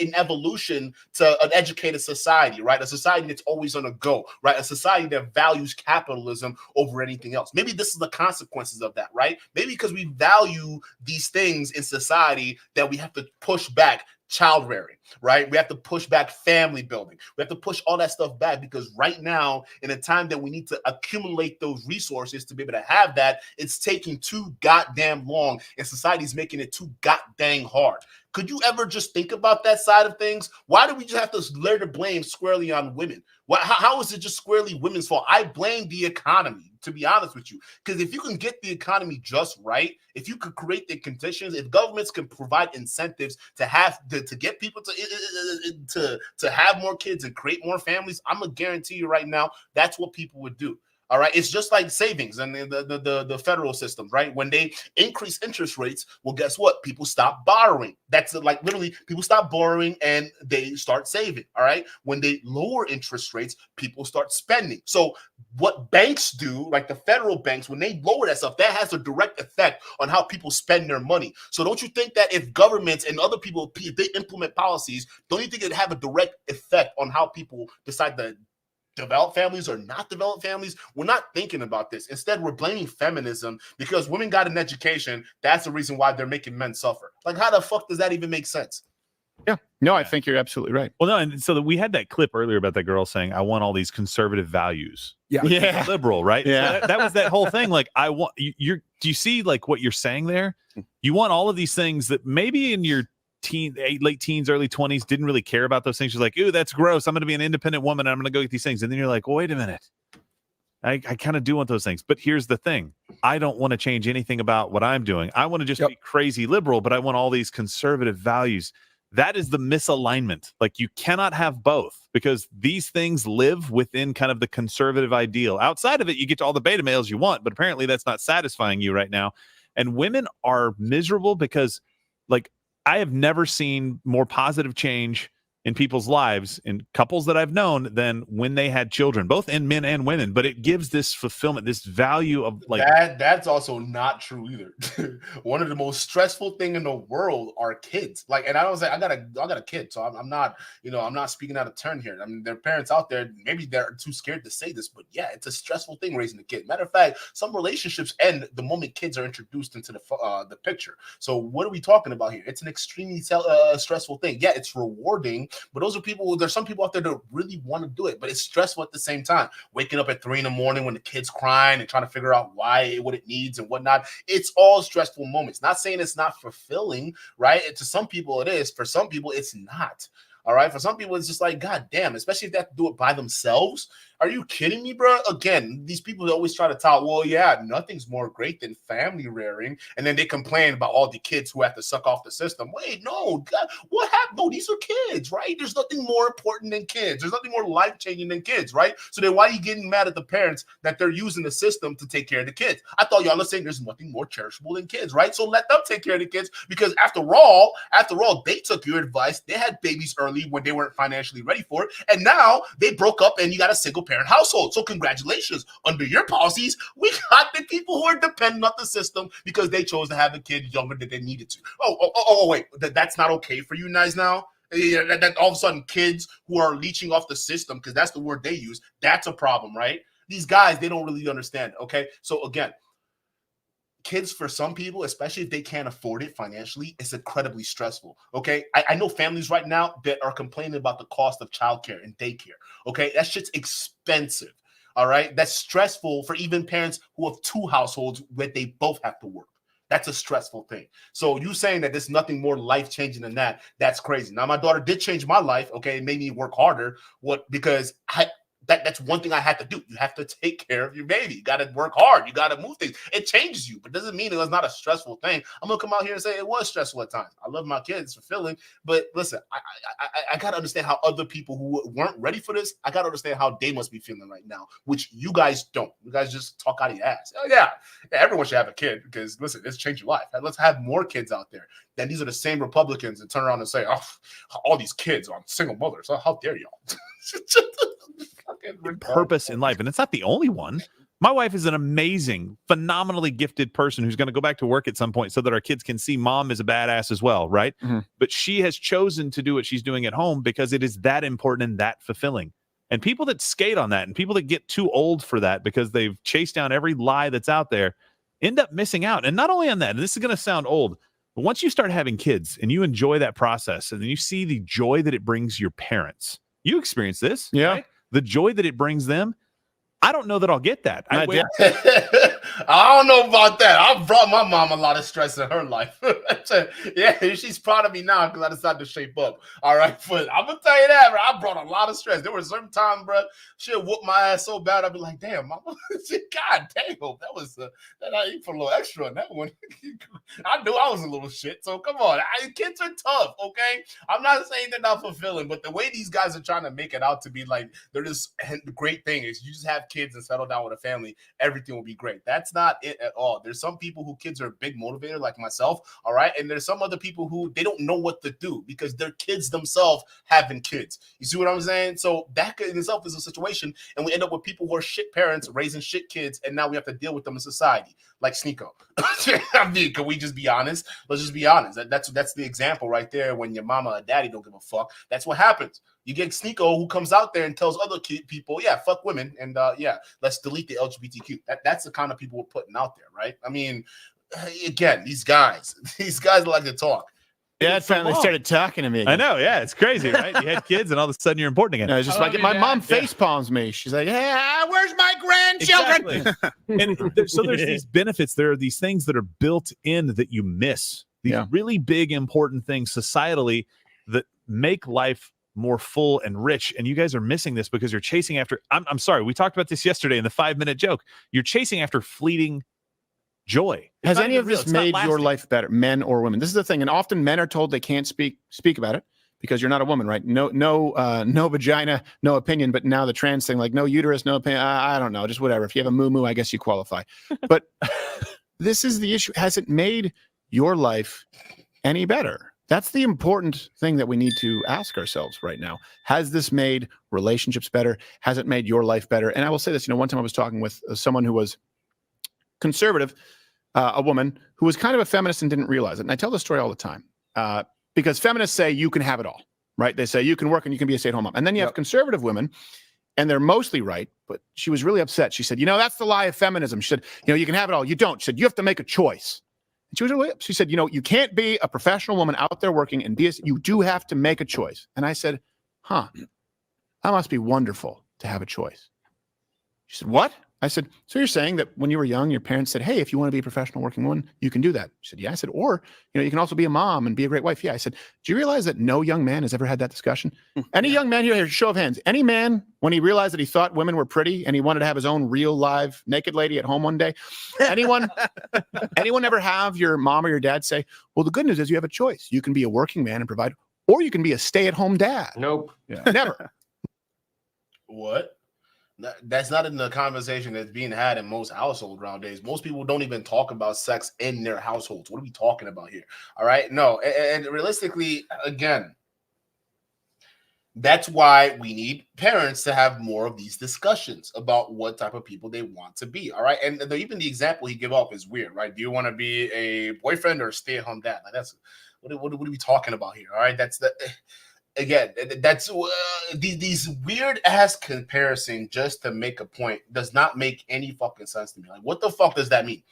an evolution to an educated society, right? A society that's always on the go, right? A society that values capitalism over anything else. Maybe this is the consequences of that, right? Maybe because we value these things in society that we have to push back child rearing, right? We have to push back family building. We have to push all that stuff back because right now, in a time that we need to accumulate those resources to be able to have that, it's taking too goddamn long and society's making it too goddamn hard. Could you ever just think about that side of things? Why do we just have to lay the blame squarely on women? How is it just squarely women's fault? I blame the economy, to be honest with you. Because if you can get the economy just right, if you could create the conditions, if governments can provide incentives to have to get people to have more kids and create more families, I'm gonna guarantee you right now that's what people would do. All right, it's just like savings and the federal system, right? When they increase interest rates, well, guess what? People stop borrowing. That's like literally people stop borrowing and they start saving. All right, when they lower interest rates, people start spending. So what banks do, like the federal banks, when they lower that stuff, that has a direct effect on how people spend their money. So don't you think that if governments and other people, if they implement policies, don't you think it'd have a direct effect on how people decide to develop families or not develop families? We're not thinking about this. Instead, we're blaming feminism because women got an education. That's the reason why they're making men suffer. Like, how the fuck does that even make sense? Yeah. No, I think you're absolutely right. Well, no, and so we had that clip earlier about that girl saying, "I want all these conservative values." Yeah, But she's a liberal, right? Yeah, so that was that whole thing. Like, I want you're. Do you see like what you're saying there? You want all of these things that maybe in your late teens, early 20s didn't really care about those things. You're like, "Ooh, that's gross. I'm going to be an independent woman. And I'm going to go get these things." And then you're like, well, "Wait a minute. I kind of do want those things." But here's the thing. I don't want to change anything about what I'm doing. I want to just be crazy liberal, but I want all these conservative values. That is the misalignment. Like, you cannot have both, because these things live within kind of the conservative ideal. Outside of it, you get to all the beta males you want, but apparently that's not satisfying you right now. And women are miserable because, like, I have never seen more positive change in people's lives, in couples that I've known, than when they had children, both in men and women. But it gives this fulfillment, this value of like that's also not true either. One of the most stressful thing in the world are kids. Like, and I don't say I got a kid, so I'm not, I'm not speaking out of turn here. I mean, there are parents out there, maybe they're too scared to say this, but yeah, it's a stressful thing raising a kid. Matter of fact, some relationships end the moment kids are introduced into the picture. So what are we talking about here? It's an extremely stressful thing. Yeah, it's rewarding. But there's some people out there that really want to do it, but it's stressful at the same time. Waking up at 3 a.m. when the kid's crying and trying to figure out what it needs and whatnot. It's all stressful moments. Not saying it's not fulfilling, right? To some people it is. For some people, it's not. All right. For some people, it's just like, God damn, especially if they have to do it by themselves. Are you kidding me, bro? Again, these people always try to talk, well, yeah, nothing's more great than family rearing. And then they complain about all the kids who have to suck off the system. Wait, no, God, what happened? No, these are kids, right? There's nothing more important than kids. There's nothing more life-changing than kids, right? So then why are you getting mad at the parents that they're using the system to take care of the kids? I thought y'all were saying there's nothing more cherishable than kids, right? So let them take care of the kids, because after all, they took your advice. They had babies early when they weren't financially ready for it. And now they broke up and you got a single parent household. So congratulations. Under your policies, we got the people who are dependent on the system because they chose to have a kid younger than they needed to. Wait, that's not okay for you guys now? That all of a sudden kids who are leeching off the system, because that's the word they use, that's a problem, right? These guys, they don't really understand, okay? So again, kids, for some people, especially if they can't afford it financially, it's incredibly stressful. Okay. I know families right now that are complaining about the cost of childcare and daycare. Okay. That shit's expensive. All right. That's stressful for even parents who have 2 households where they both have to work. That's a stressful thing. So you saying that there's nothing more life-changing than that, that's crazy. Now, my daughter did change my life. Okay. It made me work harder. Because that's one thing I had to do. You have to take care of your baby. You got to work hard. You got to move things. It changes you, but doesn't mean it was not a stressful thing. I'm going to come out here and say it was stressful at times. I love my kids, fulfilling, but listen, I got to understand how other people who weren't ready for this, I got to understand how they must be feeling right now, which you guys don't. You guys just talk out of your ass. Oh, yeah, everyone should have a kid because, listen, it's changed your life. Let's have more kids out there. Then these are the same Republicans that turn around and say, oh, all these kids on single mothers. Oh, how dare y'all? Purpose in life, and it's not the only one. My wife is an amazing, phenomenally gifted person who's going to go back to work at some point so that our kids can see mom is a badass as well, right? Mm-hmm. But she has chosen to do what she's doing at home because it is that important and that fulfilling. And people that skate on that and people that get too old for that because they've chased down every lie that's out there end up missing out. And not only on that, and this is going to sound old, but once you start having kids and you enjoy that process and then you see the joy that it brings your parents, you experience this, right? The joy that it brings them. I don't know that I'll get that. I don't know about that. I've brought my mom a lot of stress in her life. Yeah, she's proud of me now because I decided to shape up. All right, but I'm gonna tell you that, bro. I brought a lot of stress. There were certain times, bro, she'll whoop my ass so bad I'd be like, "Damn, mama, God damn, that was that I put a little extra on that one." I knew I was a little shit, so come on. Kids are tough, okay? I'm not saying they're not fulfilling, but the way these guys are trying to make it out to be like they're this great thing is you just have kids and settle down with a family, everything will be great. That's not it at all. There's some people who kids are a big motivator, like myself, all right? And there's some other people who they don't know what to do because their kids themselves having kids. You see what I'm saying? So that in itself is a situation, and we end up with people who are shit parents raising shit kids, and now we have to deal with them in society, like Sneeko. I mean, can we just be honest? Let's just be honest. That's the example right there. When your mama or daddy don't give a fuck, that's what happens. You get Sneeko who comes out there and tells other people, yeah, fuck women, and yeah, let's delete the LGBTQ. That's the kind of people we're putting out there, right? I mean, again, these guys like to talk. Dad finally started talking to me again. I know, yeah, it's crazy, right? You had kids, and all of a sudden you're important again. No, it's just like my mom face palms me. She's like, "Yeah, where's my grandchildren?" Exactly. And so there's these benefits. There are these things that are built in that you miss. These really big, important things societally that make life more full and rich. And you guys are missing this because you're chasing after. I'm sorry. We talked about this yesterday in the 5-minute joke. You're chasing after fleeting joy. Has any of this made your life better, men or women? This is the thing, and often men are told they can't speak about it because you're not a woman, right? No vagina, no opinion. But now the trans thing, like no uterus, no opinion. I don't know, just whatever. If you have a moo, I guess you qualify. But this is the issue. Has it made your life any better? That's the important thing that we need to ask ourselves right now. Has this made relationships better? Has it made your life better? And I will say this. One time I was talking with someone who was conservative, a woman who was kind of a feminist and didn't realize it. And I tell this story all the time because feminists say you can have it all, right? They say you can work and you can be a stay-at-home mom. And then you have conservative women, and they're mostly right, but she was really upset. She said, that's the lie of feminism. She said, you can have it all. You don't. She said, you have to make a choice. And she was really upset. She said, you can't be a professional woman out there working and you do have to make a choice. And I said, that must be wonderful to have a choice. She said, what? I said, so you're saying that when you were young, your parents said, hey, if you want to be a professional working woman, you can do that. She said, yeah. I said, or, you can also be a mom and be a great wife. Yeah. I said, do you realize that no young man has ever had that discussion? Any young man here, show of hands, any man, when he realized that he thought women were pretty and he wanted to have his own real live naked lady at home one day, anyone ever have your mom or your dad say, well, the good news is you have a choice. You can be a working man and provide, or you can be a stay-at-home dad. Nope. Yeah. Never. What? That's not in the conversation that's being had in most households nowadays. Most people don't even talk about sex in their households. What are we talking about here? All right. No. And realistically, again, that's why we need parents to have more of these discussions about what type of people they want to be. All right. And even the example he gave off is weird, right? Do you want to be a boyfriend or a stay-at-home dad? Like that's what are we talking about here? All right. That's these weird ass comparison just to make a point does not make any fucking sense to me. Like, what the fuck does that mean?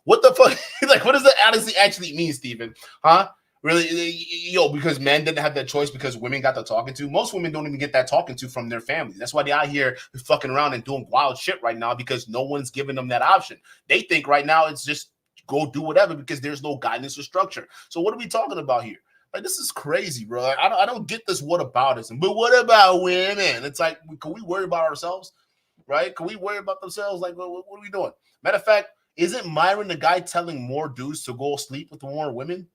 What the fuck? Like, what does that honestly actually mean, Steven? Huh? Really? Because men didn't have that choice because women got the talking to. Most women don't even get that talking to from their families. That's why they're out here fucking around and doing wild shit right now because no one's giving them that option. They think right now it's just go do whatever because there's no guidance or structure. So what are we talking about here? Like, this is crazy, bro. Like, I don't get this whataboutism. But what about women? It's like, can we worry about ourselves? Right? Can we worry about themselves? Like, what are we doing? Matter of fact, isn't Myron the guy telling more dudes to go sleep with more women?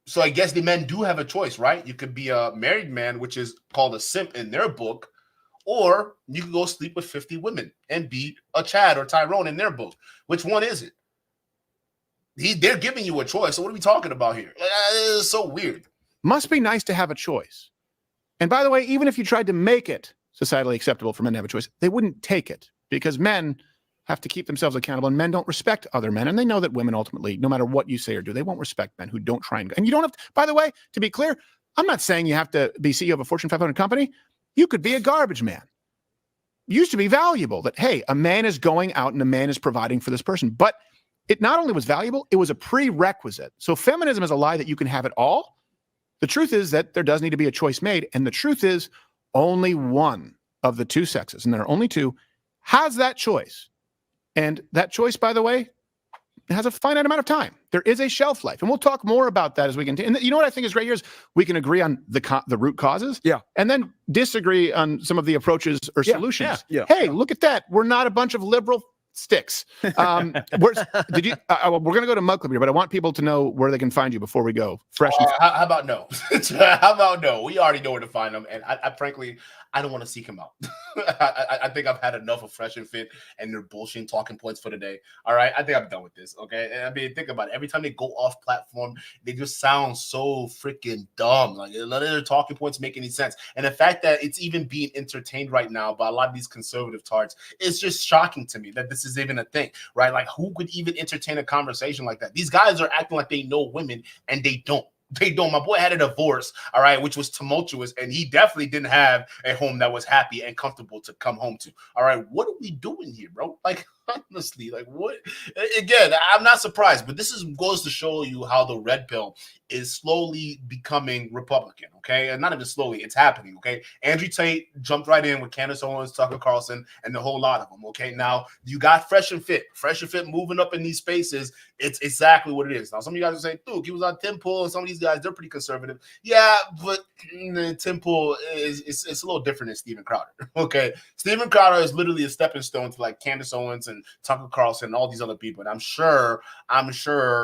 So I guess the men do have a choice, right? You could be a married man, which is called a simp in their book, or you can go sleep with 50 women and be a Chad or Tyrone in their book. Which one is it? They're giving you a choice. So what are we talking about here? It's so weird. Must be nice to have a choice. And by the way, even if you tried to make it societally acceptable for men to have a choice, they wouldn't take it because men have to keep themselves accountable and men don't respect other men. And they know that women ultimately, no matter what you say or do, they won't respect men who don't try and you don't have to, by the way, to be clear, I'm not saying you have to be CEO of a Fortune 500 company. You could be a garbage man. It used to be valuable that, hey, a man is going out and a man is providing for this person. But it not only was valuable, it was a prerequisite. So feminism is a lie that you can have it all. The truth is that there does need to be a choice made. And the truth is only one of the two sexes, and there are only two, has that choice. And that choice, by the way, has a finite amount of time. There is a shelf life. And we'll talk more about that as we continue. And you know what I think is great here is we can agree on the root causes. Yeah. And then disagree on some of the approaches or solutions. Hey, look at that. We're not a bunch of liberal sticks. We're going to go to Mug Club here, but I want people to know where they can find you before we go. Fresh. How about no? How about no? We already know where to find them. And I frankly, I don't want to seek him out. I think I've had enough of Fresh and Fit and their bullshit talking points for today. All right. I think I'm done with this. Okay. I mean, think about it. Every time they go off platform, they just sound so freaking dumb. Like none of their talking points make any sense. And the fact that it's even being entertained right now by a lot of these conservative tards is just shocking to me that this is even a thing, right? Like who could even entertain a conversation like that? These guys are acting like they know women and they don't. They don't. My boy had a divorce, all right, which was tumultuous, and he definitely didn't have a home that was happy and comfortable to come home to. All right, what are we doing here, bro? Like, Honestly, like what? Again, I'm not surprised, but goes to show you how the red pill is slowly becoming Republican. Okay, and not even slowly, it's happening. Okay, Andrew Tate jumped right in with Candace Owens, Tucker Carlson, and the whole lot of them. Okay, now you got Fresh and Fit moving up in these spaces. It's exactly what it is. Now, some of you guys are saying, "Dude, he was on Tim Pool," and some of these guys they're pretty conservative. Yeah, but Tim Pool it's a little different than Steven Crowder. Okay, Steven Crowder is literally a stepping stone to like Candace Owens and Tucker Carlson and all these other people. And I'm sure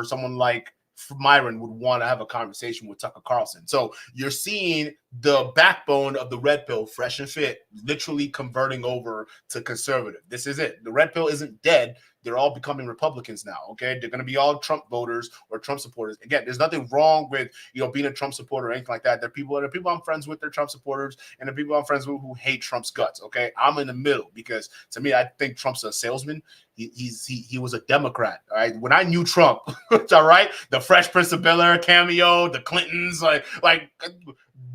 someone like Myron would want to have a conversation with Tucker Carlson. So you're seeing the backbone of the red pill, Fresh and Fit, literally converting over to conservative. This is it. The red pill isn't dead. They're all becoming Republicans now. Okay, they're going to be all Trump voters or Trump supporters. Again, there's nothing wrong with being a Trump supporter or anything like that. There are people I'm friends with, they're Trump supporters, and the people I'm friends with who hate Trump's guts. Okay, I'm in the middle because to me, I think Trump's a salesman. He was a Democrat. All right, when I knew Trump, all right, the Fresh Prince of Bel-Air cameo, the Clintons,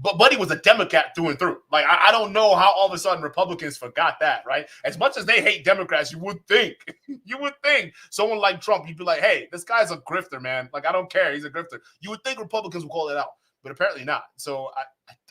but Buddy was a Democrat through and through. Like, I don't know how all of a sudden Republicans forgot that, right? As much as they hate Democrats, you would think someone like Trump, you'd be like, hey, this guy's a grifter, man. Like, I don't care. He's a grifter. You would think Republicans would call it out, but apparently not. So,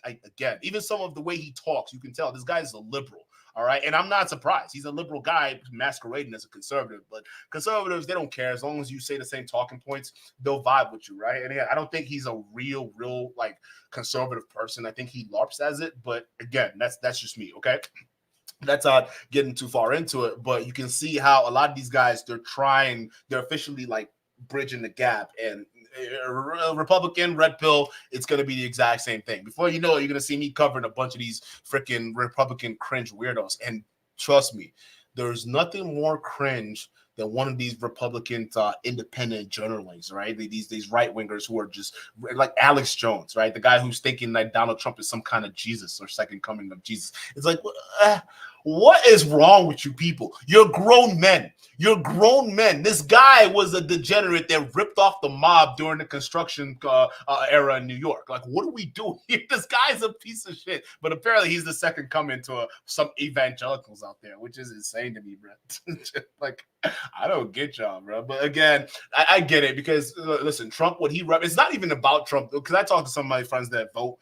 I again, even some of the way he talks, you can tell this guy is a liberal. All right. And I'm not surprised. He's a liberal guy masquerading as a conservative, but conservatives, they don't care. As long as you say the same talking points, they'll vibe with you. Right. And again, I don't think he's a real like conservative person. I think he LARPs as it. But again, that's just me. OK. That's not getting too far into it. But you can see how a lot of these guys, they're officially like bridging the gap. And Republican red pill, it's going to be the exact same thing. Before you know it, you're going to see me covering a bunch of these freaking Republican cringe weirdos. And trust me, there's nothing more cringe than one of these Republican independent journalists, right? These right wingers who are just like Alex Jones, right? The guy who's thinking that Donald Trump is some kind of Jesus or second coming of Jesus. It's like, what is wrong with you people? You're grown men. You're grown men. This guy was a degenerate that ripped off the mob during the construction era in New York. Like, what are we doing here? This guy's a piece of shit. But apparently he's the second coming to some evangelicals out there, which is insane to me, bro. Like, I don't get y'all, bro. But again, I get it because, listen, Trump, what he it's not even about Trump. Because I talked to some of my friends that vote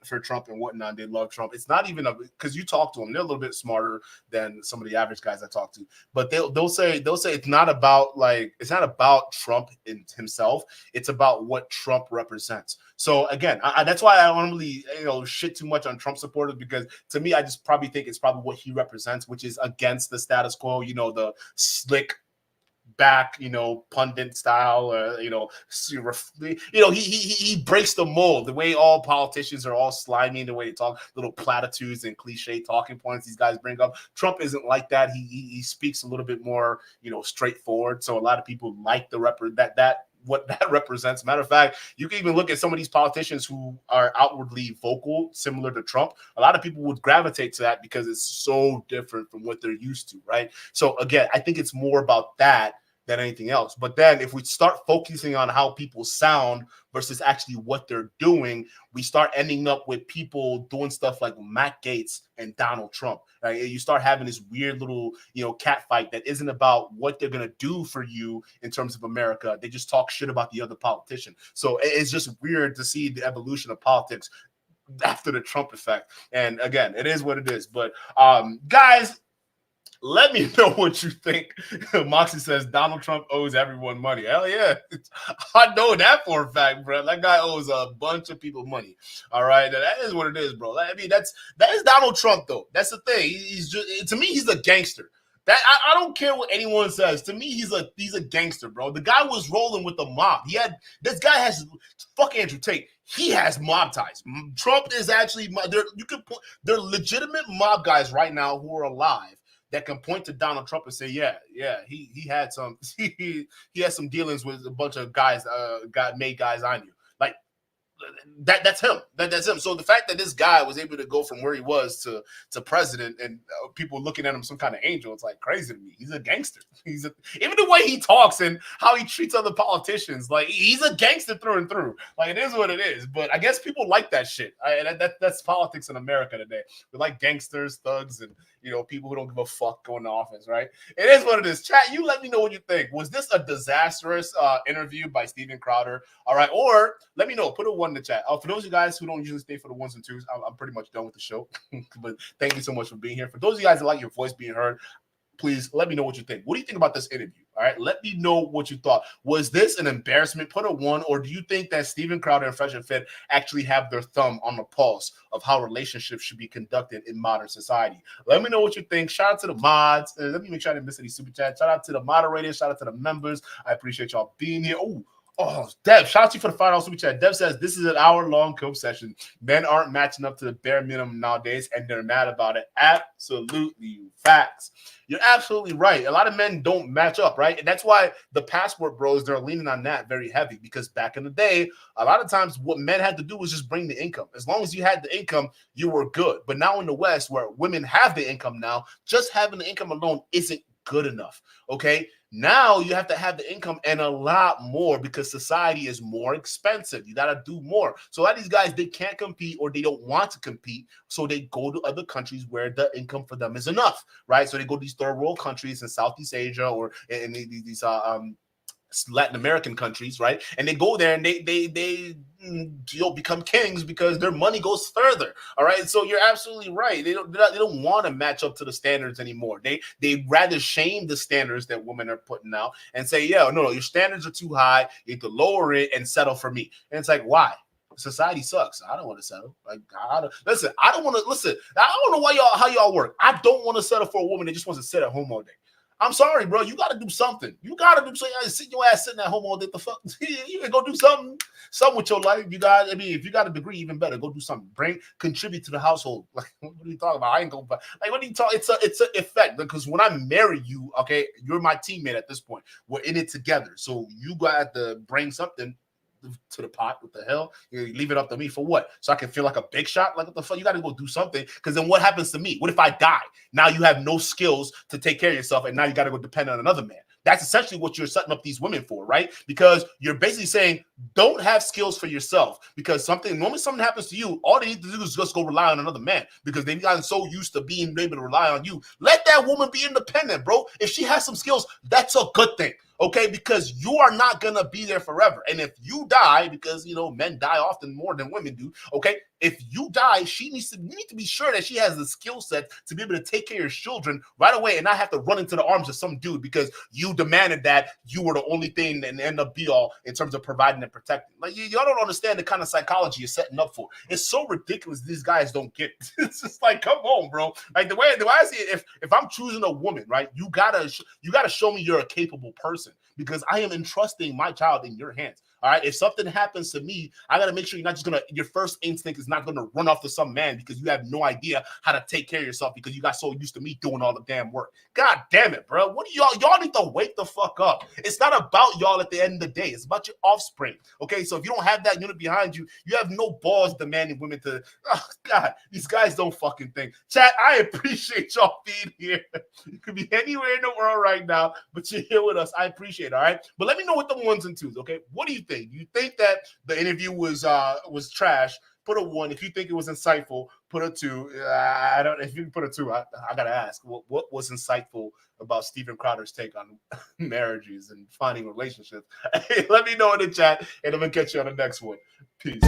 for Trump and whatnot. They love Trump. It's not even because you talk to them. They're a little bit smarter than some of the average guys I talk to. But they'll say it's not about Trump in himself. It's about what Trump represents. So again, that's why I don't really shit too much on Trump supporters, because to me, I just probably think it's probably what he represents, which is against the status quo. The slick back, pundit style, he breaks the mold. The way all politicians are all slimy, the way they talk, little platitudes and cliche talking points these guys bring up. Trump isn't like that. He speaks a little bit more, straightforward. So a lot of people like what that represents. Matter of fact, you can even look at some of these politicians who are outwardly vocal, similar to Trump. A lot of people would gravitate to that because it's so different from what they're used to, right? So again, I think it's more about that than anything else. But then if we start focusing on how people sound versus actually what they're doing, we start ending up with people doing stuff like Matt Gaetz and Donald Trump. Right? You start having this weird little, cat fight that isn't about what they're going to do for you in terms of America. They just talk shit about the other politician. So it's just weird to see the evolution of politics after the Trump effect. And again, it is what it is. But guys, let me know what you think. Moxie says Donald Trump owes everyone money. Hell yeah. I know that for a fact, bro. That guy owes a bunch of people money. All right. That is what it is, bro. I mean, that is Donald Trump, though. That's the thing. He's just, to me, he's a gangster. That I don't care what anyone says. To me, he's a gangster, bro. The guy was rolling with the mob. This guy has fuck Andrew Tate. He has mob ties. Trump is actually they're legitimate mob guys right now who are alive that can point to Donald Trump and say, yeah, he had some he had some dealings with a bunch of guys, made guys I knew. Like that's him. That's him. So the fact that this guy was able to go from where he was to president and people looking at him some kind of angel, it's like crazy to me. He's a gangster. Even the way he talks and how he treats other politicians, like he's a gangster through and through. Like it is what it is. But I guess people like that shit. That's politics in America today. We like gangsters, thugs, and people who don't give a fuck going to office, right? It is what it is. Chat, you let me know what you think. Was this a disastrous interview by Steven Crowder? All right, or let me know. Put a 1 in the chat. For those of you guys who don't usually stay for the 1s and 2s, I'm pretty much done with the show. But thank you so much for being here. For those of you guys that like your voice being heard, please let me know what you think. What do you think about this interview? All right, let me know what you thought. Was this an embarrassment? Put a 1, or do you think that Steven Crowder and Fresh and Fit actually have their thumb on the pulse of how relationships should be conducted in modern society? Let me know what you think. Shout out to the mods. Let me make sure I didn't miss any super chats. Shout out to the moderators. Shout out to the members. I appreciate y'all being here. Oh, Dev, shout out to you for the $5 super chat. Dev says this is an hour-long cope session. Men aren't matching up to the bare minimum nowadays, and they're mad about it. Absolutely facts. You're absolutely right. A lot of men don't match up, right? And that's why the passport bros, they're leaning on that very heavy, because back in the day, a lot of times what men had to do was just bring the income. As long as you had the income, you were good. But now in the West, where women have the income now, just having the income alone isn't good enough, okay? Now you have to have the income and a lot more, because society is more expensive. You got to do more. So a lot of these guys, they can't compete, or they don't want to compete. So they go to other countries where the income for them is enough, right? So they go to these third world countries in Southeast Asia, or in these Latin American countries, right? And they go there and they become kings because their money goes further. All right. So you're absolutely right. They don't want to match up to the standards anymore. They rather shame the standards that women are putting out and say, yeah, no, your standards are too high. You need to lower it and settle for me. And it's like, why? Society sucks. I don't want to settle. Like, I don't know how y'all work. I don't want to settle for a woman that just wants to sit at home all day. I'm sorry, bro. You got to do something. You got to do something. Sit your ass sitting at home all day. The fuck? You can go do something with your life. If you got a degree, even better. Go do something. Contribute to the household. Like, what are you talking about? I ain't going. Like, what are you talking? It's an effect, because when I marry you, okay, you're my teammate at this point. We're in it together. So you got to bring something to the pot. What the hell? You leave it up to me for what? So I can feel like a big shot? Like, what the fuck? You got to go do something, because then what happens to me? What if I die? Now you have no skills to take care of yourself, and now you got to go depend on another man. That's essentially what you're setting up these women for, right? Because you're basically saying, don't have skills for yourself, because normally something happens to you, all they need to do is just go rely on another man, because they've gotten so used to being able to rely on you. Let that woman be independent, bro. If she has some skills, that's a good thing. Okay, because you are not gonna be there forever. And if you die, because men die often more than women do, okay, if you die, you need to be sure that she has the skill set to be able to take care of your children right away, and not have to run into the arms of some dude because you demanded that you were the only thing and end up be all in terms of providing and protecting. Like, y'all don't understand the kind of psychology you're setting up for. It's so ridiculous these guys don't get it. It's just like, come on, bro. Like, the way I see it, if I'm choosing a woman, right, you gotta show me you're a capable person, because I am entrusting my child in your hands. All right. If something happens to me, I got to make sure you're not just your first instinct is not going to run off to some man because you have no idea how to take care of yourself, because you got so used to me doing all the damn work. God damn it, bro. What do y'all need to wake the fuck up. It's not about y'all at the end of the day. It's about your offspring. Okay. So if you don't have that unit behind you, you have no balls demanding women to, oh God, these guys don't fucking think. Chat, I appreciate y'all being here. You could be anywhere in the world right now, but you're here with us. I appreciate it. All right. But let me know what the 1s and 2s. Okay. What do you think? You think that the interview was trash? Put a 1. If you think it was insightful, put a 2. If you can put a 2, I gotta ask, what was insightful about Steven Crowder's take on marriages and finding relationships? Hey, let me know in the chat, and I'm gonna catch you on the next one. Peace.